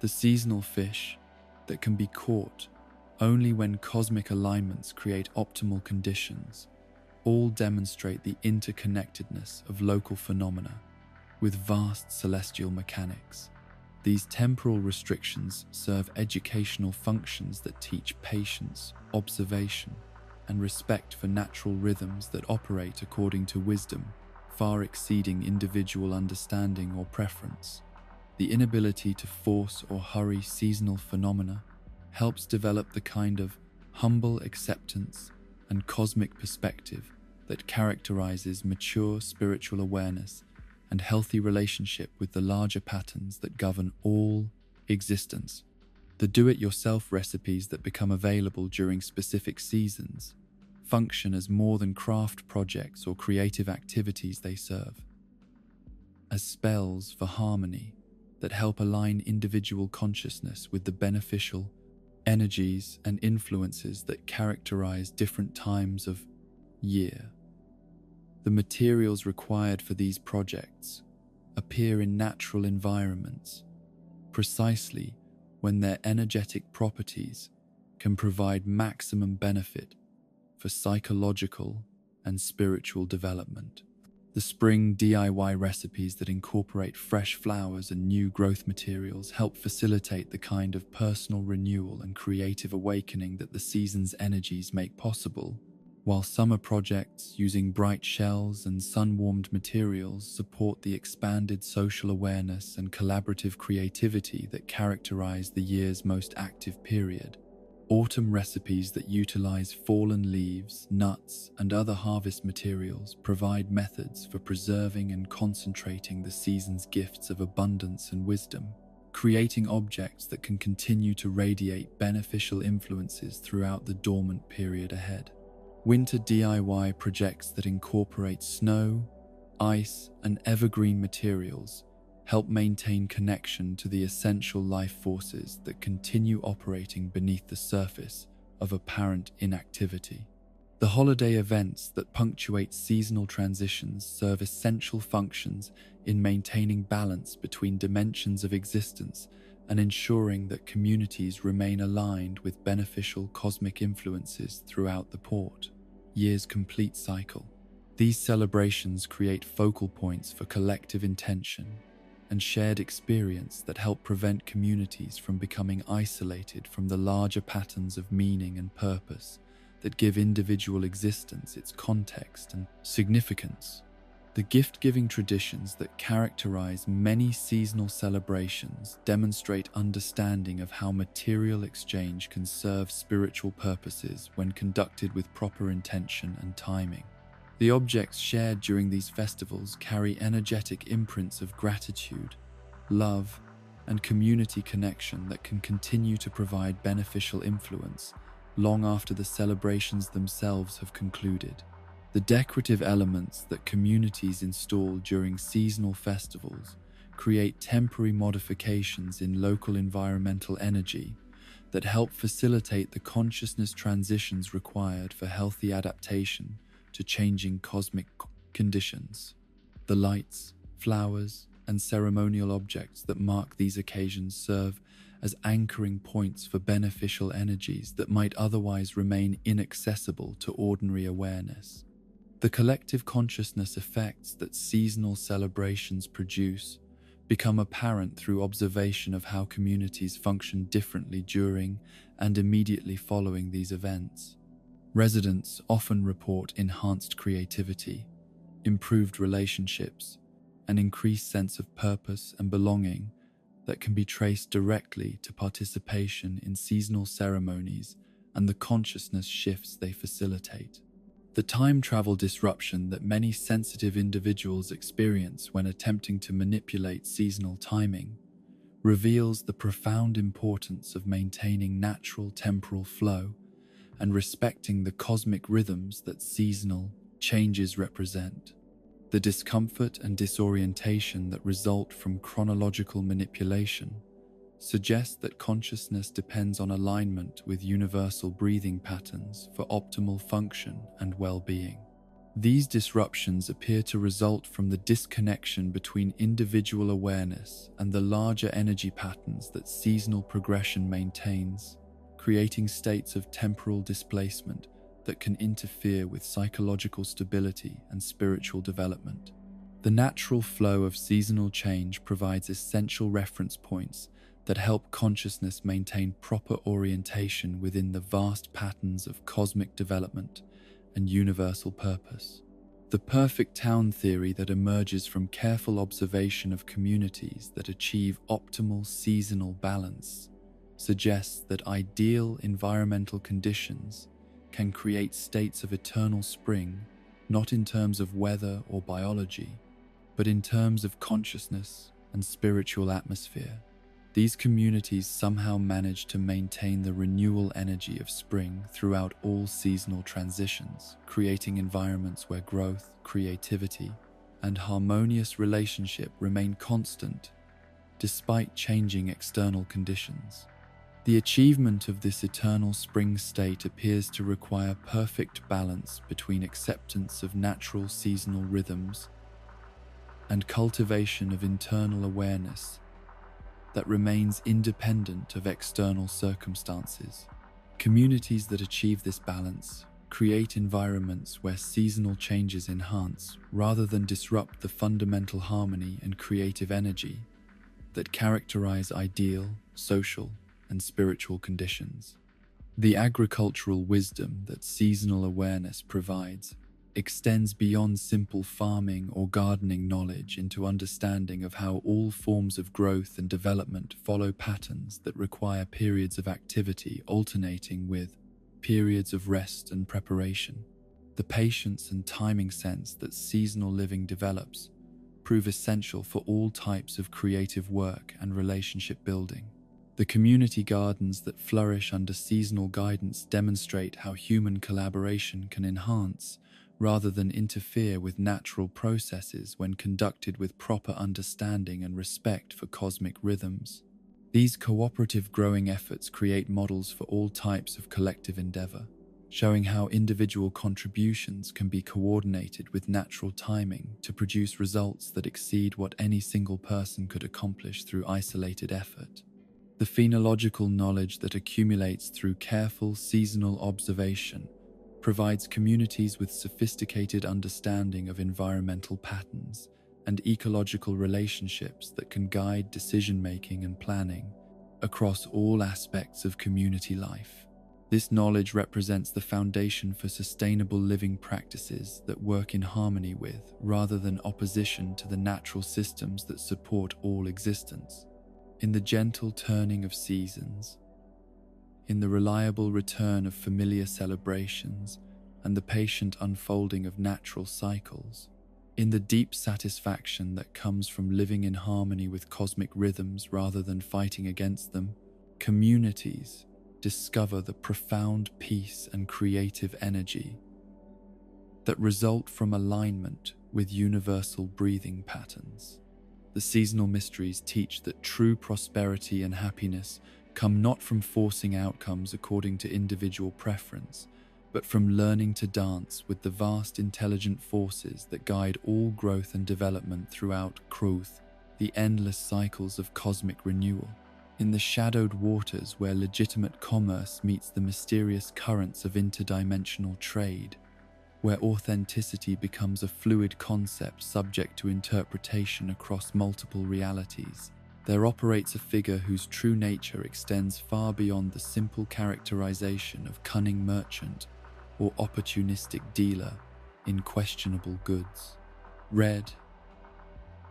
the seasonal fish that can be caught only when cosmic alignments create optimal conditions, all demonstrate the interconnectedness of local phenomena with vast celestial mechanics. These temporal restrictions serve educational functions that teach patience, observation, and respect for natural rhythms that operate according to wisdom, far exceeding individual understanding or preference. The inability to force or hurry seasonal phenomena helps develop the kind of humble acceptance and cosmic perspective that characterizes mature spiritual awareness and healthy relationship with the larger patterns that govern all existence. The do-it-yourself recipes that become available during specific seasons function as more than craft projects or creative activities. They serve as spells for harmony that help align individual consciousness with the beneficial energies and influences that characterize different times of year. The materials required for these projects appear in natural environments precisely when their energetic properties can provide maximum benefit for psychological and spiritual development. The spring DIY recipes that incorporate fresh flowers and new growth materials help facilitate the kind of personal renewal and creative awakening that the season's energies make possible, while summer projects using bright shells and sun-warmed materials support the expanded social awareness and collaborative creativity that characterize the year's most active period. Autumn recipes that utilize fallen leaves, nuts, and other harvest materials provide methods for preserving and concentrating the season's gifts of abundance and wisdom, creating objects that can continue to radiate beneficial influences throughout the dormant period ahead. Winter DIY projects that incorporate snow, ice, and evergreen materials help maintain connection to the essential life forces that continue operating beneath the surface of apparent inactivity. The holiday events that punctuate seasonal transitions serve essential functions in maintaining balance between dimensions of existence and ensuring that communities remain aligned with beneficial cosmic influences throughout the port year's complete cycle. These celebrations create focal points for collective intention and shared experience that help prevent communities from becoming isolated from the larger patterns of meaning and purpose that give individual existence its context and significance. The gift-giving traditions that characterize many seasonal celebrations demonstrate understanding of how material exchange can serve spiritual purposes when conducted with proper intention and timing. The objects shared during these festivals carry energetic imprints of gratitude, love, and community connection that can continue to provide beneficial influence long after the celebrations themselves have concluded. The decorative elements that communities install during seasonal festivals create temporary modifications in local environmental energy that help facilitate the consciousness transitions required for healthy adaptation to changing cosmic conditions. The lights, flowers, and ceremonial objects that mark these occasions serve as anchoring points for beneficial energies that might otherwise remain inaccessible to ordinary awareness. The collective consciousness effects that seasonal celebrations produce become apparent through observation of how communities function differently during and immediately following these events. Residents often report enhanced creativity, improved relationships, an increased sense of purpose and belonging that can be traced directly to participation in seasonal ceremonies and the consciousness shifts they facilitate. The time travel disruption that many sensitive individuals experience when attempting to manipulate seasonal timing reveals the profound importance of maintaining natural temporal flow and respecting the cosmic rhythms that seasonal changes represent. The discomfort and disorientation that result from chronological manipulation suggest that consciousness depends on alignment with universal breathing patterns for optimal function and well-being. These disruptions appear to result from the disconnection between individual awareness and the larger energy patterns that seasonal progression maintains, creating states of temporal displacement that can interfere with psychological stability and spiritual development. The natural flow of seasonal change provides essential reference points that help consciousness maintain proper orientation within the vast patterns of cosmic development and universal purpose. The perfect town theory that emerges from careful observation of communities that achieve optimal seasonal balance suggests that ideal environmental conditions can create states of eternal spring, not in terms of weather or biology, but in terms of consciousness and spiritual atmosphere. These communities somehow manage to maintain the renewal energy of spring throughout all seasonal transitions, creating environments where growth, creativity, and harmonious relationship remain constant despite changing external conditions. The achievement of this eternal spring state appears to require perfect balance between acceptance of natural seasonal rhythms and cultivation of internal awareness that remains independent of external circumstances. Communities that achieve this balance create environments where seasonal changes enhance rather than disrupt the fundamental harmony and creative energy that characterize ideal, social, and spiritual conditions. The agricultural wisdom that seasonal awareness provides extends beyond simple farming or gardening knowledge into understanding of how all forms of growth and development follow patterns that require periods of activity alternating with periods of rest and preparation. The patience and timing sense that seasonal living develops prove essential for all types of creative work and relationship building. The community gardens that flourish under seasonal guidance demonstrate how human collaboration can enhance rather than interfere with natural processes when conducted with proper understanding and respect for cosmic rhythms. These cooperative growing efforts create models for all types of collective endeavor, showing how individual contributions can be coordinated with natural timing to produce results that exceed what any single person could accomplish through isolated effort. The phenological knowledge that accumulates through careful seasonal observation provides communities with sophisticated understanding of environmental patterns and ecological relationships that can guide decision-making and planning across all aspects of community life. This knowledge represents the foundation for sustainable living practices that work in harmony with, rather than opposition to, the natural systems that support all existence. In the gentle turning of seasons, in the reliable return of familiar celebrations, and the patient unfolding of natural cycles, in the deep satisfaction that comes from living in harmony with cosmic rhythms rather than fighting against them, communities discover the profound peace and creative energy that result from alignment with universal breathing patterns. The seasonal mysteries teach that true prosperity and happiness come not from forcing outcomes according to individual preference, but from learning to dance with the vast intelligent forces that guide all growth and development throughout Kruth, the endless cycles of cosmic renewal. In the shadowed waters where legitimate commerce meets the mysterious currents of interdimensional trade, where authenticity becomes a fluid concept subject to interpretation across multiple realities, there operates a figure whose true nature extends far beyond the simple characterization of cunning merchant or opportunistic dealer in questionable goods. Red,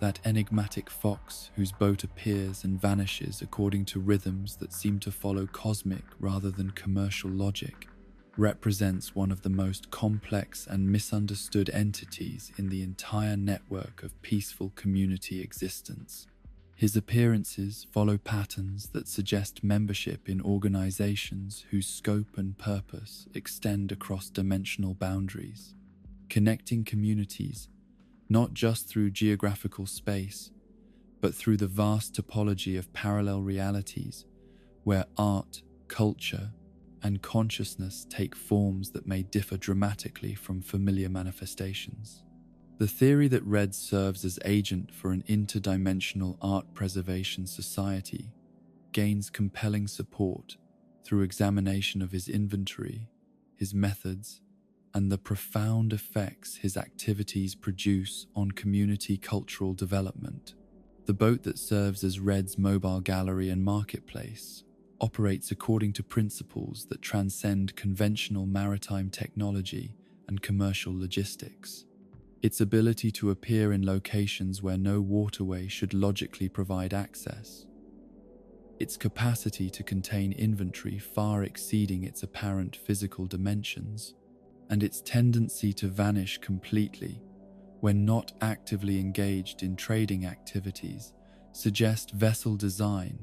that enigmatic fox whose boat appears and vanishes according to rhythms that seem to follow cosmic rather than commercial logic, represents one of the most complex and misunderstood entities in the entire network of peaceful community existence. His appearances follow patterns that suggest membership in organizations whose scope and purpose extend across dimensional boundaries, connecting communities not just through geographical space, but through the vast topology of parallel realities where art, culture, and consciousness take forms that may differ dramatically from familiar manifestations. The theory that Red serves as agent for an interdimensional art preservation society gains compelling support through examination of his inventory, his methods, and the profound effects his activities produce on community cultural development. The boat that serves as Red's mobile gallery and marketplace operates according to principles that transcend conventional maritime technology and commercial logistics. Its ability to appear in locations where no waterway should logically provide access, its capacity to contain inventory far exceeding its apparent physical dimensions, and its tendency to vanish completely when not actively engaged in trading activities suggest vessel design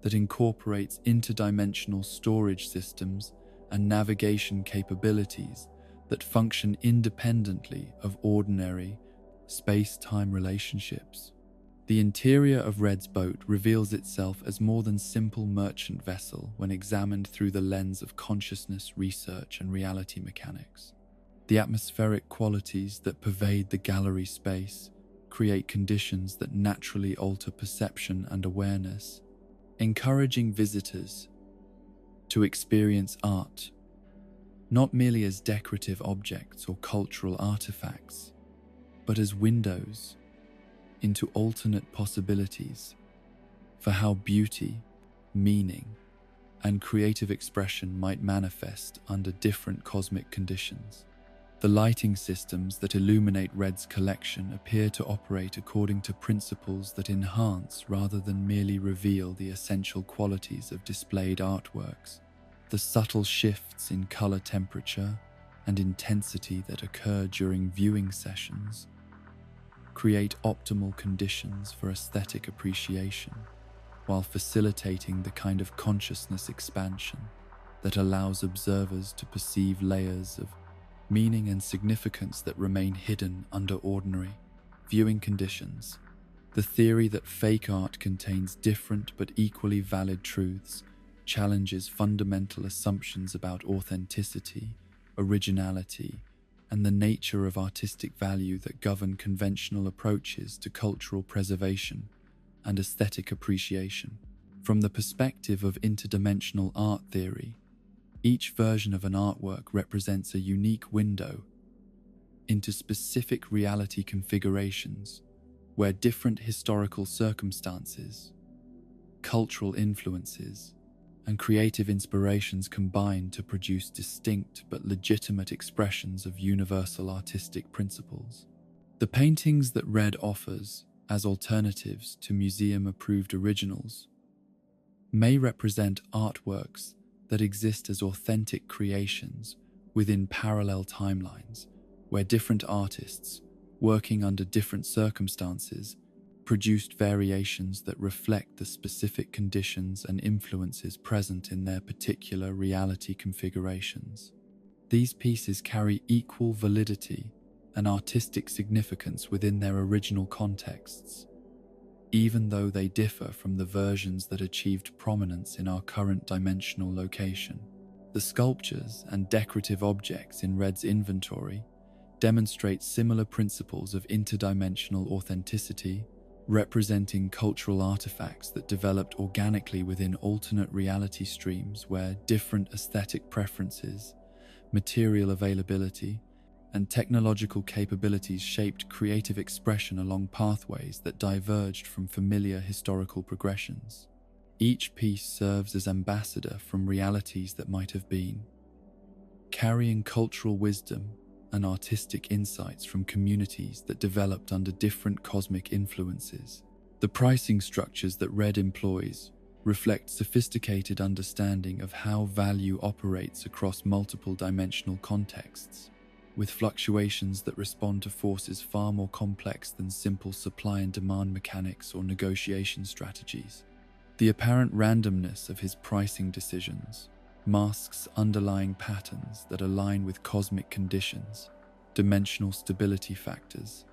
that incorporates interdimensional storage systems and navigation capabilities that function independently of ordinary space-time relationships. The interior of Red's boat reveals itself as more than simple merchant vessel when examined through the lens of consciousness research and reality mechanics. The atmospheric qualities that pervade the gallery space create conditions that naturally alter perception and awareness, encouraging visitors to experience art not merely as decorative objects or cultural artifacts, but as windows into alternate possibilities for how beauty, meaning, and creative expression might manifest under different cosmic conditions. The lighting systems that illuminate Red's collection appear to operate according to principles that enhance rather than merely reveal the essential qualities of displayed artworks. The subtle shifts in color temperature and intensity that occur during viewing sessions create optimal conditions for aesthetic appreciation, while facilitating the kind of consciousness expansion that allows observers to perceive layers of meaning and significance that remain hidden under ordinary viewing conditions. The theory that fake art contains different but equally valid truths challenges fundamental assumptions about authenticity, originality, and the nature of artistic value that govern conventional approaches to cultural preservation and aesthetic appreciation. From the perspective of interdimensional art theory, each version of an artwork represents a unique window into specific reality configurations where different historical circumstances, cultural influences, and creative inspirations combine to produce distinct but legitimate expressions of universal artistic principles. The paintings that RED offers as alternatives to museum-approved originals may represent artworks that exist as authentic creations within parallel timelines, where different artists, working under different circumstances, produced variations that reflect the specific conditions and influences present in their particular reality configurations. These pieces carry equal validity and artistic significance within their original contexts, even though they differ from the versions that achieved prominence in our current dimensional location. The sculptures and decorative objects in RED's inventory demonstrate similar principles of interdimensional authenticity, representing cultural artifacts that developed organically within alternate reality streams where different aesthetic preferences, material availability, and technological capabilities shaped creative expression along pathways that diverged from familiar historical progressions. Each piece serves as ambassador from realities that might have been, carrying cultural wisdom and artistic insights from communities that developed under different cosmic influences. The pricing structures that RED employs reflect sophisticated understanding of how value operates across multiple dimensional contexts, with fluctuations that respond to forces far more complex than simple supply and demand mechanics or negotiation strategies. The apparent randomness of his pricing decisions masks underlying patterns that align with cosmic conditions, dimensional stability factors,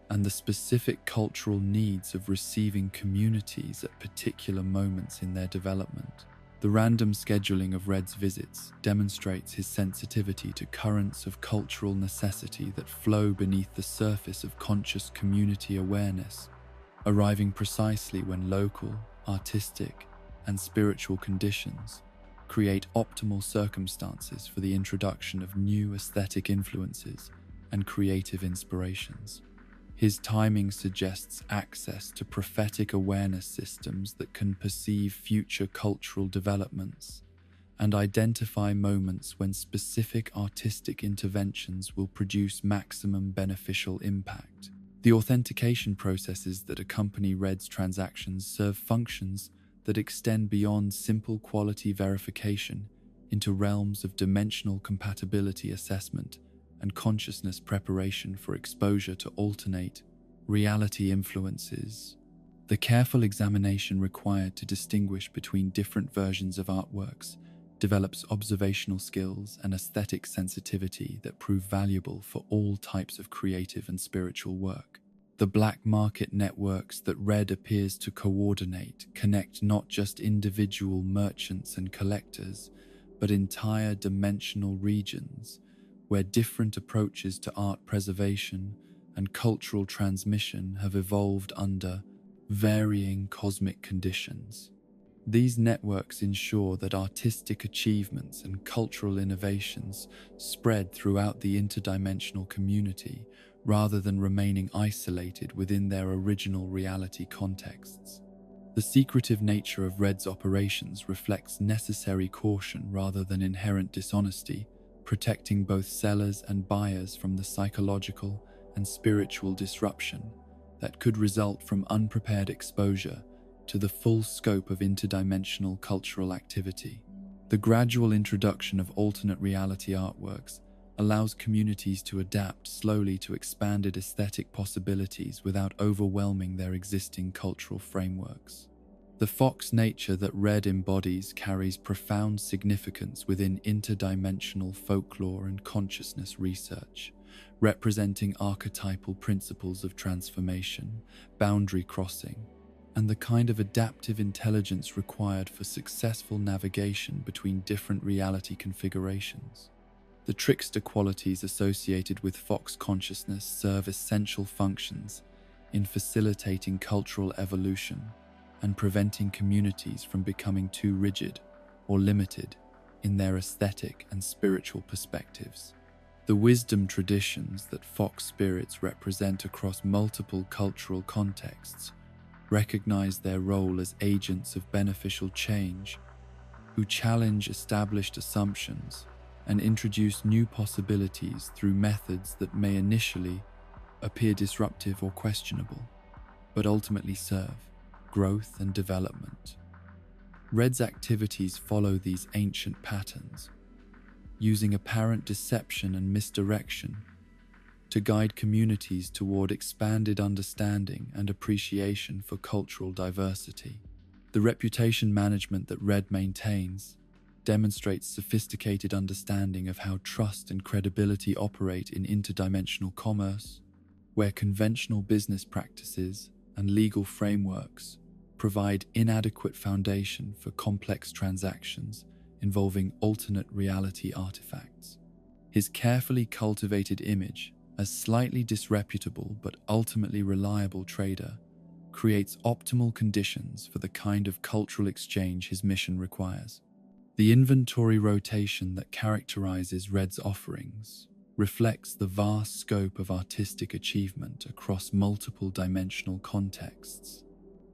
and the specific cultural needs of receiving communities at particular moments in their development. The random scheduling of RED's visits demonstrates his sensitivity to currents of cultural necessity that flow beneath the surface of conscious community awareness, arriving precisely when local, artistic, and spiritual conditions create optimal circumstances for the introduction of new aesthetic influences and creative inspirations. His timing suggests access to prophetic awareness systems that can perceive future cultural developments and identify moments when specific artistic interventions will produce maximum beneficial impact. The authentication processes that accompany RED's transactions serve functions that extend beyond simple quality verification into realms of dimensional compatibility assessment and consciousness preparation for exposure to alternate reality influences. The careful examination required to distinguish between different versions of artworks develops observational skills and aesthetic sensitivity that prove valuable for all types of creative and spiritual work. The black market networks that RED appears to coordinate connect not just individual merchants and collectors, but entire dimensional regions where different approaches to art preservation and cultural transmission have evolved under varying cosmic conditions. These networks ensure that artistic achievements and cultural innovations spread throughout the interdimensional community rather than remaining isolated within their original reality contexts. The secretive nature of RED's operations reflects necessary caution rather than inherent dishonesty, protecting both sellers and buyers from the psychological and spiritual disruption that could result from unprepared exposure to the full scope of interdimensional cultural activity. The gradual introduction of alternate reality artworks allows communities to adapt slowly to expanded aesthetic possibilities without overwhelming their existing cultural frameworks. The Fox nature that RED embodies carries profound significance within interdimensional folklore and consciousness research, representing archetypal principles of transformation, boundary crossing, and the kind of adaptive intelligence required for successful navigation between different reality configurations. The trickster qualities associated with Fox consciousness serve essential functions in facilitating cultural evolution and preventing communities from becoming too rigid or limited in their aesthetic and spiritual perspectives. The wisdom traditions that fox spirits represent across multiple cultural contexts recognize their role as agents of beneficial change who challenge established assumptions and introduce new possibilities through methods that may initially appear disruptive or questionable, but ultimately serve growth and development. Red's activities follow these ancient patterns, using apparent deception and misdirection to guide communities toward expanded understanding and appreciation for cultural diversity. The reputation management that Red maintains demonstrates sophisticated understanding of how trust and credibility operate in interdimensional commerce, where conventional business practices and legal frameworks provide inadequate foundation for complex transactions involving alternate reality artifacts. His carefully cultivated image as slightly disreputable but ultimately reliable trader creates optimal conditions for the kind of cultural exchange his mission requires. The inventory rotation that characterizes Red's offerings reflects the vast scope of artistic achievement across multiple dimensional contexts,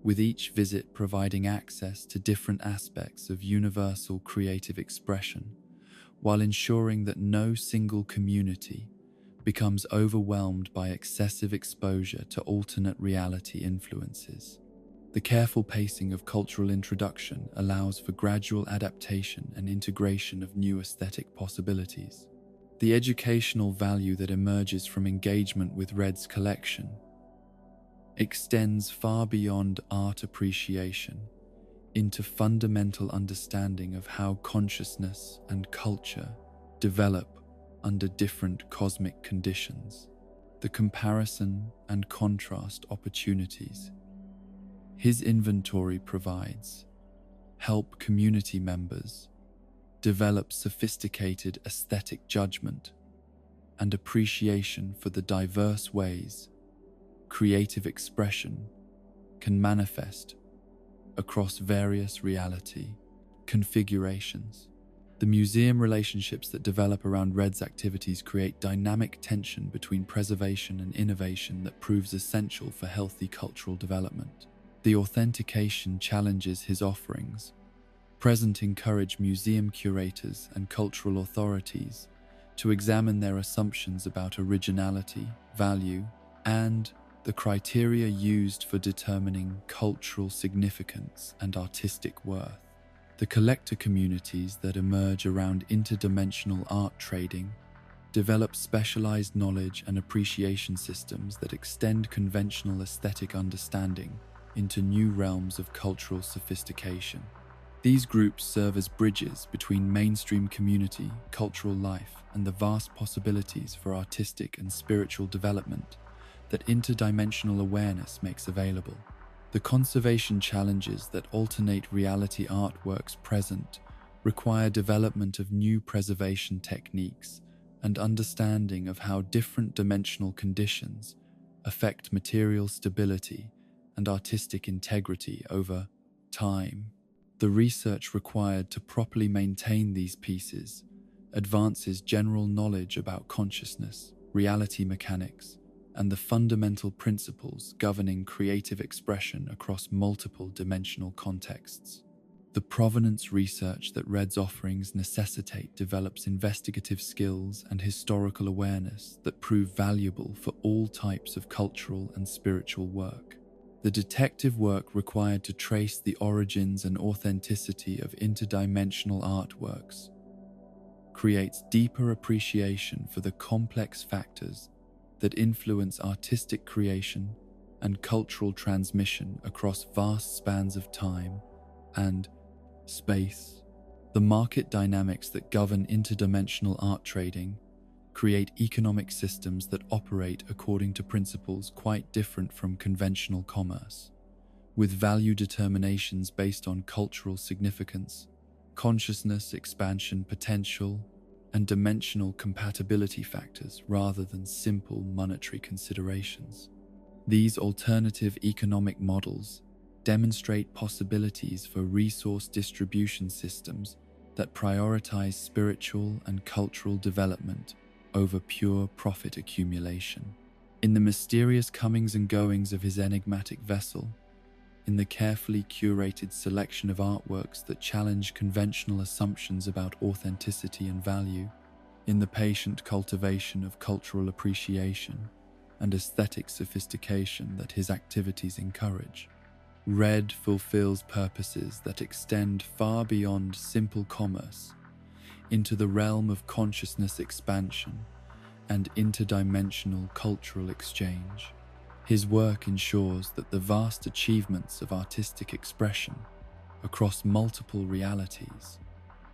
with each visit providing access to different aspects of universal creative expression, while ensuring that no single community becomes overwhelmed by excessive exposure to alternate reality influences. The careful pacing of cultural introduction allows for gradual adaptation and integration of new aesthetic possibilities. The educational value that emerges from engagement with Red's collection extends far beyond art appreciation into fundamental understanding of how consciousness and culture develop under different cosmic conditions. The comparison and contrast opportunities his inventory provides help community members develop sophisticated aesthetic judgment and appreciation for the diverse ways creative expression can manifest across various reality configurations. The museum relationships that develop around Red's activities create dynamic tension between preservation and innovation that proves essential for healthy cultural development. The authentication challenges his offerings. Present encourage museum curators and cultural authorities to examine their assumptions about originality, value, and the criteria used for determining cultural significance and artistic worth. The collector communities that emerge around interdimensional art trading develop specialized knowledge and appreciation systems that extend conventional aesthetic understanding into new realms of cultural sophistication. These groups serve as bridges between mainstream community, cultural life, and the vast possibilities for artistic and spiritual development that interdimensional awareness makes available. The conservation challenges that alternate reality artworks present require development of new preservation techniques and understanding of how different dimensional conditions affect material stability and artistic integrity over time. The research required to properly maintain these pieces advances general knowledge about consciousness, reality mechanics, and the fundamental principles governing creative expression across multiple dimensional contexts. The provenance research that Red's offerings necessitate develops investigative skills and historical awareness that prove valuable for all types of cultural and spiritual work. The detective work required to trace the origins and authenticity of interdimensional artworks creates deeper appreciation for the complex factors that influence artistic creation and cultural transmission across vast spans of time and space. The market dynamics that govern interdimensional art trading create economic systems that operate according to principles quite different from conventional commerce, with value determinations based on cultural significance, consciousness expansion potential, and dimensional compatibility factors rather than simple monetary considerations. These alternative economic models demonstrate possibilities for resource distribution systems that prioritize spiritual and cultural development over pure profit accumulation. In the mysterious comings and goings of his enigmatic vessel, in the carefully curated selection of artworks that challenge conventional assumptions about authenticity and value, in the patient cultivation of cultural appreciation and aesthetic sophistication that his activities encourage, Red fulfills purposes that extend far beyond simple commerce into the realm of consciousness expansion and interdimensional cultural exchange. His work ensures that the vast achievements of artistic expression across multiple realities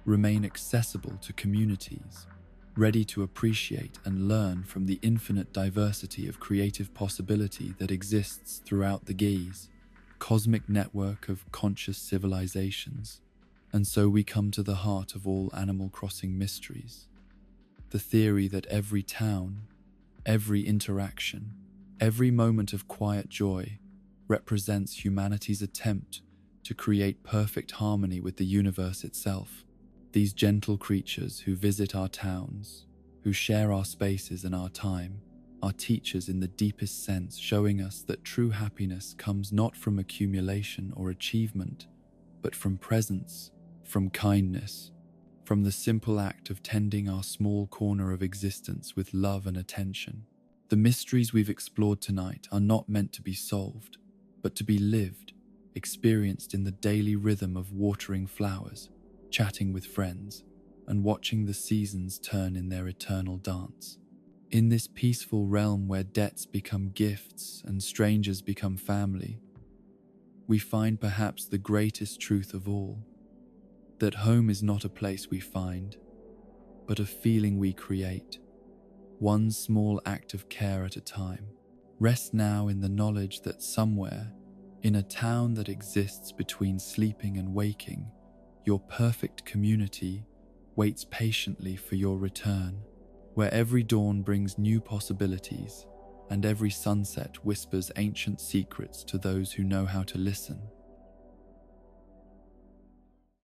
remain accessible to communities ready to appreciate and learn from the infinite diversity of creative possibility that exists throughout the Ge'ez cosmic network of conscious civilizations. And so we come to the heart of all Animal Crossing mysteries. The theory that every town, every interaction, every moment of quiet joy represents humanity's attempt to create perfect harmony with the universe itself. These gentle creatures who visit our towns, who share our spaces and our time, are teachers in the deepest sense, showing us that true happiness comes not from accumulation or achievement, but from presence, from kindness, from the simple act of tending our small corner of existence with love and attention. The mysteries we've explored tonight are not meant to be solved, but to be lived, experienced in the daily rhythm of watering flowers, chatting with friends, and watching the seasons turn in their eternal dance. In this peaceful realm where debts become gifts and strangers become family, we find perhaps the greatest truth of all, that home is not a place we find, but a feeling we create, one small act of care at a time. Rest now in the knowledge that somewhere, in a town that exists between sleeping and waking, your perfect community waits patiently for your return, where every dawn brings new possibilities and every sunset whispers ancient secrets to those who know how to listen.